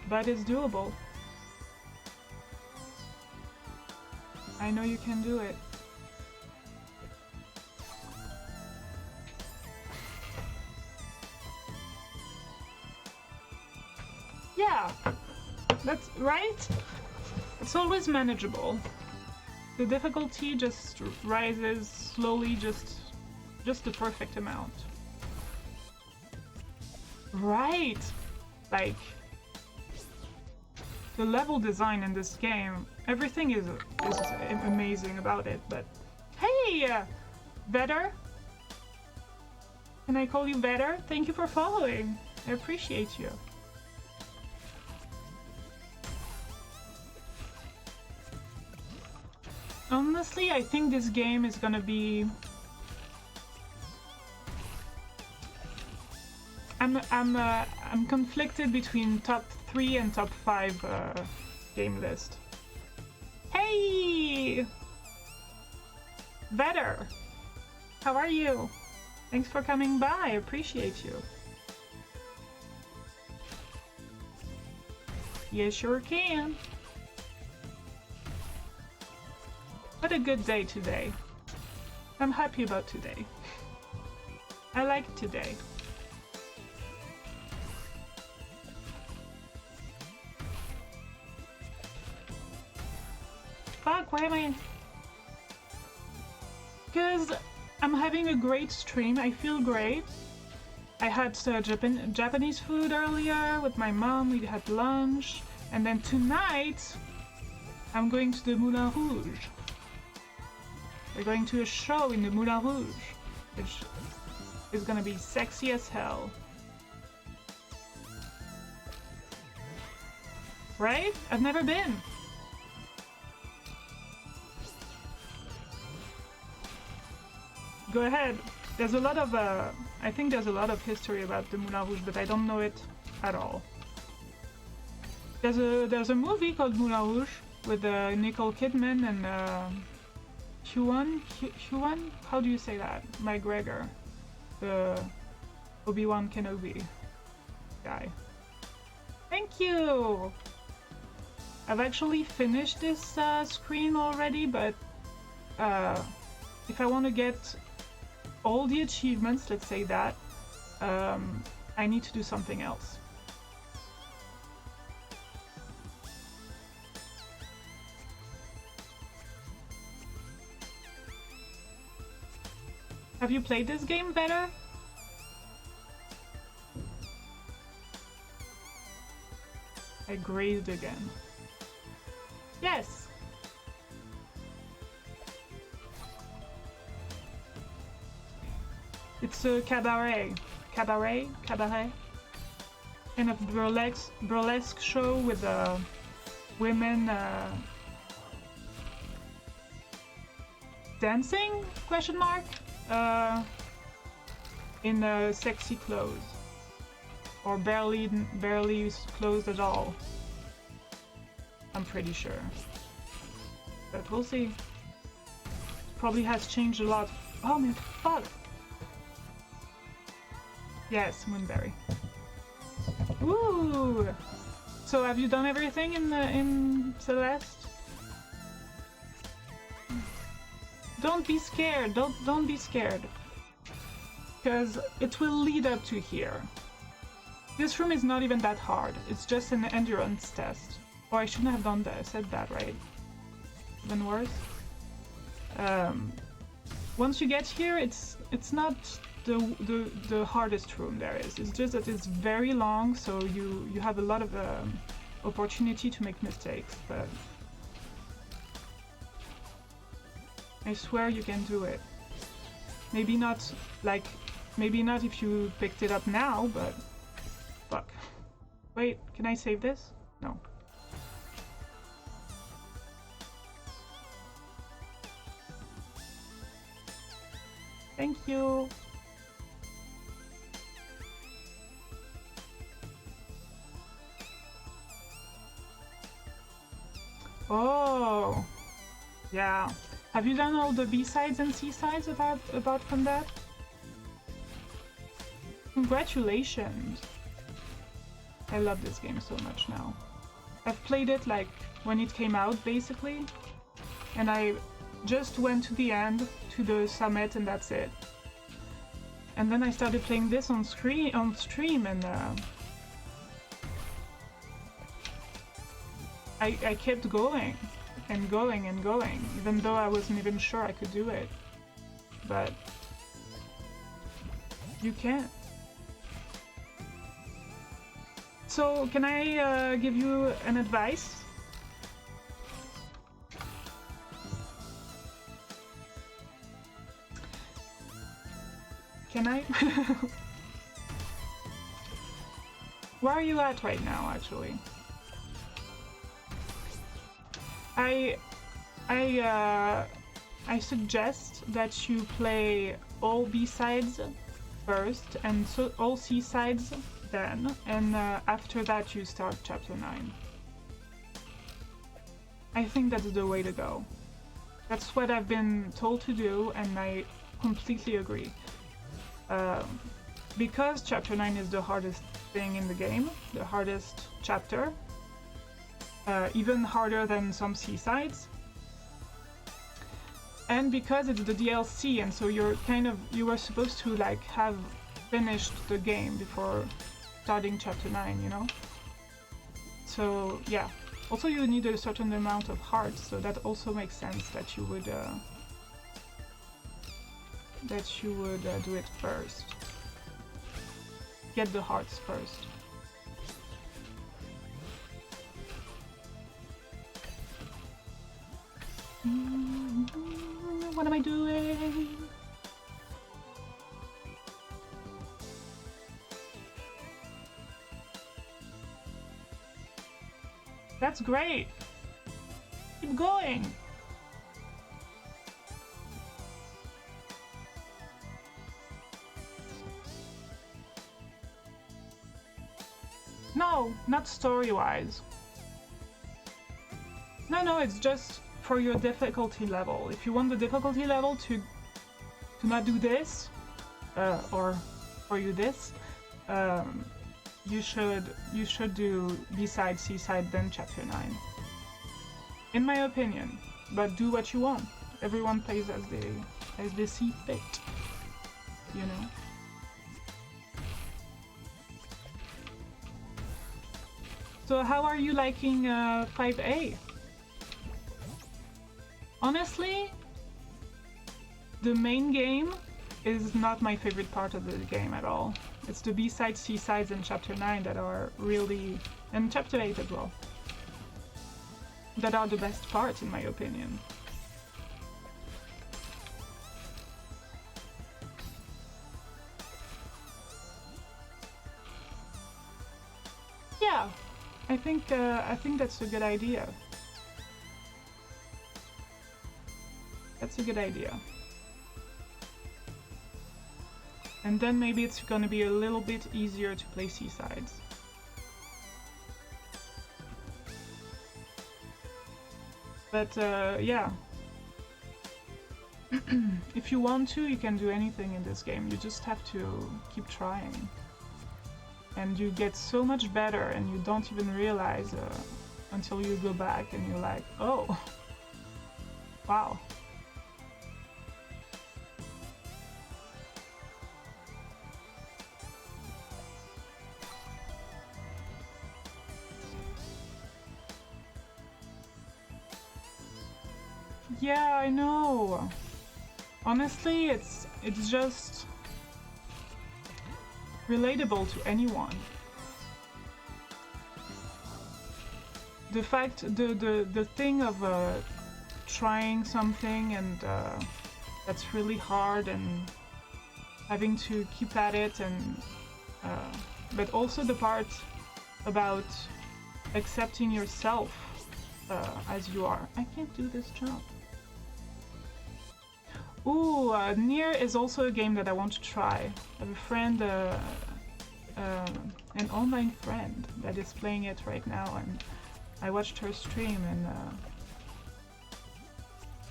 But it's doable. I know you can do it. Yeah, that's right. It's always manageable. The difficulty just rises slowly, just the perfect amount. Right! Like, the level design in this game, everything is amazing about it, but... Hey! Vetter? Can I call you Vetter? Thank you for following. I appreciate you. Honestly, I think this game is gonna be... I'm conflicted between top 3 and top 5 game list. Hey! Vetter! How are you? Thanks for coming by, I appreciate you. You sure can. What a good day today. I'm happy about today. I like today. Fuck, why am I... Because I'm having a great stream, I feel great. I had Japanese food earlier with my mom, we had lunch. And then tonight, I'm going to the Moulin Rouge. We're going to a show in the Moulin Rouge, which is gonna be sexy as hell. Right? I've never been. Go ahead. There's a lot of, I think there's a lot of history about the Moulin Rouge, but I don't know it at all. There's a movie called Moulin Rouge with Nicole Kidman and Huan? How do you say that? McGregor, the Obi-Wan Kenobi guy. Thank you! I've actually finished this screen already, but if I want to get all the achievements, let's say that, I need to do something else. Have you played this game better? I grazed again. Yes! It's a cabaret. Cabaret? Kind of burlesque show with women dancing? Question mark? In sexy clothes. Or barely clothes at all. I'm pretty sure. But we'll see. Probably has changed a lot. Oh man, fuck! Yes, Moonberry. Woo! So have you done everything in Celeste? Don't be scared. Don't be scared. Because it will lead up to here. This room is not even that hard. It's just an endurance test. Oh, I shouldn't have done that. I said that, right? Even worse. Once you get here, it's not the hardest room there is. It's just that it's very long, so you have a lot of opportunity to make mistakes. But I swear you can do it. Maybe not if you picked it up now, but fuck. Wait, can I save this? No. Thank you. Oh, yeah. Have you done all the B-sides and C-sides about from that? Congratulations. I love this game so much now. I've played it like when it came out basically, and I just went to the end, to the summit, and that's it. And then I started playing this on stream, and I kept going and going and going, even though I wasn't even sure I could do it. But you can't. So, can I give you an advice? Can I? Where are you at right now, actually? I suggest that you play all B-sides first and so all C-sides then, and after that you start chapter 9. I think that's the way to go. That's what I've been told to do, and I completely agree. Because chapter 9 is the hardest thing in the game, the hardest chapter, even harder than some C-sides, and because it's the DLC, and so you were supposed to like have finished the game before starting chapter 9, you know? So yeah, also you need a certain amount of hearts, so that also makes sense that you would do it first. Get the hearts first. What am I doing? That's great. Keep going. No, not story-wise. No, it's just for your difficulty level. If you want the difficulty level to not do this, or for you this, you should do B-side, C-side, then chapter 9. In my opinion, but do what you want. Everyone plays as they see fit, you know. So how are you liking 5A? Honestly, the main game is not my favorite part of the game at all. It's the B-sides, C-sides, and chapter 9 that are really... and chapter 8 as well. That are the best parts in my opinion. Yeah, I think that's a good idea. That's a good idea. And then maybe it's gonna be a little bit easier to play C-sides. But yeah. If you want to, you can do anything in this game. You just have to keep trying. And you get so much better, and you don't even realize until you go back and you're like, oh, wow. Yeah, I know. Honestly, it's just relatable to anyone. The thing of trying something and that's really hard and having to keep at it, and but also the part about accepting yourself as you are. I can't do this jump. Ooh, Nier is also a game that I want to try. I have a friend, an online friend that is playing it right now, and I watched her stream, and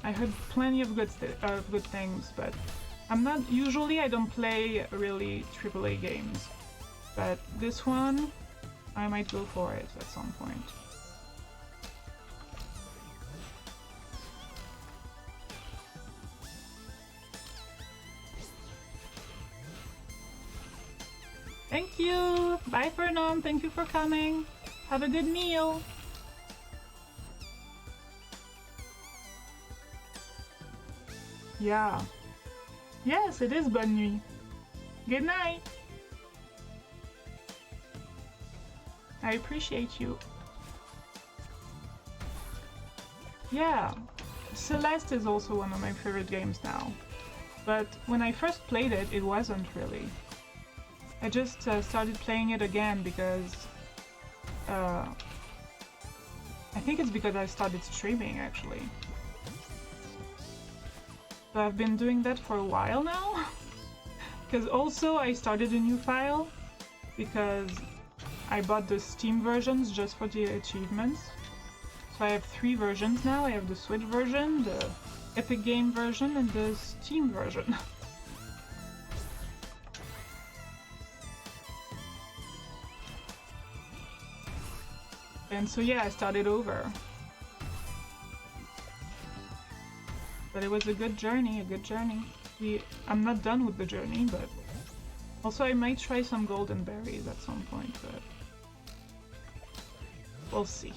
I heard plenty of good things, but I'm not usually. I don't play really AAA games, but this one I might go for it at some point. Thank you! Bye Fernand, thank you for coming. Have a good meal. Yeah. Yes, it is bonne nuit. Good night. I appreciate you. Yeah. Celeste is also one of my favorite games now. But when I first played it, it wasn't really. I just started playing it again because I think it's because I started streaming actually. So I've been doing that for a while now. Because also I started a new file because I bought the Steam versions just for the achievements. So I have 3 versions now. I have the Switch version, the Epic Game version, and the Steam version. And so yeah, I started over. But it was a good journey, I'm not done with the journey, but also I might try some golden berries at some point, but we'll see.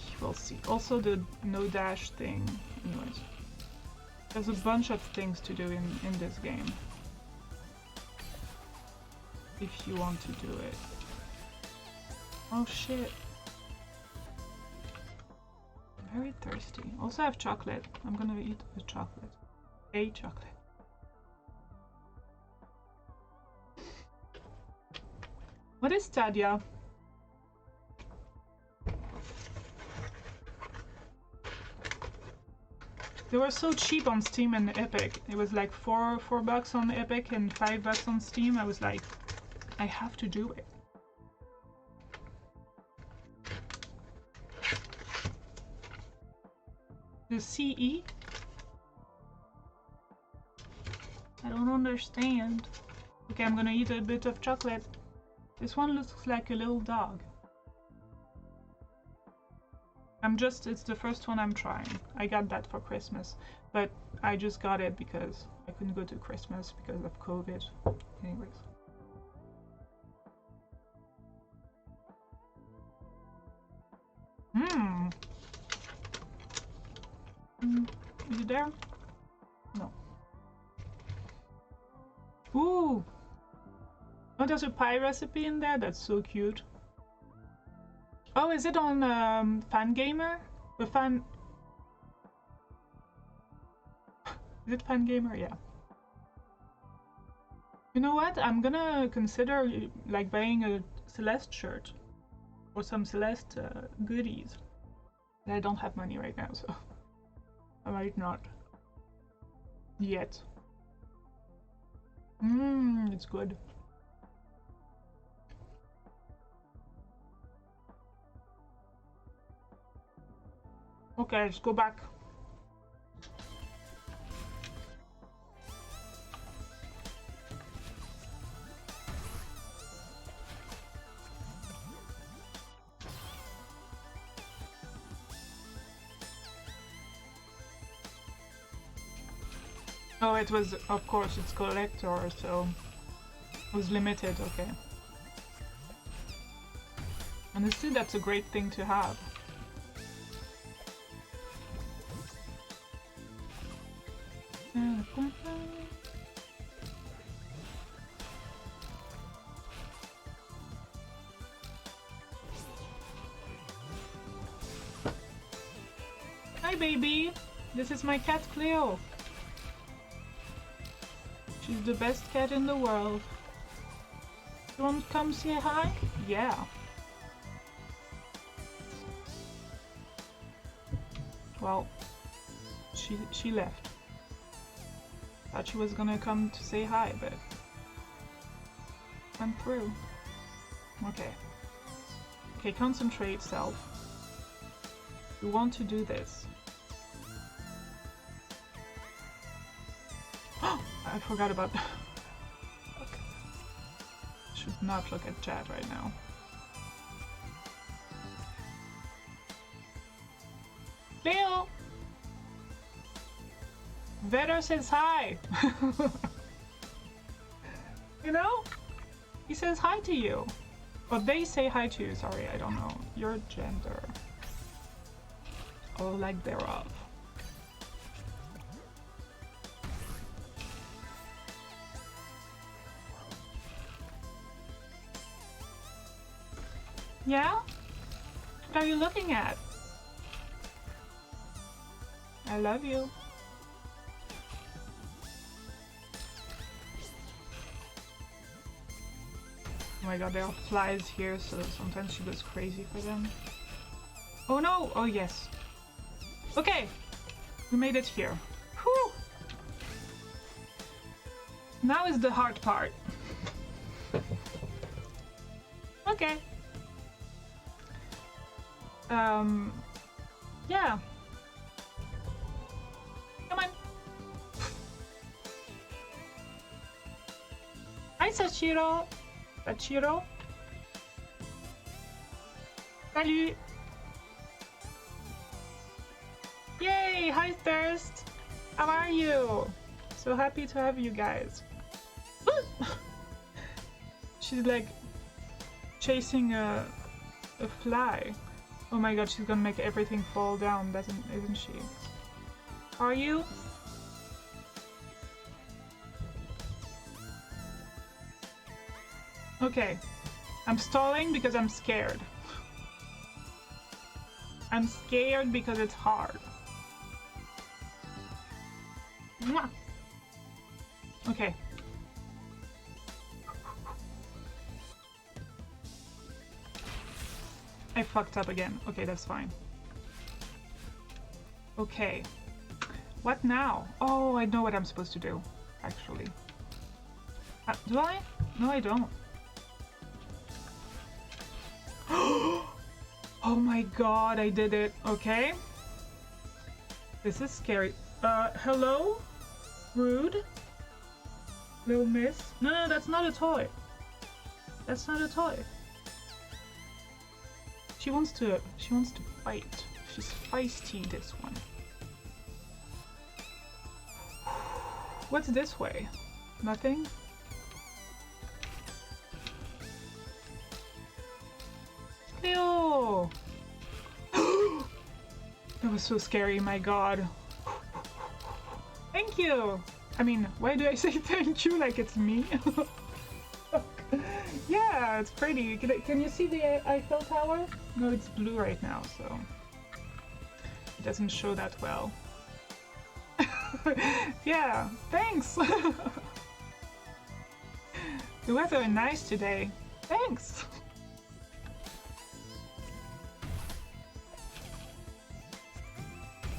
Also the no dash thing, anyways. There's a bunch of things to do in this game. If you want to do it. Oh shit. I'm very thirsty. Also I have chocolate. I'm gonna eat the chocolate. A chocolate. What is Stadia? They were so cheap on Steam and Epic. It was like $4 on Epic and $5 on Steam. I was like, I have to do it. The CE? I don't understand. Okay, I'm gonna eat a bit of chocolate. This one looks like a little dog. It's the first one I'm trying. I got that for Christmas, but I just got it because I couldn't go to Christmas because of COVID. Anyways. Is it there? No. Ooh! Oh, there's a pie recipe in there? That's so cute. Oh, is it on Fangamer? The fan... Is it Fangamer? Yeah. You know what? I'm gonna consider like buying a Celeste shirt. Or some Celeste goodies. I don't have money right now, so... I might not. Yet. It's good. Okay, let's go back. Oh, it was, of course, it's collector, so it was limited, okay. Honestly, that's a great thing to have. Hi, baby! This is my cat, Cleo. She's the best cat in the world. You want to come say hi? Yeah. Well, she left. Thought she was gonna come to say hi, but went through. Okay. Okay, concentrate, self. We want to do this. I forgot about... Okay. Should not look at chat right now. Leo! Vetter says hi! You know? He says hi to you. Or they say hi to you, sorry, I don't know. Your gender. Or lack thereof. Yeah? What are you looking at? I love you. Oh my god, there are flies here, so sometimes she goes crazy for them. Oh no! Oh yes. Okay! We made it here. Whew! Now is the hard part. Okay. Yeah. Come on. Hi, Sachiro. Sachiro. Salut. Yay! Hi, Thirst. How are you? So happy to have you guys. She's like chasing a fly. Oh my god, she's gonna make everything fall down, isn't she? Are you? Okay. I'm stalling because I'm scared. I'm scared because it's hard. Mwah. Okay. I fucked up again. Okay, that's fine. Okay. What now? Oh, I know what I'm supposed to do, actually. Do I? No, I don't. Oh my god, I did it. Okay. This is scary. Hello? Rude? Little miss? No, that's not a toy. That's not a toy. She wants to fight. She's feisty, this one. What's this way? Nothing? Ew! That was so scary, my god. Thank you! I mean, why do I say thank you like it's me? Yeah, it's pretty. Can you see the Eiffel Tower? No, it's blue right now, so it doesn't show that well. Yeah, thanks! The weather is nice today. Thanks!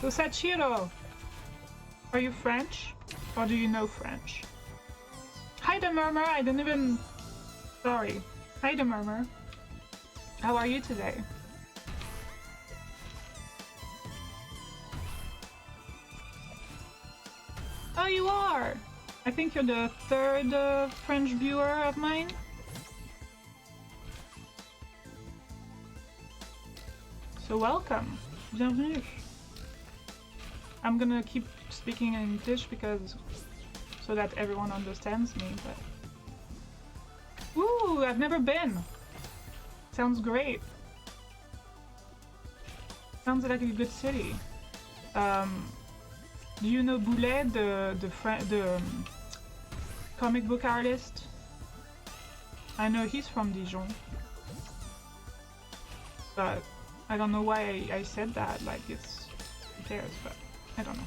So Sachiro, are you French? Or do you know French? Hi the Murmur, I didn't even... Sorry. Hi the Murmur. How are you today? Oh, you are! I think you're the third French viewer of mine. So welcome. Bienvenue. I'm gonna keep speaking in English because so that everyone understands me, but ooh, I've never been. Sounds great. Sounds like a good city. Do you know Boulet, the comic book artist? I know he's from Dijon, but I don't know why I said that. Like it's who cares, but I don't know.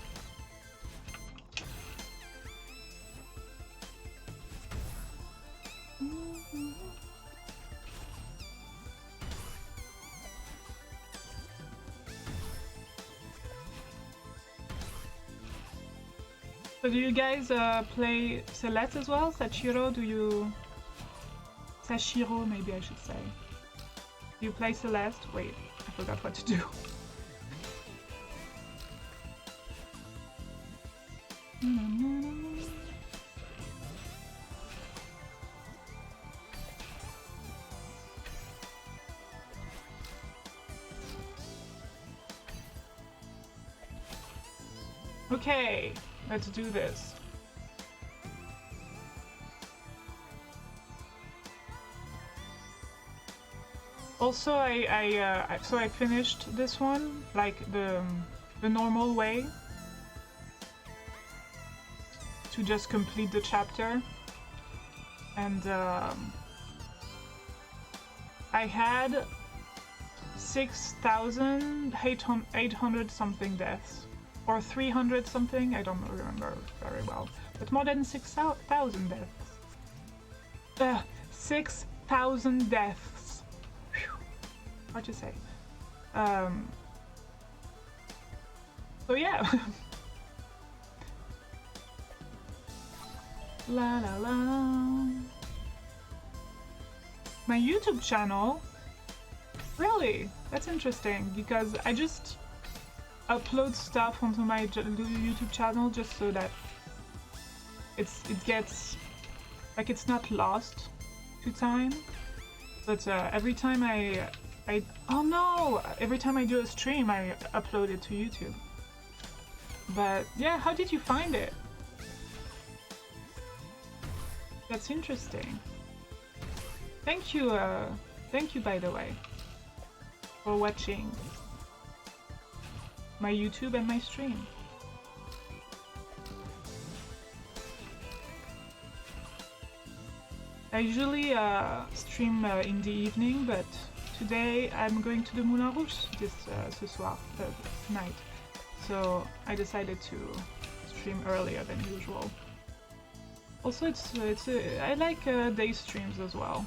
So do you guys play Celeste as well? Sachiro, do you... Sashiro, maybe I should say. Do you play Celeste? Wait, I forgot what to do. Okay, let's do this. Also, I finished this one like the normal way to just complete the chapter, and I had 6,800 something deaths, or 300 something, I don't remember very well, but more than 6,000 deaths. 6,000 deaths. Whew. Hard to say. So yeah. La la la. My YouTube channel. Really? That's interesting, because I just upload stuff onto my YouTube channel just so that it gets, like, it's not lost to time. But every time oh no! Every time I do a stream, I upload it to YouTube. But yeah, how did you find it? That's interesting. Thank you by the way, for watching my YouTube and my stream. I usually stream in the evening, but today I'm going to the Moulin Rouge ce soir, tonight. So I decided to stream earlier than usual. Also, I like day streams as well.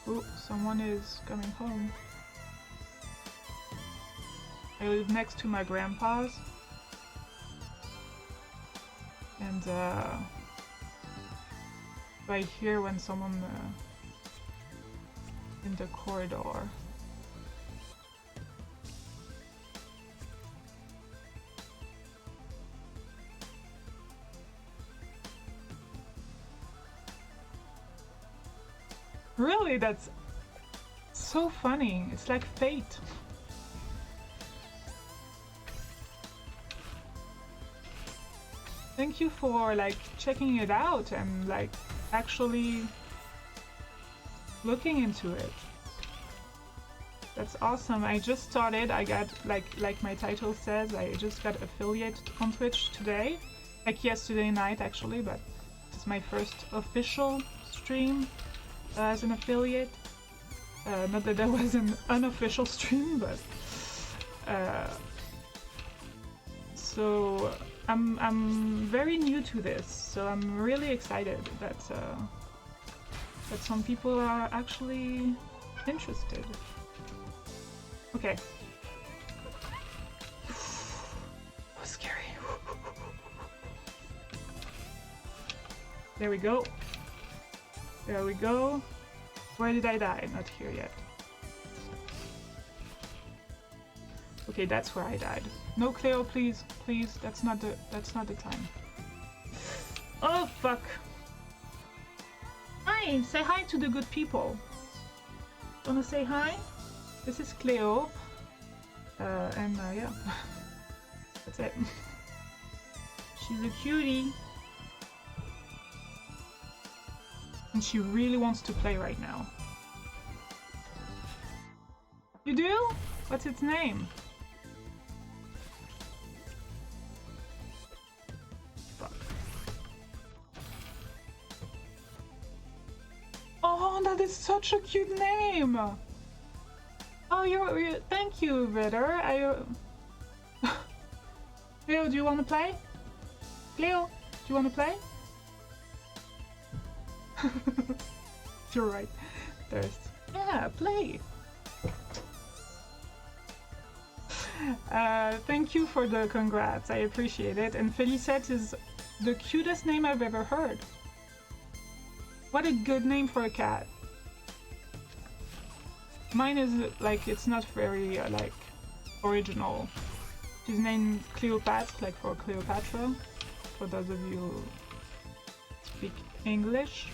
Oh, someone is coming home. I live next to my grandpa's, and I hear when someone in the corridor. Really, that's so funny. It's like fate. Thank you for like checking it out and like actually looking into it. That's awesome. I just started. I got like my title says, I just got affiliate on Twitch today, like yesterday night actually, but it's my first official stream as an affiliate. Not that there was an unofficial stream, but so I'm very new to this, so I'm really excited that some people are actually interested. Okay. That was scary. There we go. There we go. Where did I die? Not here yet. Okay, that's where I died. No, Cleo, please, please. That's not the time. Oh fuck! Hi, say hi to the good people. Wanna say hi? This is Cleo, and yeah, that's it. She's a cutie, and she really wants to play right now. You do? What's its name? Oh, that is such a cute name! Oh, you're thank you, Ritter. Leo, do you want to play? Leo, do you want to play? You're right. Yeah, play! Thank you for the congrats, I appreciate it. And Felicette is the cutest name I've ever heard. What a good name for a cat. Mine is like, it's not very like original. She's named Cleopatra, like for Cleopatra, for those of you who speak English.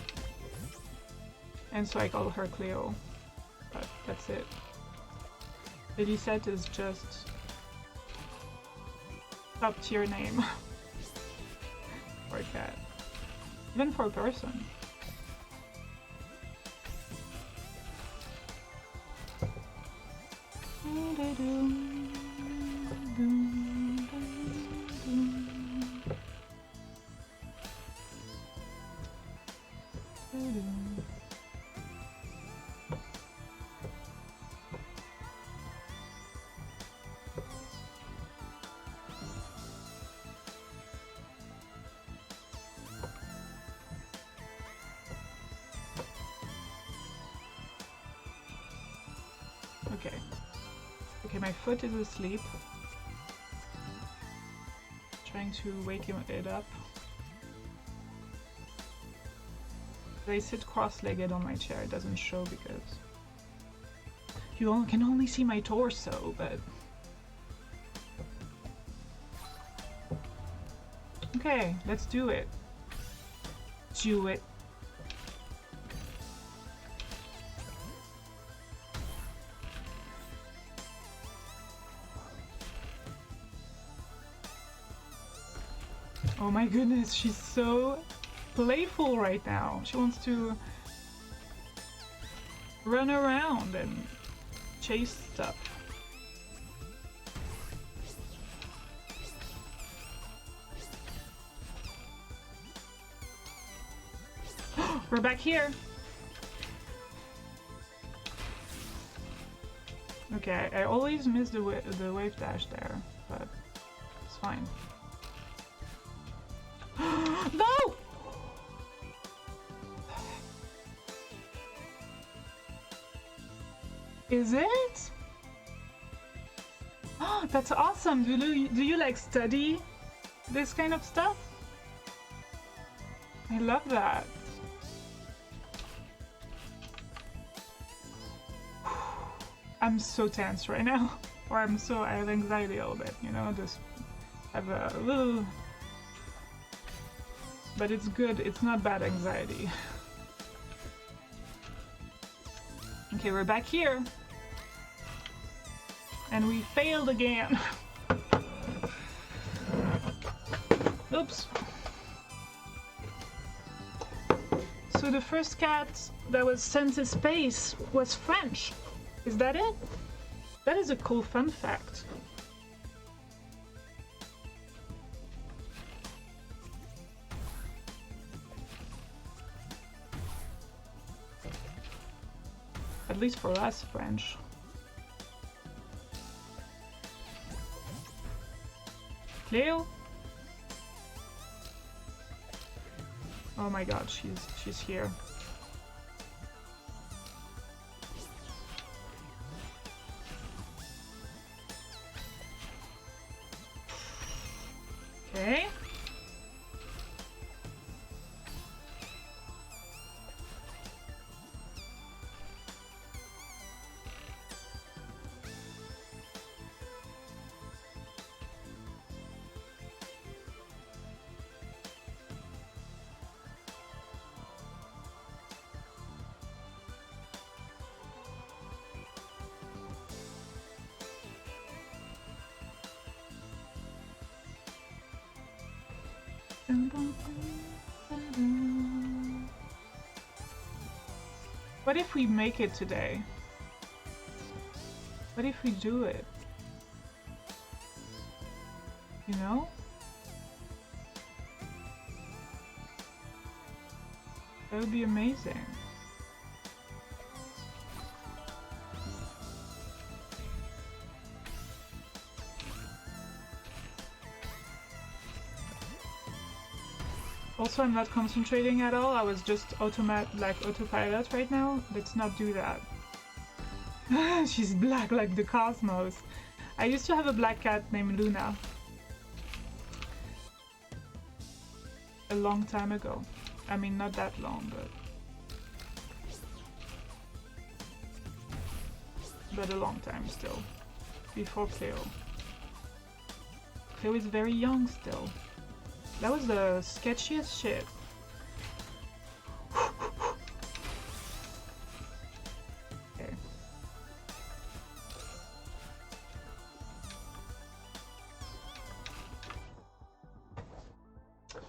And so I call her Cleo. But that's it. Elisette is just top tier name for a cat. Even for a person. Okay. Okay, my foot is asleep. Trying to wake it up. I sit cross-legged on my chair. It doesn't show because you can only see my torso, but... Okay, let's do it. Do it. Oh my goodness, she's so playful right now. She wants to run around and chase stuff. We're back here. Okay, I always miss the wave dash there, but it's fine. No! Is it? Oh, that's awesome. Do you like study this kind of stuff? I love that. I'm so tense right now. Or I have anxiety a little bit, you know, just have a little... But it's good, it's not bad anxiety. Okay, we're back here. And we failed again. Oops. So the first cat that was sent to space was French. Is that it? That is a cool fun fact. At least for us, French. Cleo? Oh my god, she's here. Okay. What if we make it today? What if we do it? You know? That would be amazing. Also, I'm not concentrating at all. I was just autopilot right now. Let's not do that. She's black like the cosmos. I used to have a black cat named Luna. A long time ago. I mean, not that long, but a long time still. Before Cleo. Cleo is very young still. That was the sketchiest shit.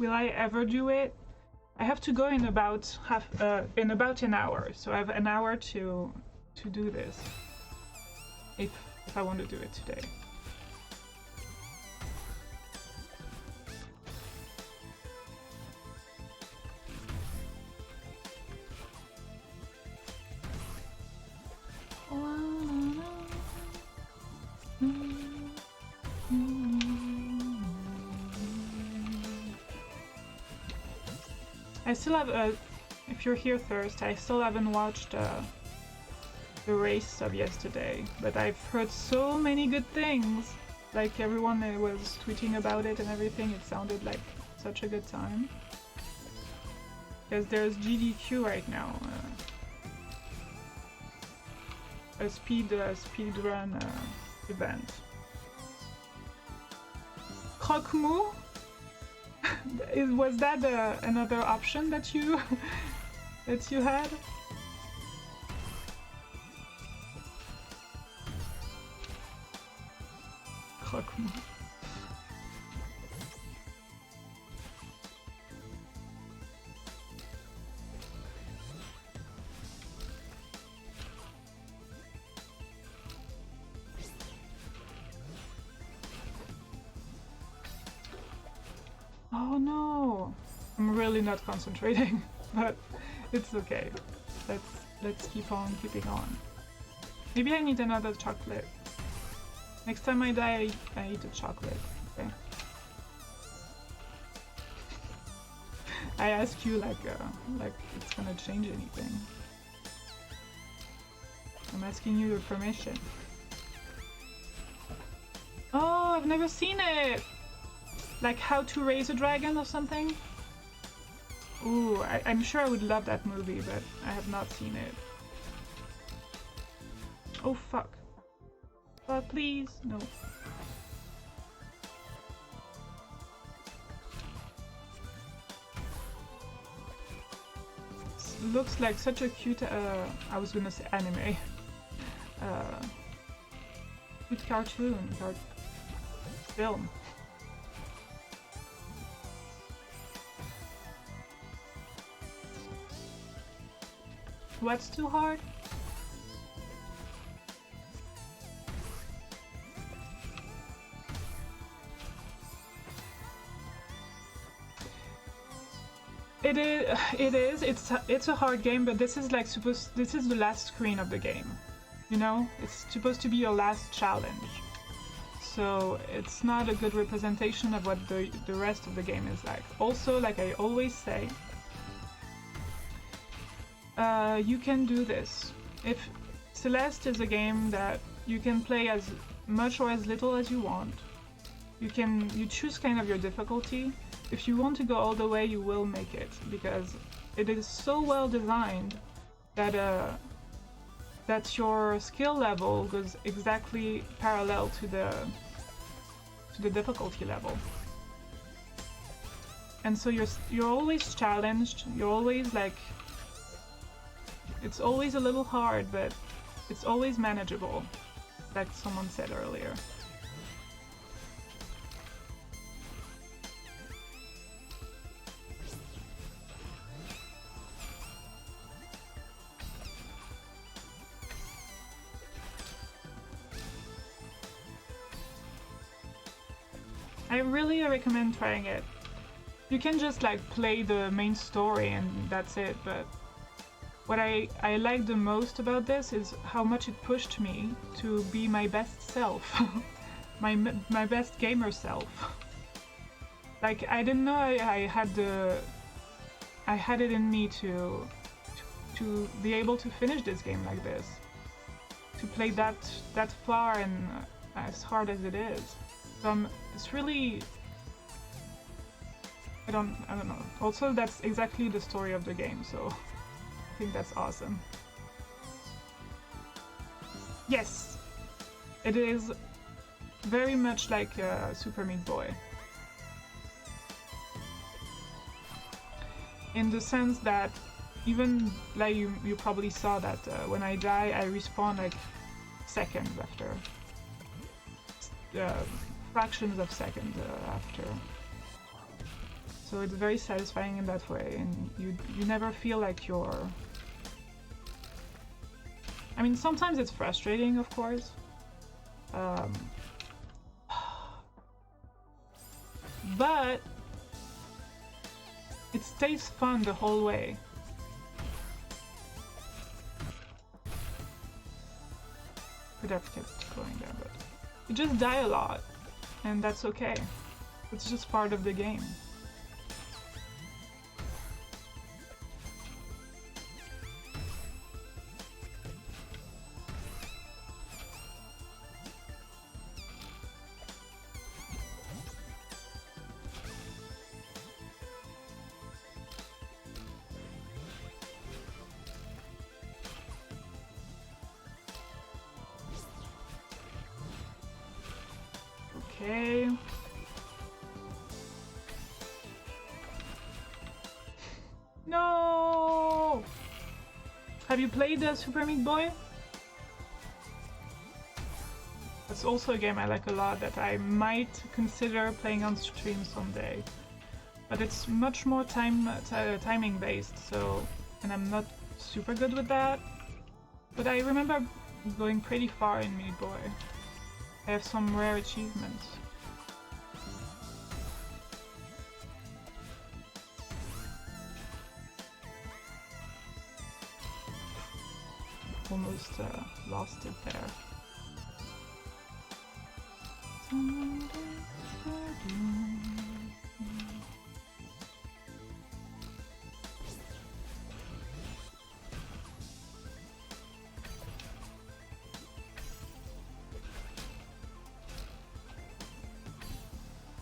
will I ever do it? I have to go in about an hour, so I have an hour to do this. If I want to do it today. I still have if you're here first, I still haven't watched the race of yesterday, but I've heard so many good things. Like everyone was tweeting about it and everything, it sounded like such a good time. Because there's GDQ right now. A speed run event. Croque-mou? Was that another option that you had? Croque-mou. Oh no! I'm really not concentrating, but it's okay. Let's keep on keeping on. Maybe I need another chocolate. Next time I die, I eat a chocolate. Okay. I ask you like it's gonna change anything. I'm asking you your permission. Oh, I've never seen it! Like How to Raise a Dragon or something? Ooh, I'm sure I would love that movie, but I have not seen it. Oh fuck. Oh, please, no. This looks like such a cute, I was gonna say anime. Cute cartoon, film. What's too hard? It is. It's a hard game, but this is like this is the last screen of the game. You know? It's supposed to be your last challenge. So it's not a good representation of what the rest of the game is like. Also, like I always say, you can do this. If Celeste is a game that you can play as much or as little as you want. You choose kind of your difficulty. If you want to go all the way, you will make it, because it is so well designed that that your skill level goes exactly parallel to the difficulty level. And so you're always challenged. You're always like, it's always a little hard, but it's always manageable, like someone said earlier. I really recommend trying it. You can just like play the main story and that's it, but what I like the most about this is how much it pushed me to be my best self. my best gamer self. Like I didn't know I had it in me to be able to finish this game like this. To play that far and as hard as it is. So it's really, I don't know. Also, that's exactly the story of the game, so I think that's awesome. Yes, it is very much like Super Meat Boy. In the sense that even like you probably saw that when I die, I respawn like seconds after. Fractions of seconds after. So it's very satisfying in that way, and you never feel like you're... I mean, sometimes it's frustrating, of course. But it stays fun the whole way. Could have kept going there, but you just die a lot, and that's okay. It's just part of the game. Okay. No! Have you played Super Meat Boy? That's also a game I like a lot that I might consider playing on stream someday. But it's much more timing based, so... and I'm not super good with that. But I remember going pretty far in Meat Boy. I have some rare achievements. Almost lost it there.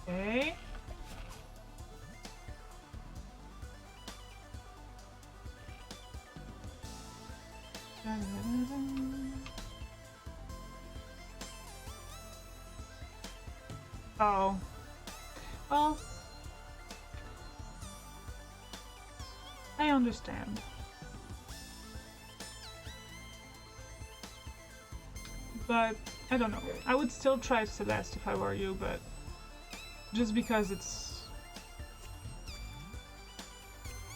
Okay. Oh. Well, I understand. But, I don't know. I would still try Celeste if I were you, but just because it's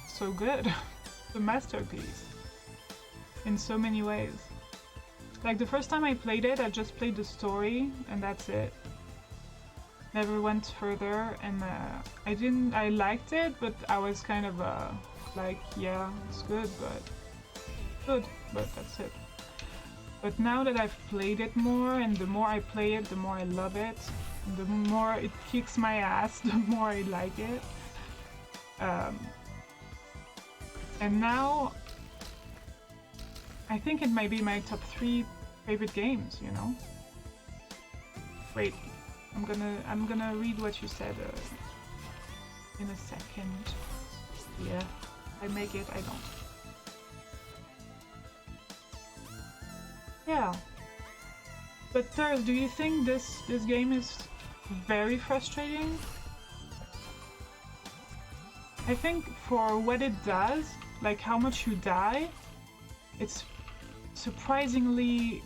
so good. It's a masterpiece in so many ways. Like the first time I played it, I just played the story and that's it. Never went further, and I liked it, but I was kind of like, yeah, it's good, but that's it. But now that I've played it more, and the more I play it, the more I love it, the more it kicks my ass, the more I like it. And now, I think it might be my top 3 favorite games, you know? Wait, I'm gonna read what you said in a second. Yeah, I make it, I don't. Yeah. But Thurs, do you think this game is very frustrating? I think for what it does, like how much you die, it's surprisingly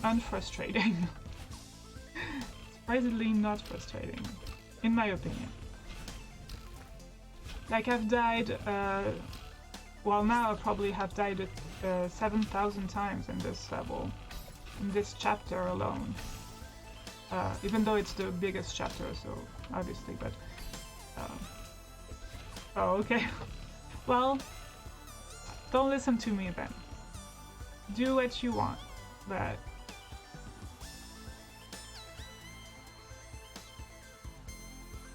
unfrustrating. Surprisingly not frustrating, in my opinion. Like I've died, well now I probably have died 7,000 times in this level, in this chapter alone. Even though it's the biggest chapter, so obviously, but... oh, okay. Well, don't listen to me then. Do what you want, but...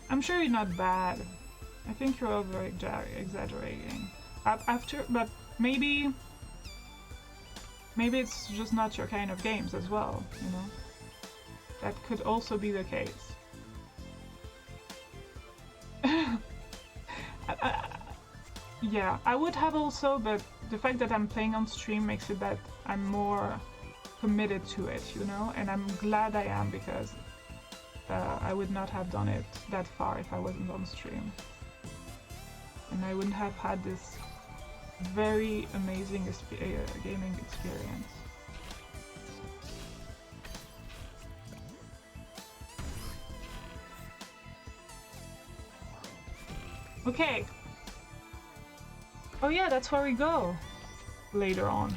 I'm sure you're not bad. I think you're over exaggerating. But maybe it's just not your kind of games as well, you know? That could also be the case. Yeah, I would have also, but the fact that I'm playing on stream makes it that I'm more committed to it, you know? And I'm glad I am, because I would not have done it that far if I wasn't on stream. And I wouldn't have had this very amazing gaming experience. Okay. Oh yeah, that's where we go later on.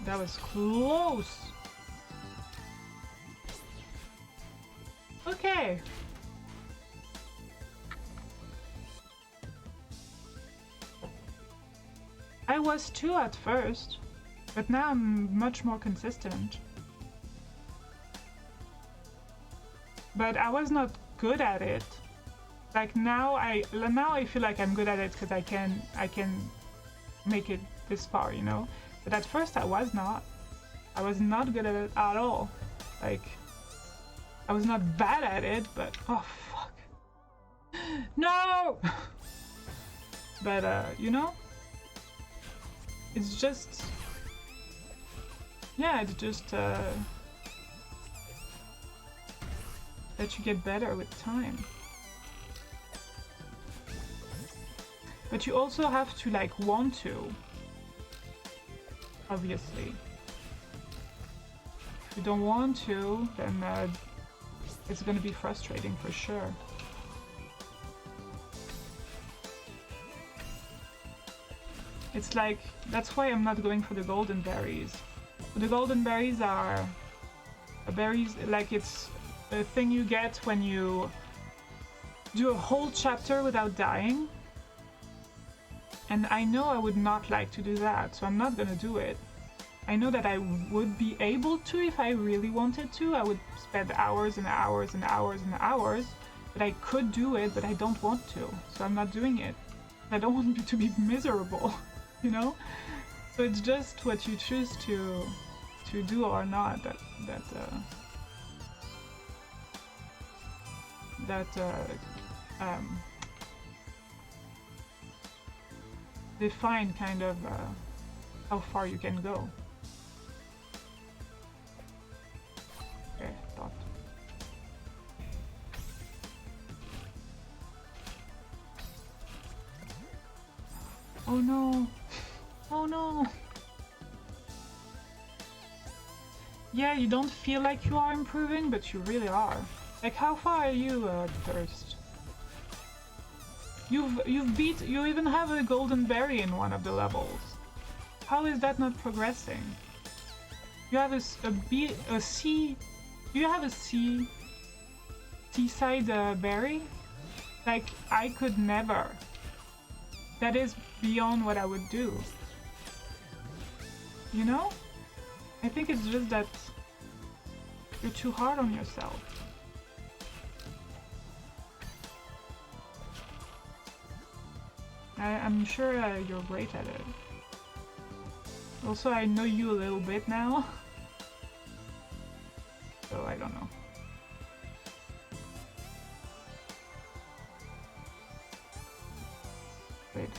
That was close. Okay. I was too at first, but now I'm much more consistent. But I was not good at it. Like now I feel like I'm good at it because I can make it this far, you know? But at first I was not. I was not good at it at all. Like, I was not bad at it, but oh fuck. No! But you know? It's just... yeah, it's just that you get better with time. But you also have to like want to. Obviously. If you don't want to, then it's gonna be frustrating for sure. It's like, that's why I'm not going for the golden berries. The golden berries are berries, like it's a thing you get when you do a whole chapter without dying. And I know I would not like to do that, so I'm not gonna do it. I know that I would be able to if I really wanted to. I would spend hours and hours and hours and hours, but I could do it, but I don't want to, so I'm not doing it. I don't want to be miserable, you know? So it's just what you choose to do or not define kind of how far you can go. Okay, thought. Oh no! Oh no! Yeah, you don't feel like you are improving, but you really are. Like, how far are you, Thirst? You even have a golden berry in one of the levels. How is that not progressing? You have a sea. Do you have a seaside berry? Like, I could never. That is beyond what I would do. You know? I think it's just that you're too hard on yourself. I'm sure you're great at it. Also, I know you a little bit now. So I don't know. Wait.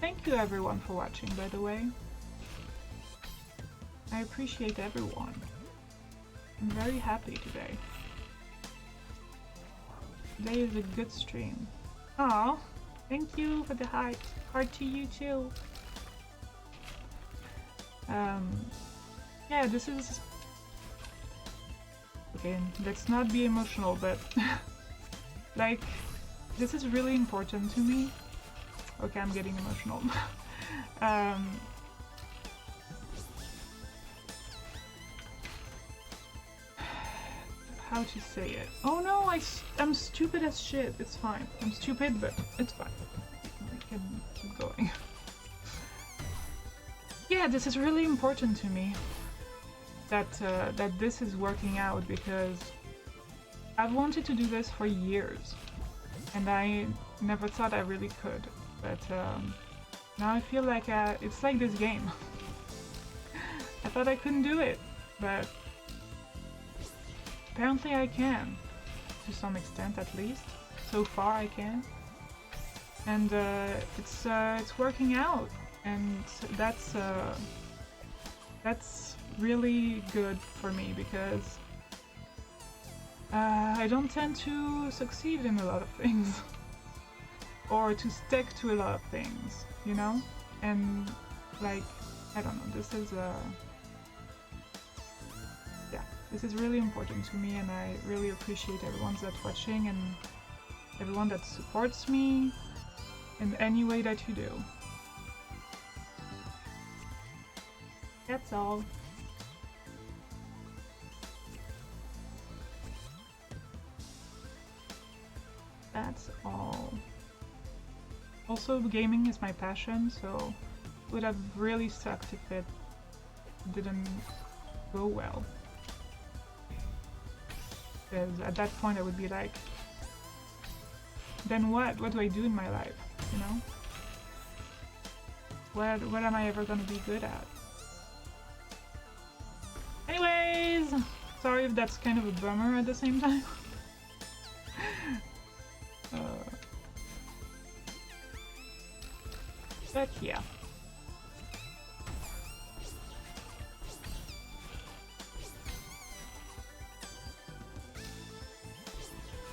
Thank you everyone for watching, by the way. I appreciate everyone. I'm very happy today. Today is a good stream. Aw, thank you for the heart. Heart to you too. Yeah, this is... okay, let's not be emotional, but... like, this is really important to me. Okay, I'm getting emotional. How to say it? Oh no, I'm stupid as shit. It's fine. I'm stupid, but it's fine. We can keep going. Yeah, this is really important to me. That this is working out, because I've wanted to do this for years, and I never thought I really could. But now I feel like it's like this game. I thought I couldn't do it, but apparently I can, to some extent at least. So far I can, and it's working out, and that's really good for me because I don't tend to succeed in a lot of things or to stick to a lot of things, you know? And like, I don't know, this is yeah, this is really important to me, and I really appreciate everyone that's watching and everyone that supports me in any way that you do. That's all. That's all. Also, gaming is my passion, so it would have really sucked if it didn't go well. Because at that point I would be like, then what? What do I do in my life? You know? What am I ever gonna be good at? Anyways, sorry if that's kind of a bummer at the same time. But yeah.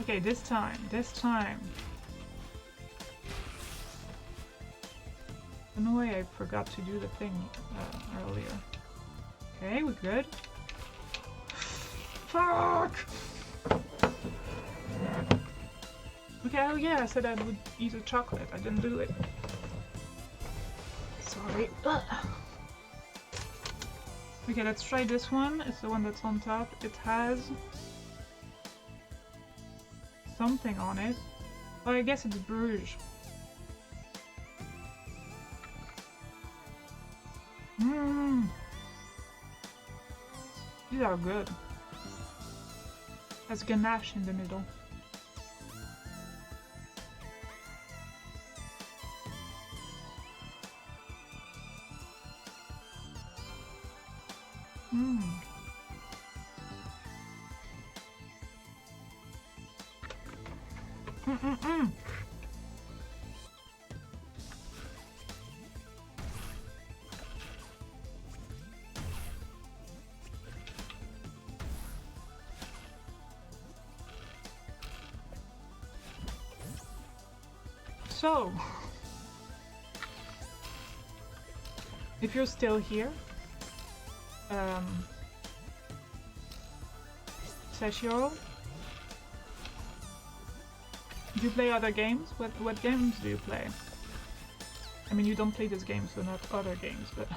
Okay, this time. I don't know why I forgot to do the thing earlier. Okay, we're good. Fuck! Okay, oh yeah, I said I would eat a chocolate. I didn't do it. Sorry. Ugh. Okay, let's try this one. It's the one that's on top. It has something on it. Oh, I guess it's Bruges. Mmm. These are good. Has ganache in the middle. Mmm. Mm-mm-mm. So, if you're still here, Seshiro, do you play other games? What games do you play? I mean, you don't play this game, so not other games, but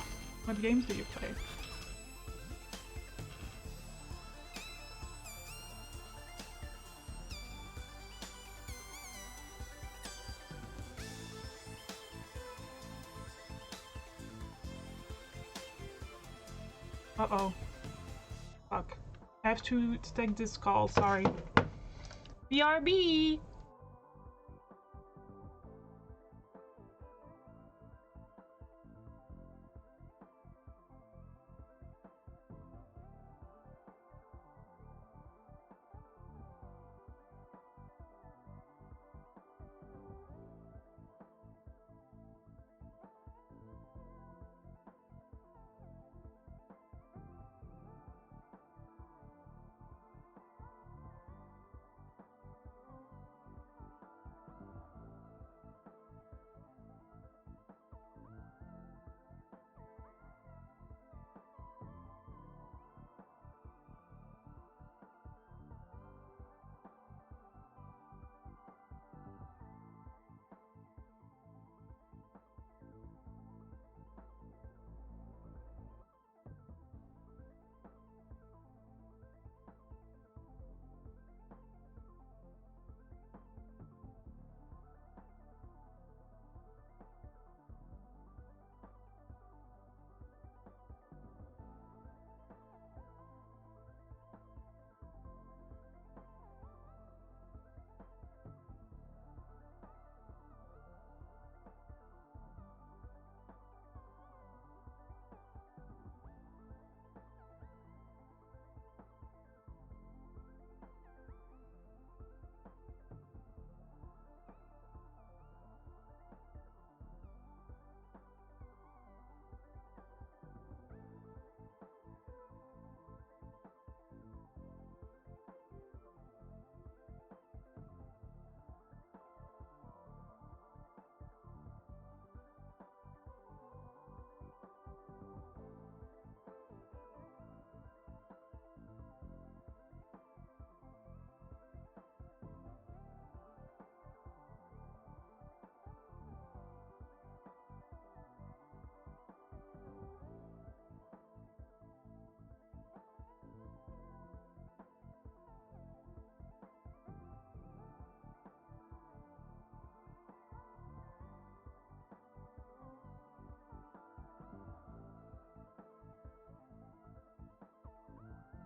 what games do you play? Uh-oh. Fuck. I have to take this call, sorry. BRB!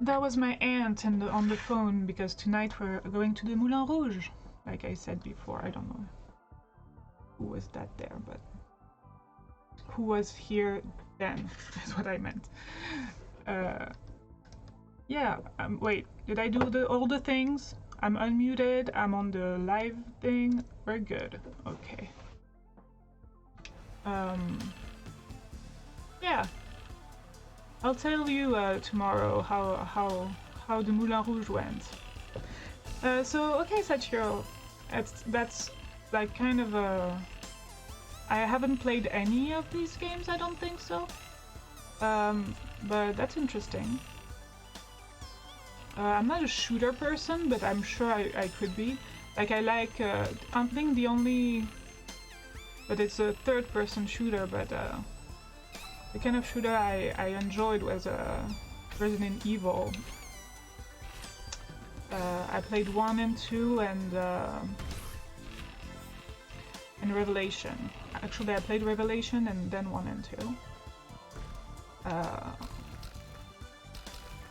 That was my aunt and on the phone because tonight we're going to the Moulin Rouge. Like I said before, I don't know who was that there, but who was here then is what I meant. Yeah, wait, did I do all the things? I'm unmuted, I'm on the live thing, we're good, okay. Yeah, I'll tell you tomorrow how the Moulin Rouge went. So, okay, Sachiro, that's like kind of a... I haven't played any of these games, I don't think so. But that's interesting. I'm not a shooter person, but I'm sure I could be. Like, I like, I think the only... But it's a third-person shooter, but the kind of shooter I enjoyed was Resident Evil. I played 1 and 2 and Revelation. Actually, I played Revelation and then 1 and 2.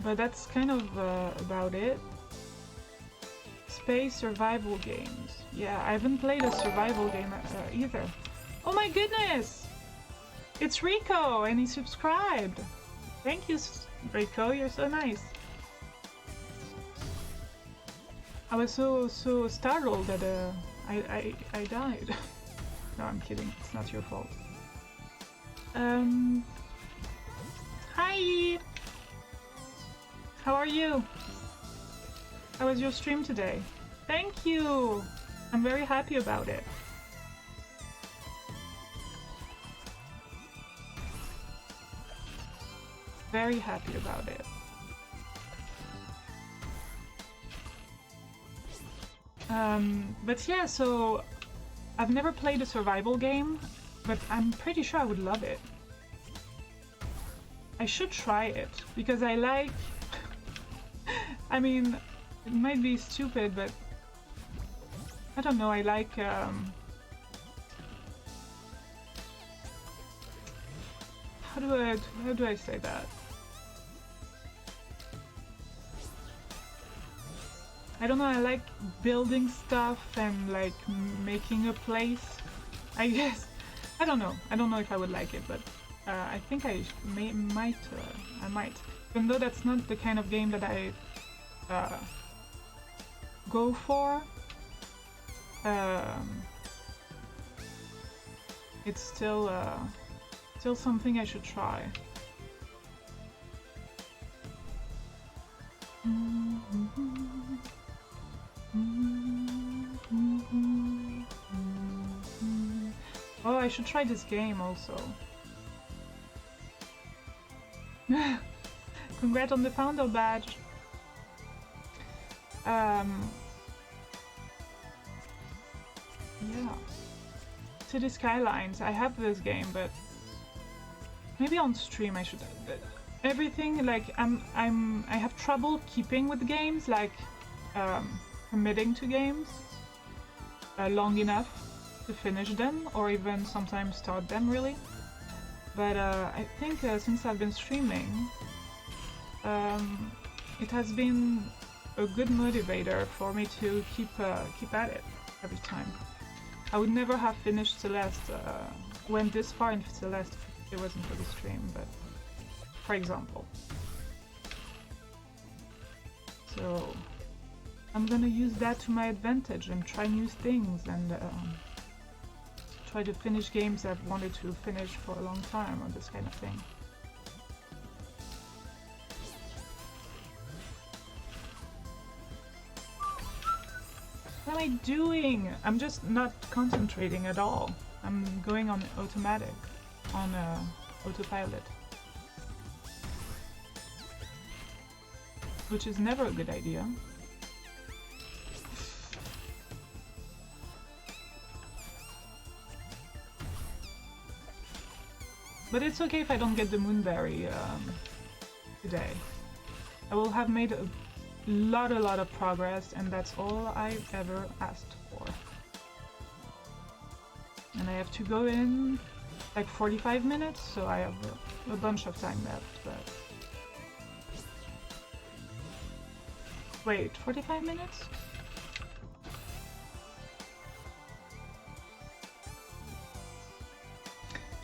But that's kind of about it. Space survival games. Yeah, I haven't played a survival game either. Oh my goodness! It's Rico and he subscribed! Thank you, Rico, you're so nice. I was so startled that I died. No, I'm kidding. It's not your fault. Hi! How are you? How was your stream today? Thank you! I'm very happy about it. Very happy about it. But yeah, so I've never played a survival game, but I'm pretty sure I would love it. I should try it, because I like... I mean, it might be stupid, but I don't know, I like... How do I say that? I don't know, I like building stuff and like making a place, I guess. I don't know if I would like it, but I think I might. Even though that's not the kind of game that I go for. It's still something I should try. Oh, I should try this game also. Congrats on the founder badge. Yeah. City Skylines. I have this game, but maybe on stream I should. Everything like I have trouble keeping with games, like committing to games long enough to finish them, or even sometimes start them really. But I think since I've been streaming, it has been a good motivator for me to keep at it every time. I would never have finished Celeste, went this far in Celeste if it wasn't for the stream, but for example. So I'm gonna use that to my advantage and try new things and try to finish games I've wanted to finish for a long time or this kind of thing. What am I doing? I'm just not concentrating at all. I'm going on automatic, on autopilot. Which is never a good idea. But it's okay if I don't get the Moonberry today. I will have made a lot of progress, and that's all I've ever asked for. And I have to go in like 45 minutes, so I have a bunch of time left, but Wait, 45 minutes?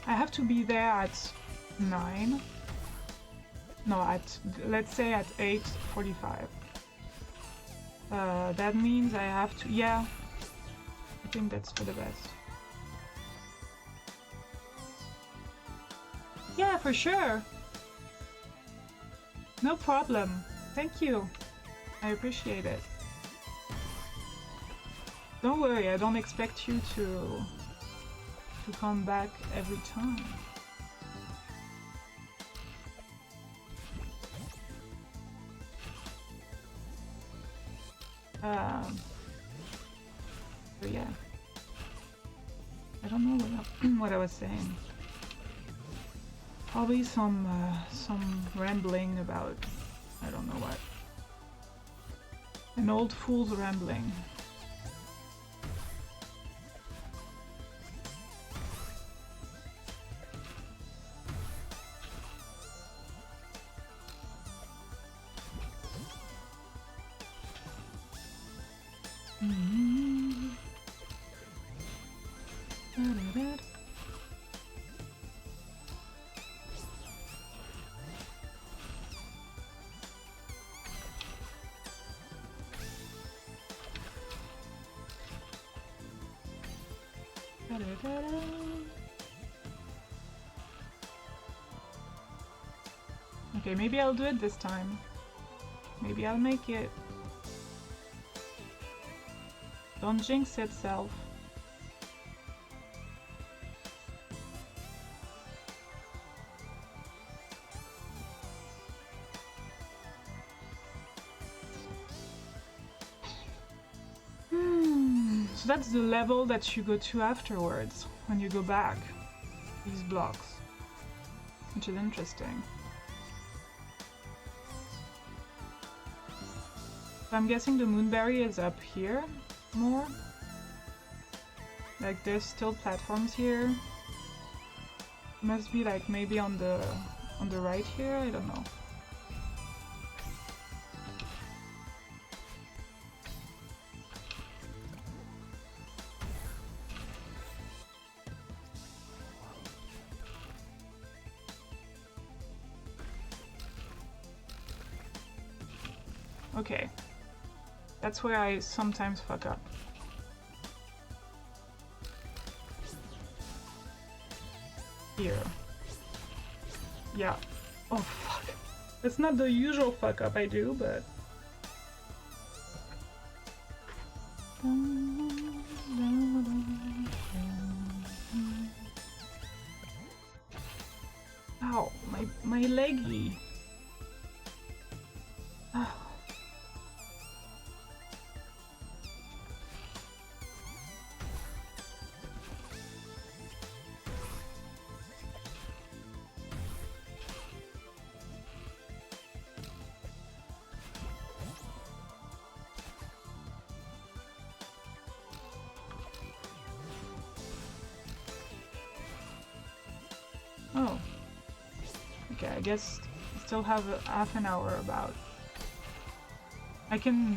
I have to be there at 9. No, let's say at 8:45. That means I have to, yeah, I think that's for the best. Yeah, for sure. No problem. Thank you. I appreciate it. Don't worry, I don't expect you to come back every time. So yeah, I don't know what I was saying. Probably some rambling about I don't know what. An old fool's rambling. Okay, maybe I'll do it this time. Maybe I'll make it. Don't jinx itself. So that's the level that you go to afterwards, when you go back. These blocks. Which is interesting. So I'm guessing the moonberry is up here more. Like there's still platforms here. Must be like maybe on the right here, I don't know. Okay. That's where I sometimes fuck up. Here. Yeah. Oh fuck. It's not the usual fuck up I do, but... Ow, my leggy. Oh. Okay, I guess I still have half an hour about. I can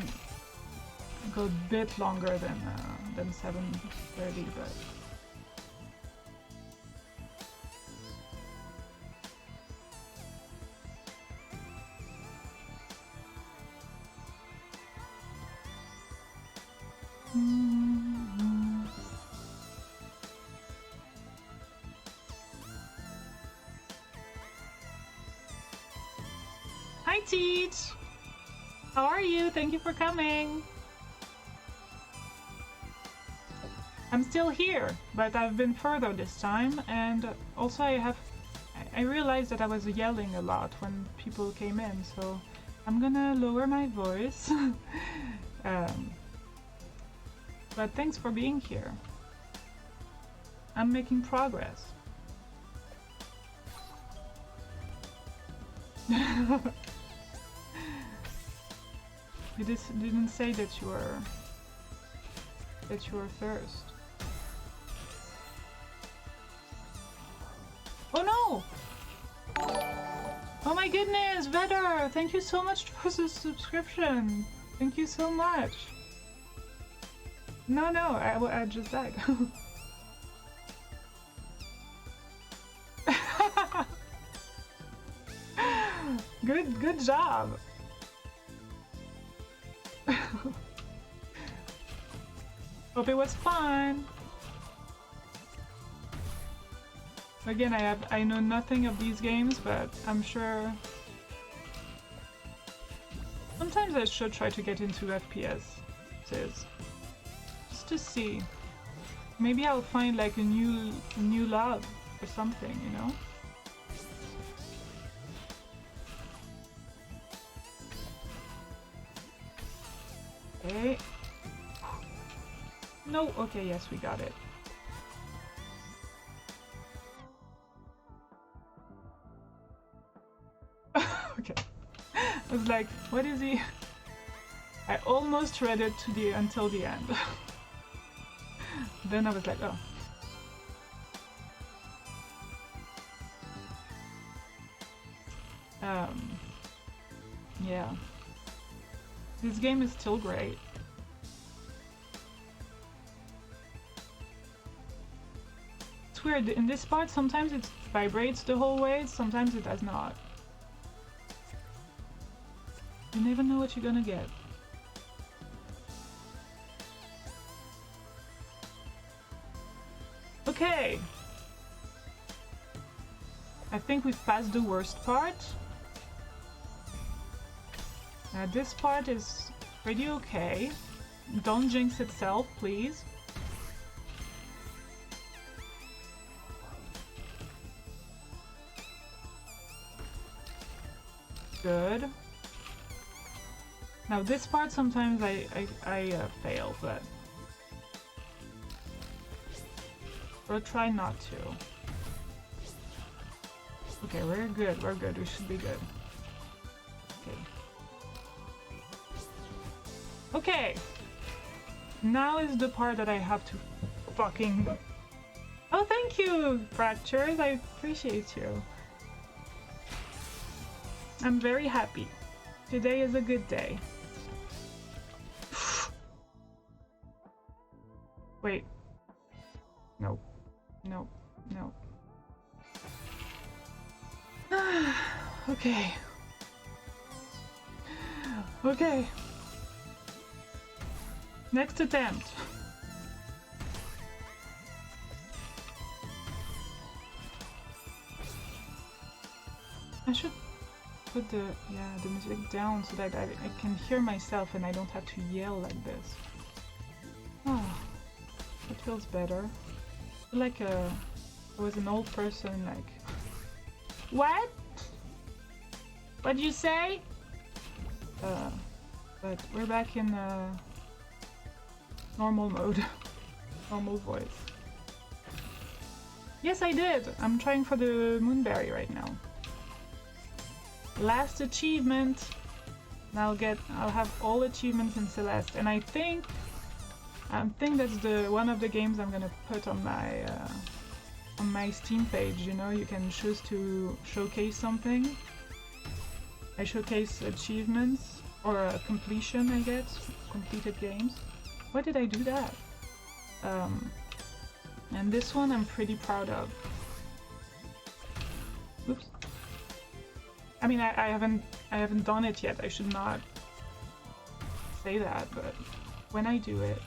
go a bit longer than 7:30, but... Hi Teach! How are you? Thank you for coming! I'm still here, but I've been further this time, and also I realized that I was yelling a lot when people came in, so I'm gonna lower my voice. But thanks for being here. I'm making progress. You didn't say that you were thirst. Oh no! Oh my goodness, Vedder! Thank you so much for the subscription. Thank you so much. No, I just died. Good job. Hope it was fun. Again, I know nothing of these games, but I'm sure sometimes I should try to get into FPS. Just to see. Maybe I'll find like a new love or something, you know? Okay. No, okay, yes, we got it. Okay. I was like, what is he? I almost read it until the end. Then I was like, oh. Yeah. This game is still great. It's weird, in this part sometimes it vibrates the whole way, sometimes it does not. You never know what you're gonna get. Okay. I think we've passed the worst part. This part is pretty okay. Don't jinx itself, please. Good. Now this part sometimes I fail, but we'll try not to. Okay, we're good, we should be good. Okay. Okay! Now is the part that I have to fucking... Oh, thank you, Fractures, I appreciate you. I'm very happy. Today is a good day. Wait. Nope. Nope. Nope. Okay. Okay. Next attempt. I should put the music down so that I can hear myself and I don't have to yell like this. Oh, it feels better. I feel like I was an old person, like... What? What'd you say? But we're back in normal mode. Normal voice. Yes, I did! I'm trying for the Moonberry right now. Last achievement. I'll have all achievements in Celeste, and I think that's one of the games I'm gonna put on my Steam page. You know, you can choose to showcase something. I showcase achievements or completion, I guess, completed games. Why did I do that? And this one I'm pretty proud of. Oops. I mean, I haven't done it yet. I should not say that, but when I do it,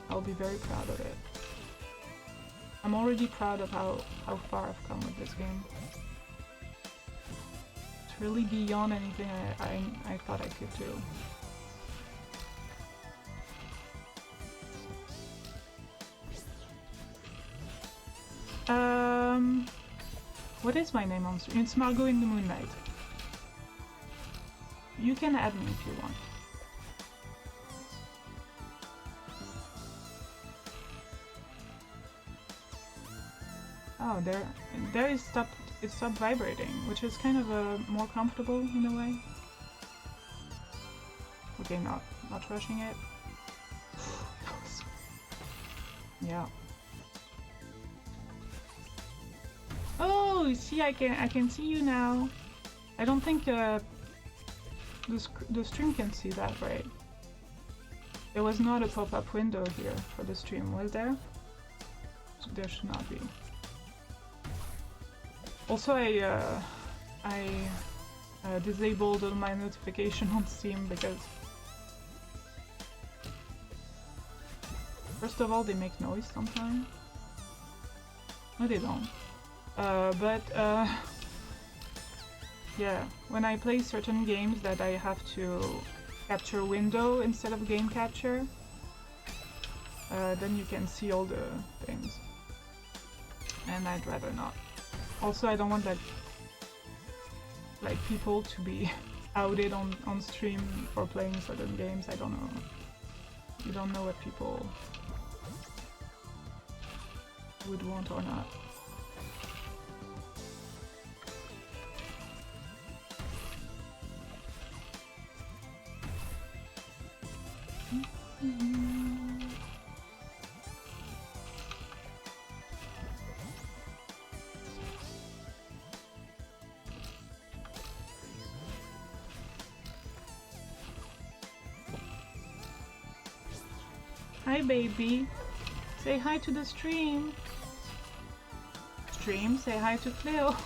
I'll be very proud of it. I'm already proud of how far I've come with this game. It's really beyond anything I thought I could do. What is my name on stream? It's Margot in the Moonlight. You can add me if you want. Oh, there it stopped vibrating, which is kind of more comfortable in a way. Okay, not rushing it. Yeah. Oh, see, I can see you now. I don't think the stream can see that, right? There was not a pop-up window here for the stream, was there? There should not be. Also, I disabled all my notification on Steam because first of all, they make noise sometimes. No, they don't. Yeah, when I play certain games that I have to capture window instead of game capture, then you can see all the things. And I'd rather not. Also, I don't want that, like, people to be outed on stream for playing certain games. I don't know. You don't know what people would want or not. Hi baby, say hi to the stream. Stream, say hi to Cleo.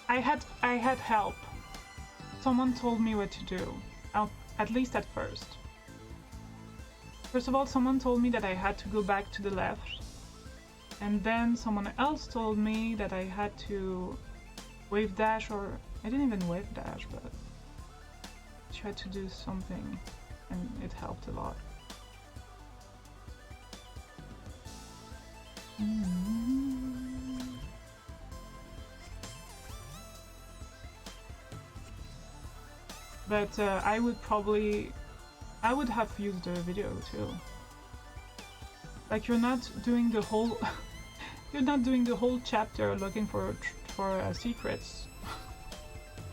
I had help. Someone told me what to do, at least at first. First of all, someone told me that I had to go back to the left. And then someone else told me that I had to wave dash, or I didn't even wave dash, but I tried to do something and it helped a lot. But I would have used the video too. Like, you're not doing the whole you're not doing the whole chapter looking for secrets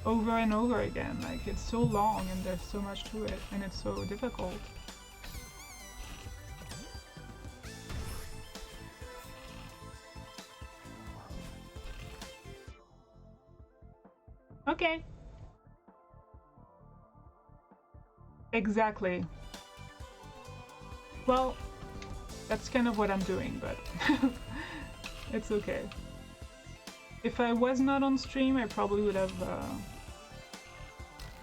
over and over again. Like, it's so long and there's so much to it and it's so difficult. Okay. Exactly. Well, that's kind of what I'm doing, but it's okay. If I was not on stream, I probably would have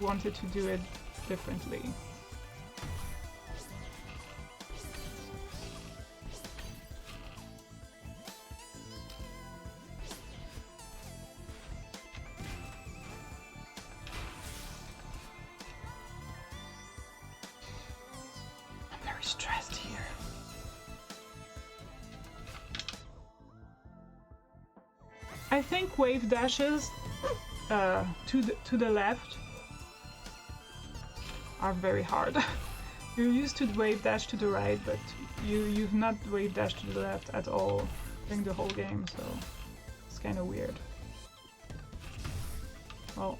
wanted to do it differently. I'm very stressed here. I think wave dashes to the left are very hard. You're used to wave dash to the right, but you've not wave dash to the left at all during the whole game, so it's kind of weird. Well,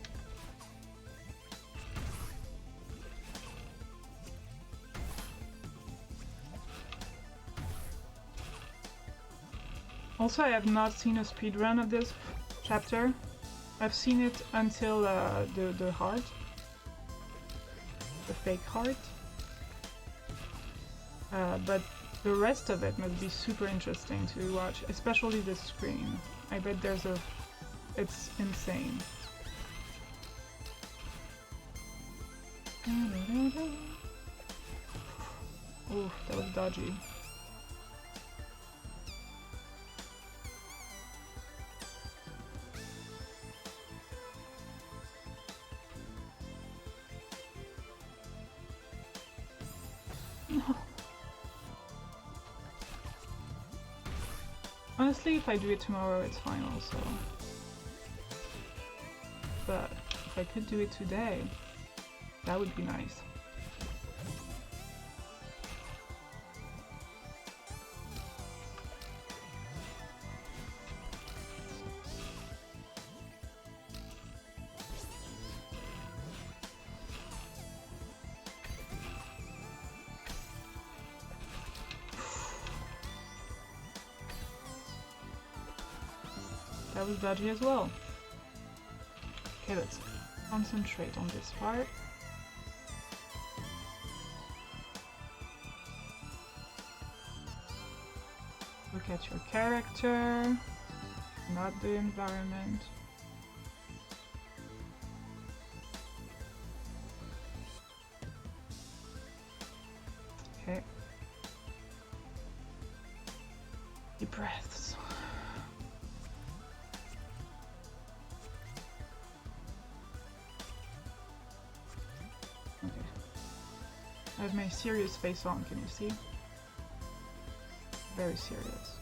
also, I have not seen a speedrun of this chapter. I've seen it until the heart. The fake heart. But the rest of it must be super interesting to watch, especially this screen. I bet it's insane. Oof, that was dodgy. Honestly, if I do it tomorrow, it's fine also. But if I could do it today, that would be nice. that was dodgy as well. Okay, let's concentrate on this part. Look at your character, not the environment. Okay. Deep breaths. Okay. I have my serious face on, can you see? Very serious.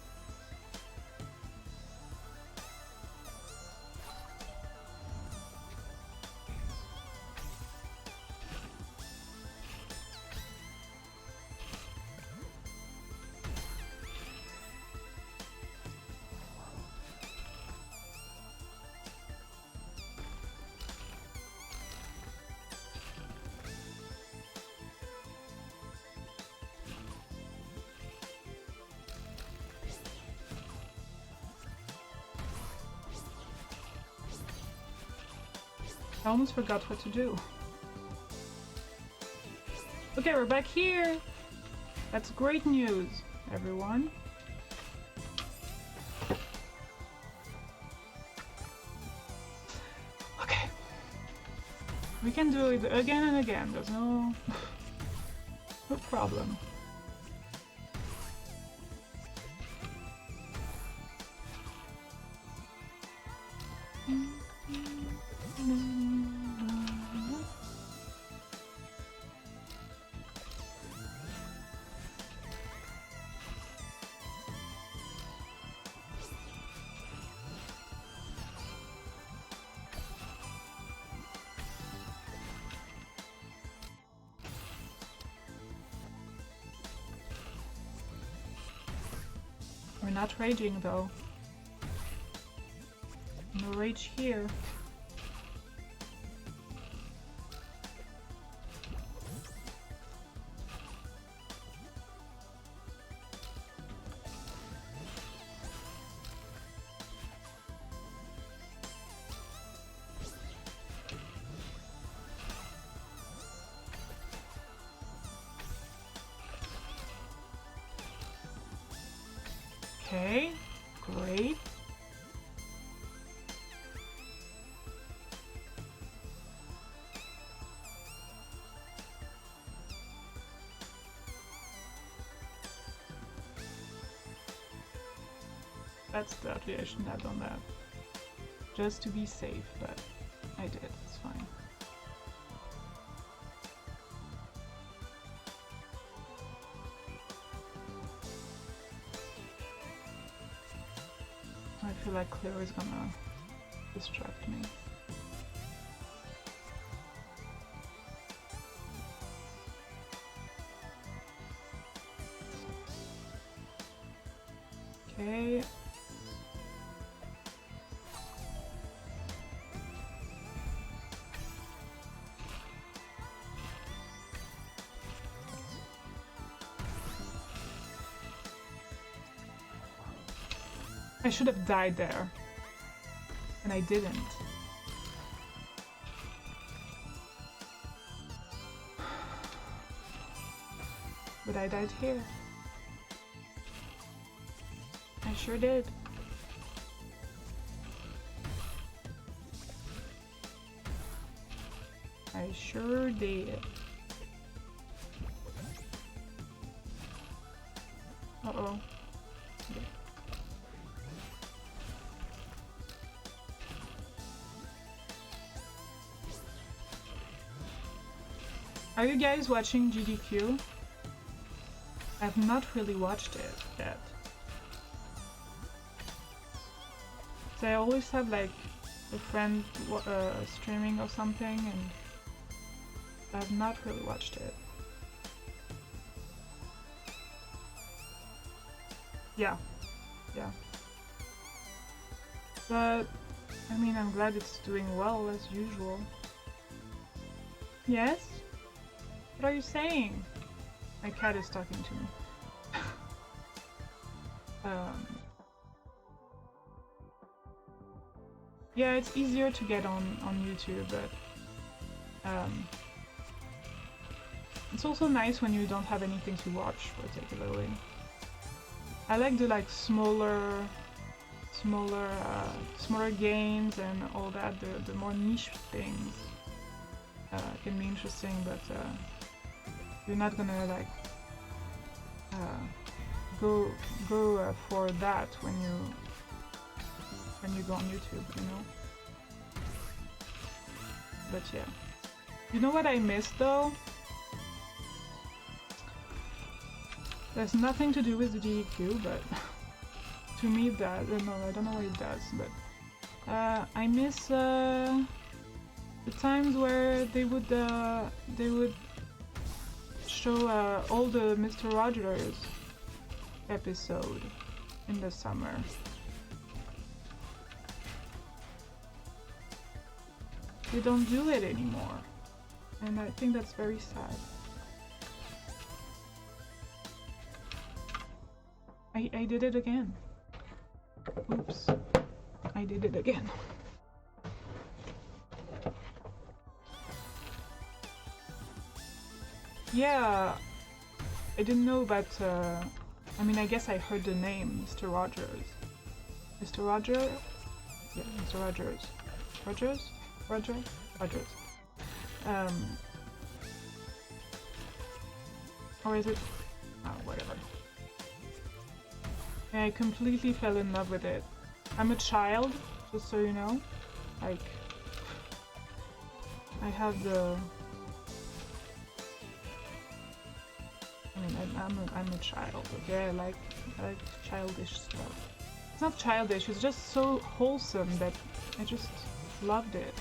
I almost forgot what to do. Okay, we're back here! That's great news, everyone. Okay. We can do it again and again, there's no problem. We're not raging though. No rage here. Okay, great. That's deadly, I shouldn't have done that. Just to be safe, but I did, it's fine. I feel like Cleo is gonna distract me. Okay. I should have died there. And I didn't. But I died here. I sure did. I sure did. Uh-oh. Are you guys watching GDQ? I've not really watched it yet. So I always have like a friend streaming or something, and I've not really watched it. Yeah, yeah. But I mean, I'm glad it's doing well as usual. Yes? What are you saying? My cat is talking to me. Yeah, it's easier to get on YouTube, but it's also nice when you don't have anything to watch particularly. I like the like smaller games and all that. The more niche things can be interesting, but you're not gonna like go for that when you go on YouTube, you know. But yeah, you know what I miss though? There's nothing to do with the DEQ, but to me that no, I don't know what it does, but I miss the times where they would show all the Mr. Rogers episode in the summer. They don't do it anymore, and I think that's very sad. I did it again. Oops. I did it again. Yeah, I didn't know, but I mean, I guess I heard the name, Mr. Rogers. Mr. Roger? Yeah, Mr. Rogers. Rogers? Roger? Rogers. Or is it? Oh, whatever. And I completely fell in love with it. I'm a child, just so you know. Like, I have the... I mean, I'm a child, okay? I like childish stuff. It's not childish, it's just so wholesome that I just loved it.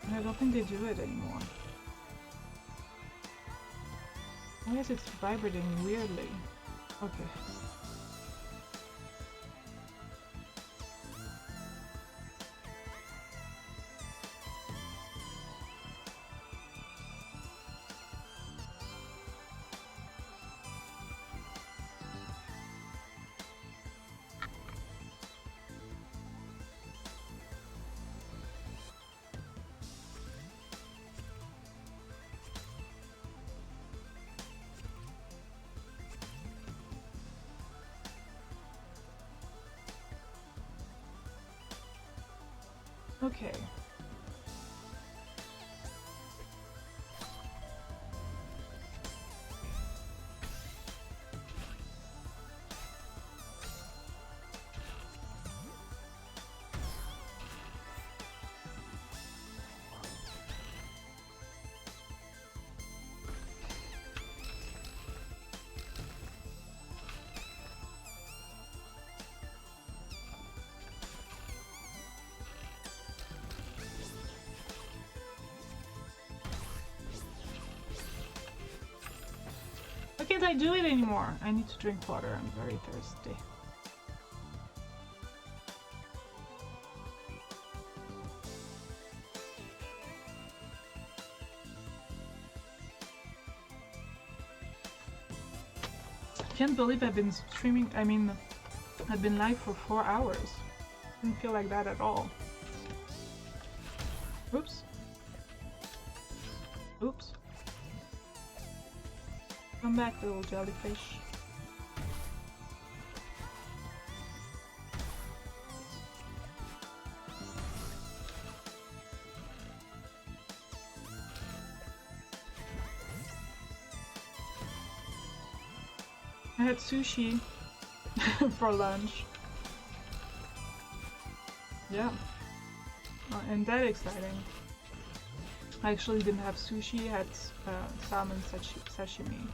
And I don't think they do it anymore. Why is it vibrating weirdly? Okay. Okay. Why can't I do it anymore? I need to drink water. I'm very thirsty. I can't believe I've been streaming. I mean, I've been live for 4 hours. Didn't feel like that at all. Oops. Oops. Come back, little jellyfish. I had sushi for lunch. Yeah. And that exciting. I actually didn't have sushi, I had salmon sashimi,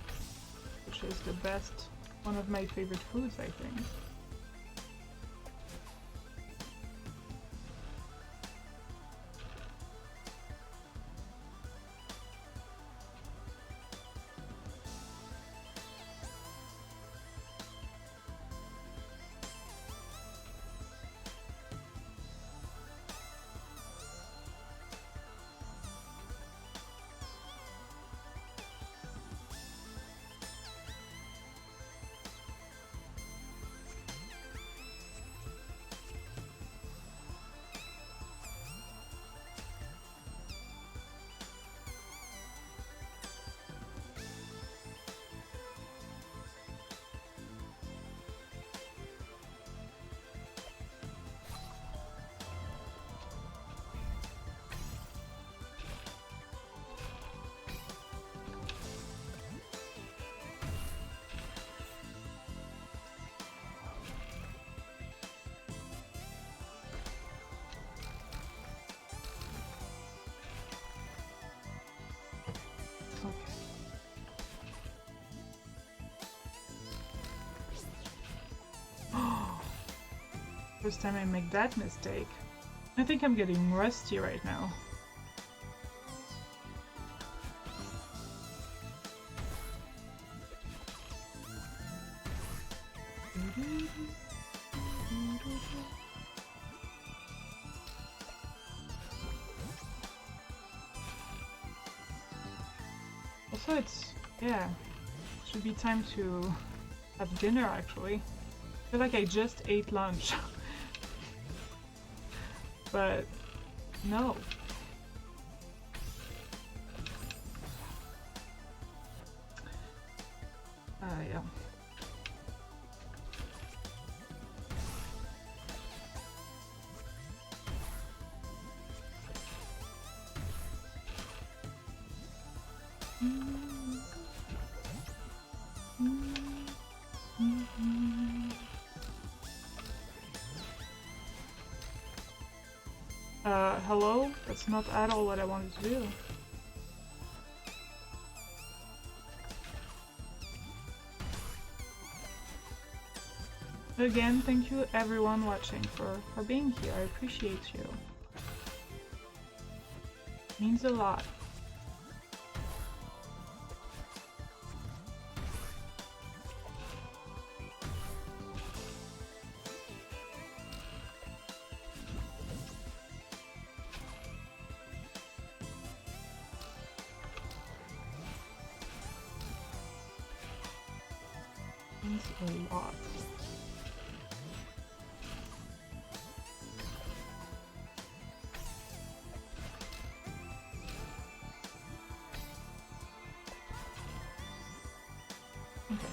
which is the best, one of my favorite foods, I think. First time I make that mistake. I think I'm getting rusty right now. Also, yeah, should be time to have dinner actually. I feel like I just ate lunch. But no. Yeah. Hello? That's not at all what I wanted to do. Again, thank you everyone watching for being here. I appreciate you. It means a lot. Means a lot. Okay.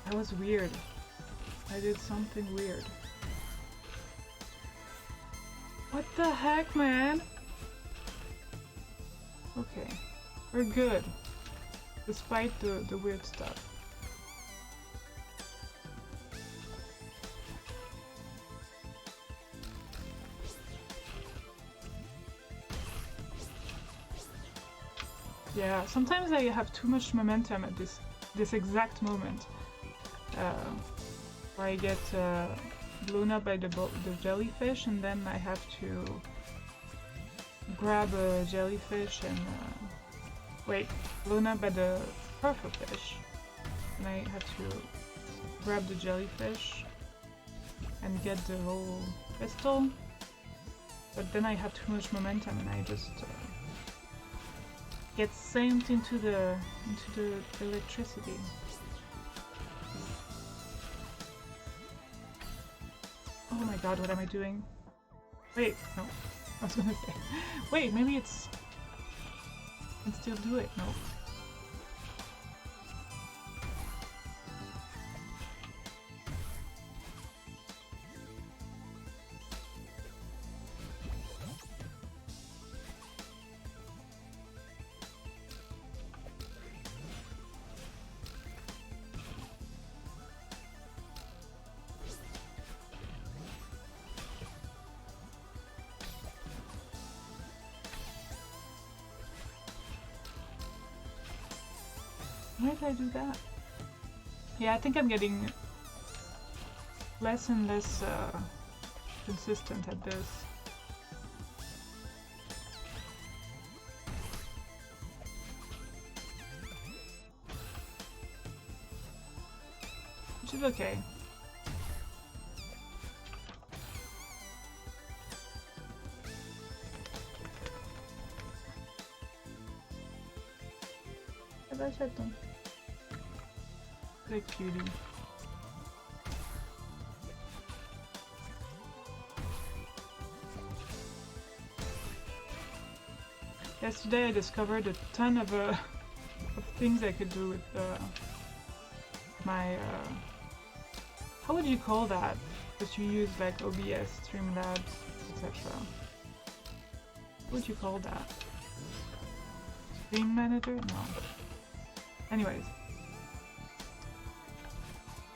That was weird. I did something weird. What the heck, man? Okay. We're good. Despite the weird stuff. Yeah, sometimes I have too much momentum at this exact moment. Where I get blown up by the jellyfish, and then I have to grab a jellyfish and wait, blown up by the pufferfish, and I have to grab the jellyfish and get the whole crystal. But then I have too much momentum, and I just get sent into the electricity. Oh my god, what am I doing? Wait, no. I was gonna say. Wait, maybe it's... I can still do it. No. Why did I do that? Yeah, I think I'm getting less and less consistent at this. Which is okay. J'attends. What a cutie. Yesterday I discovered a ton of things I could do with my how would you call that? That you use like OBS, Streamlabs, etc. What would you call that? Stream manager? No. Anyways.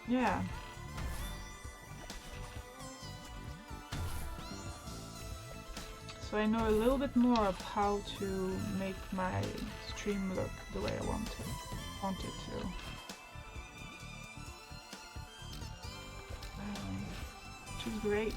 Yeah. So I know a little bit more of how to make my stream look the way I want it to. Which is great.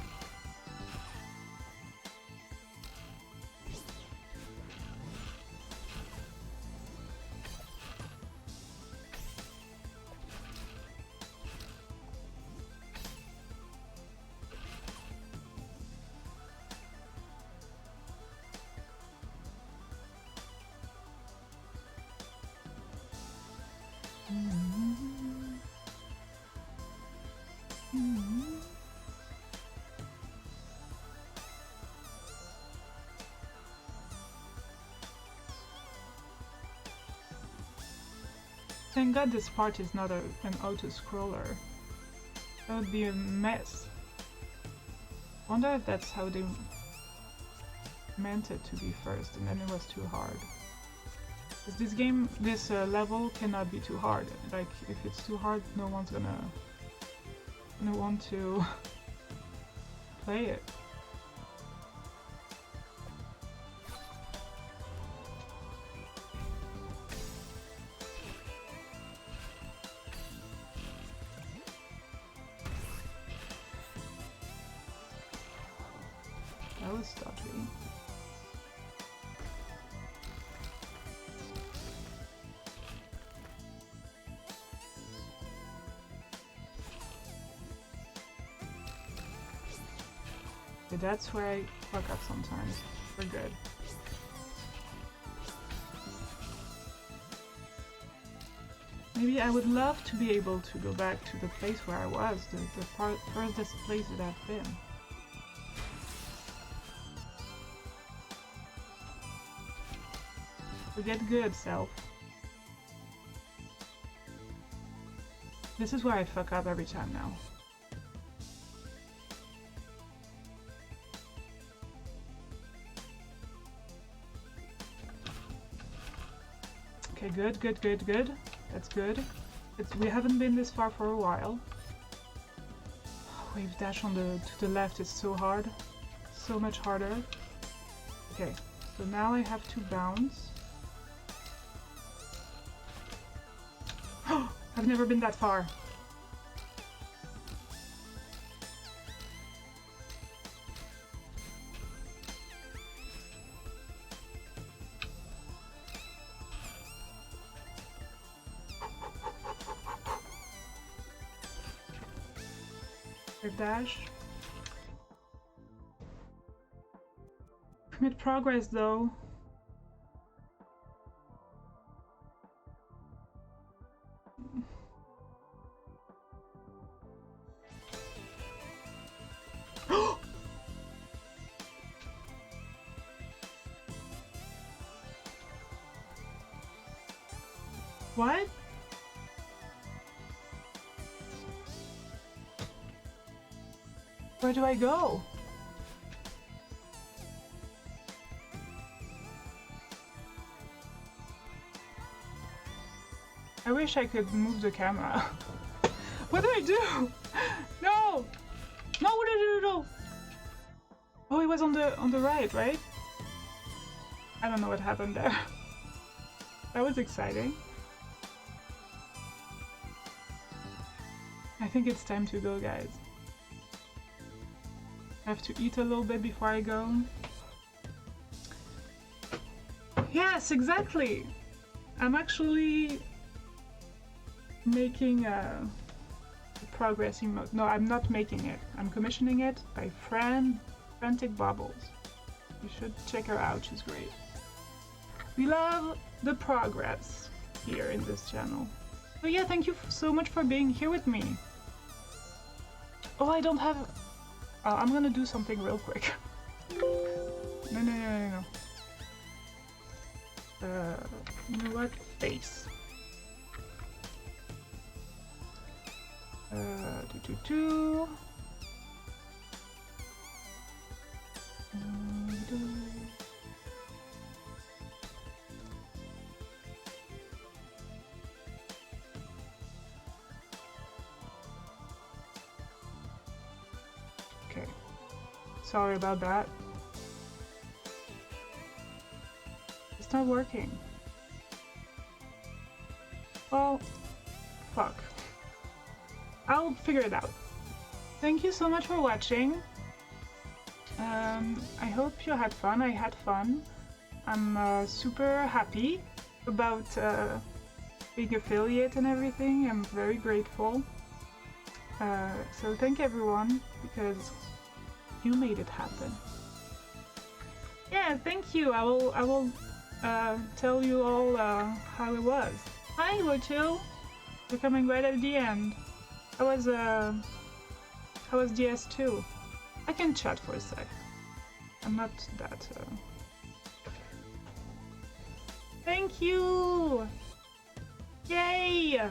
Thank God this part is not an auto-scroller. That would be a mess. Wonder if that's how they meant it to be first and then it was too hard. Because this level cannot be too hard. Like, if it's too hard, no one's gonna want to play it. That was dodgy. Okay, that's where I fuck up sometimes. We're good. Maybe I would love to be able to go back to the place where I was, the furthest place that I've been. Get good, self. This is where I fuck up every time now. Okay, good, good, good, good. That's good. We haven't been this far for a while. Wave dash on to the left is so hard. So much harder. Okay, so now I have to bounce. I've never been that far. Dash. Made progress though. What? Where do I go? I wish I could move the camera. What do I do? No! No, what did I do? Oh, it was on the right, right? I don't know what happened there. That was exciting. I think it's time to go, guys. I have to eat a little bit before I go. Yes, exactly! I'm actually making a progress emote. No, I'm not making it. I'm commissioning it by Frantic Bubbles. You should check her out, she's great. We love the progress here in this channel. So yeah, thank you so much for being here with me. Oh, I don't have... I'm gonna do something real quick. No. You know what? Face. Do. Okay. Sorry about that. It's not working. Well, fuck. I'll figure it out. Thank you so much for watching. I hope you had fun. I had fun. I'm super happy about being affiliate and everything. I'm very grateful. So thank everyone because you made it happen. Yeah, thank you. I will tell you all how it was. Hi, Wocho. You're coming right at the end. How was DS2? I can chat for a sec. I'm not that. Thank you! Yay!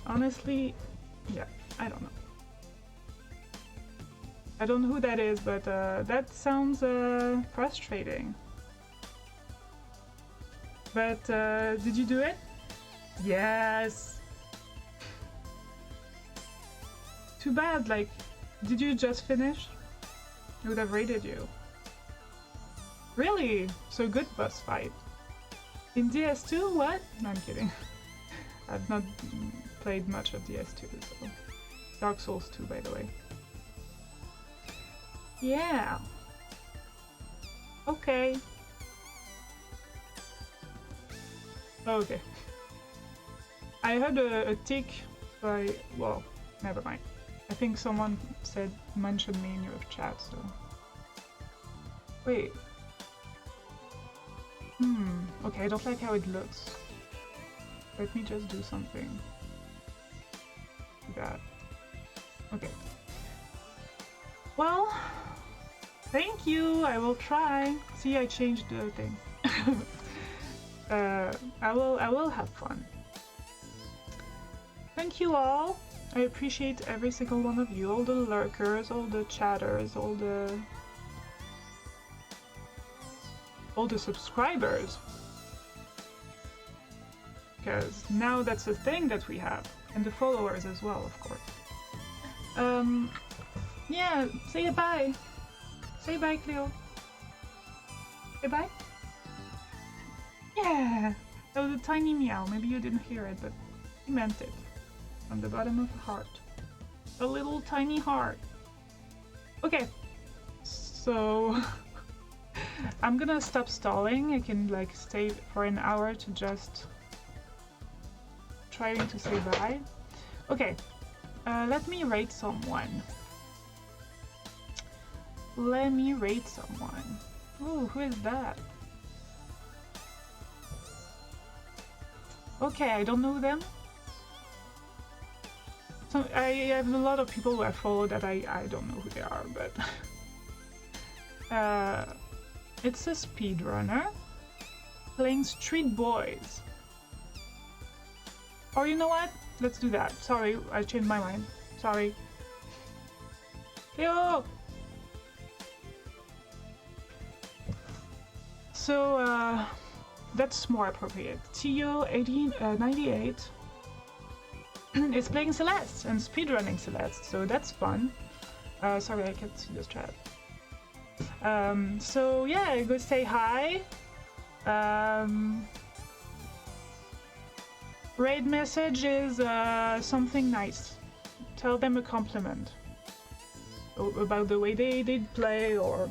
Honestly, yeah, I don't know. I don't know who that is, but that sounds frustrating. But did you do it? Yes! Too bad, like, did you just finish? I would have rated you. Really? So good boss fight. In DS2? What? No, I'm kidding. I've not played much of DS2, so... Dark Souls 2, by the way. Yeah. Okay. Okay. I heard a tick, so well, never mind. I think someone mentioned me in your chat, so... Wait. Okay, I don't like how it looks. Let me just do something. That. Okay. Well, thank you, I will try. See, I changed the thing. I will have fun. Thank you all. I appreciate every single one of you, all the lurkers, all the chatters, all the subscribers. Because now that's a thing that we have, and the followers as well, of course. Yeah, say bye. Say bye, Cleo. Say bye. Yeah, that was a tiny meow. Maybe you didn't hear it, but he meant it. From the bottom of the heart. A little tiny heart. Okay, so I'm gonna stop stalling. I can like stay for an hour to just trying to say bye. Okay, let me rate someone. Let me rate someone. Ooh, who is that? Okay, I don't know them. So I have a lot of people who I follow that I don't know who they are, but it's a speedrunner playing Street Boys. Or you know what? Let's do that. Sorry, I changed my mind. Sorry. Yo! So that's more appropriate. Tio1898 is playing Celeste and speedrunning Celeste, so that's fun. Sorry, I can't see this chat. So yeah, go say hi. Raid message is something nice. Tell them a compliment about the way they play, or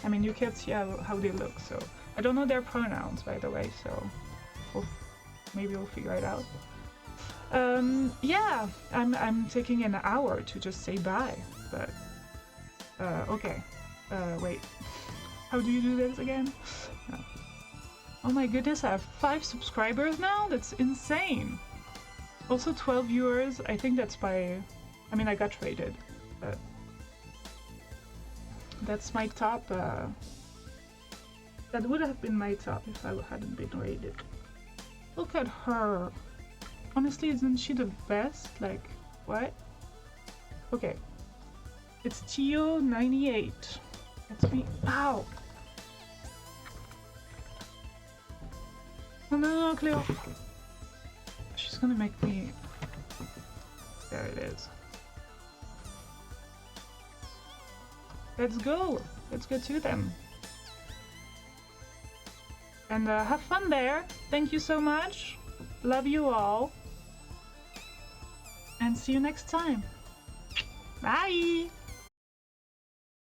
I mean, you can't see how they look, so I don't know their pronouns, by the way, so maybe we'll figure it out. Yeah, I'm taking an hour to just say bye, but okay. Wait, how do you do this again? No. Oh my goodness, I have 5 subscribers now? That's insane! Also 12 viewers, I think that's by... I mean, I got rated, but... That's my top, That would have been my top if I hadn't been rated. Look at her! Honestly, isn't she the best? Like, what? Okay. It's Tio98. That's me. Ow! No, no, no, Cleo! She's gonna make me... There it is. Let's go! Let's go to them. And have fun there. Thank you so much. Love you all. And see you next time. Bye!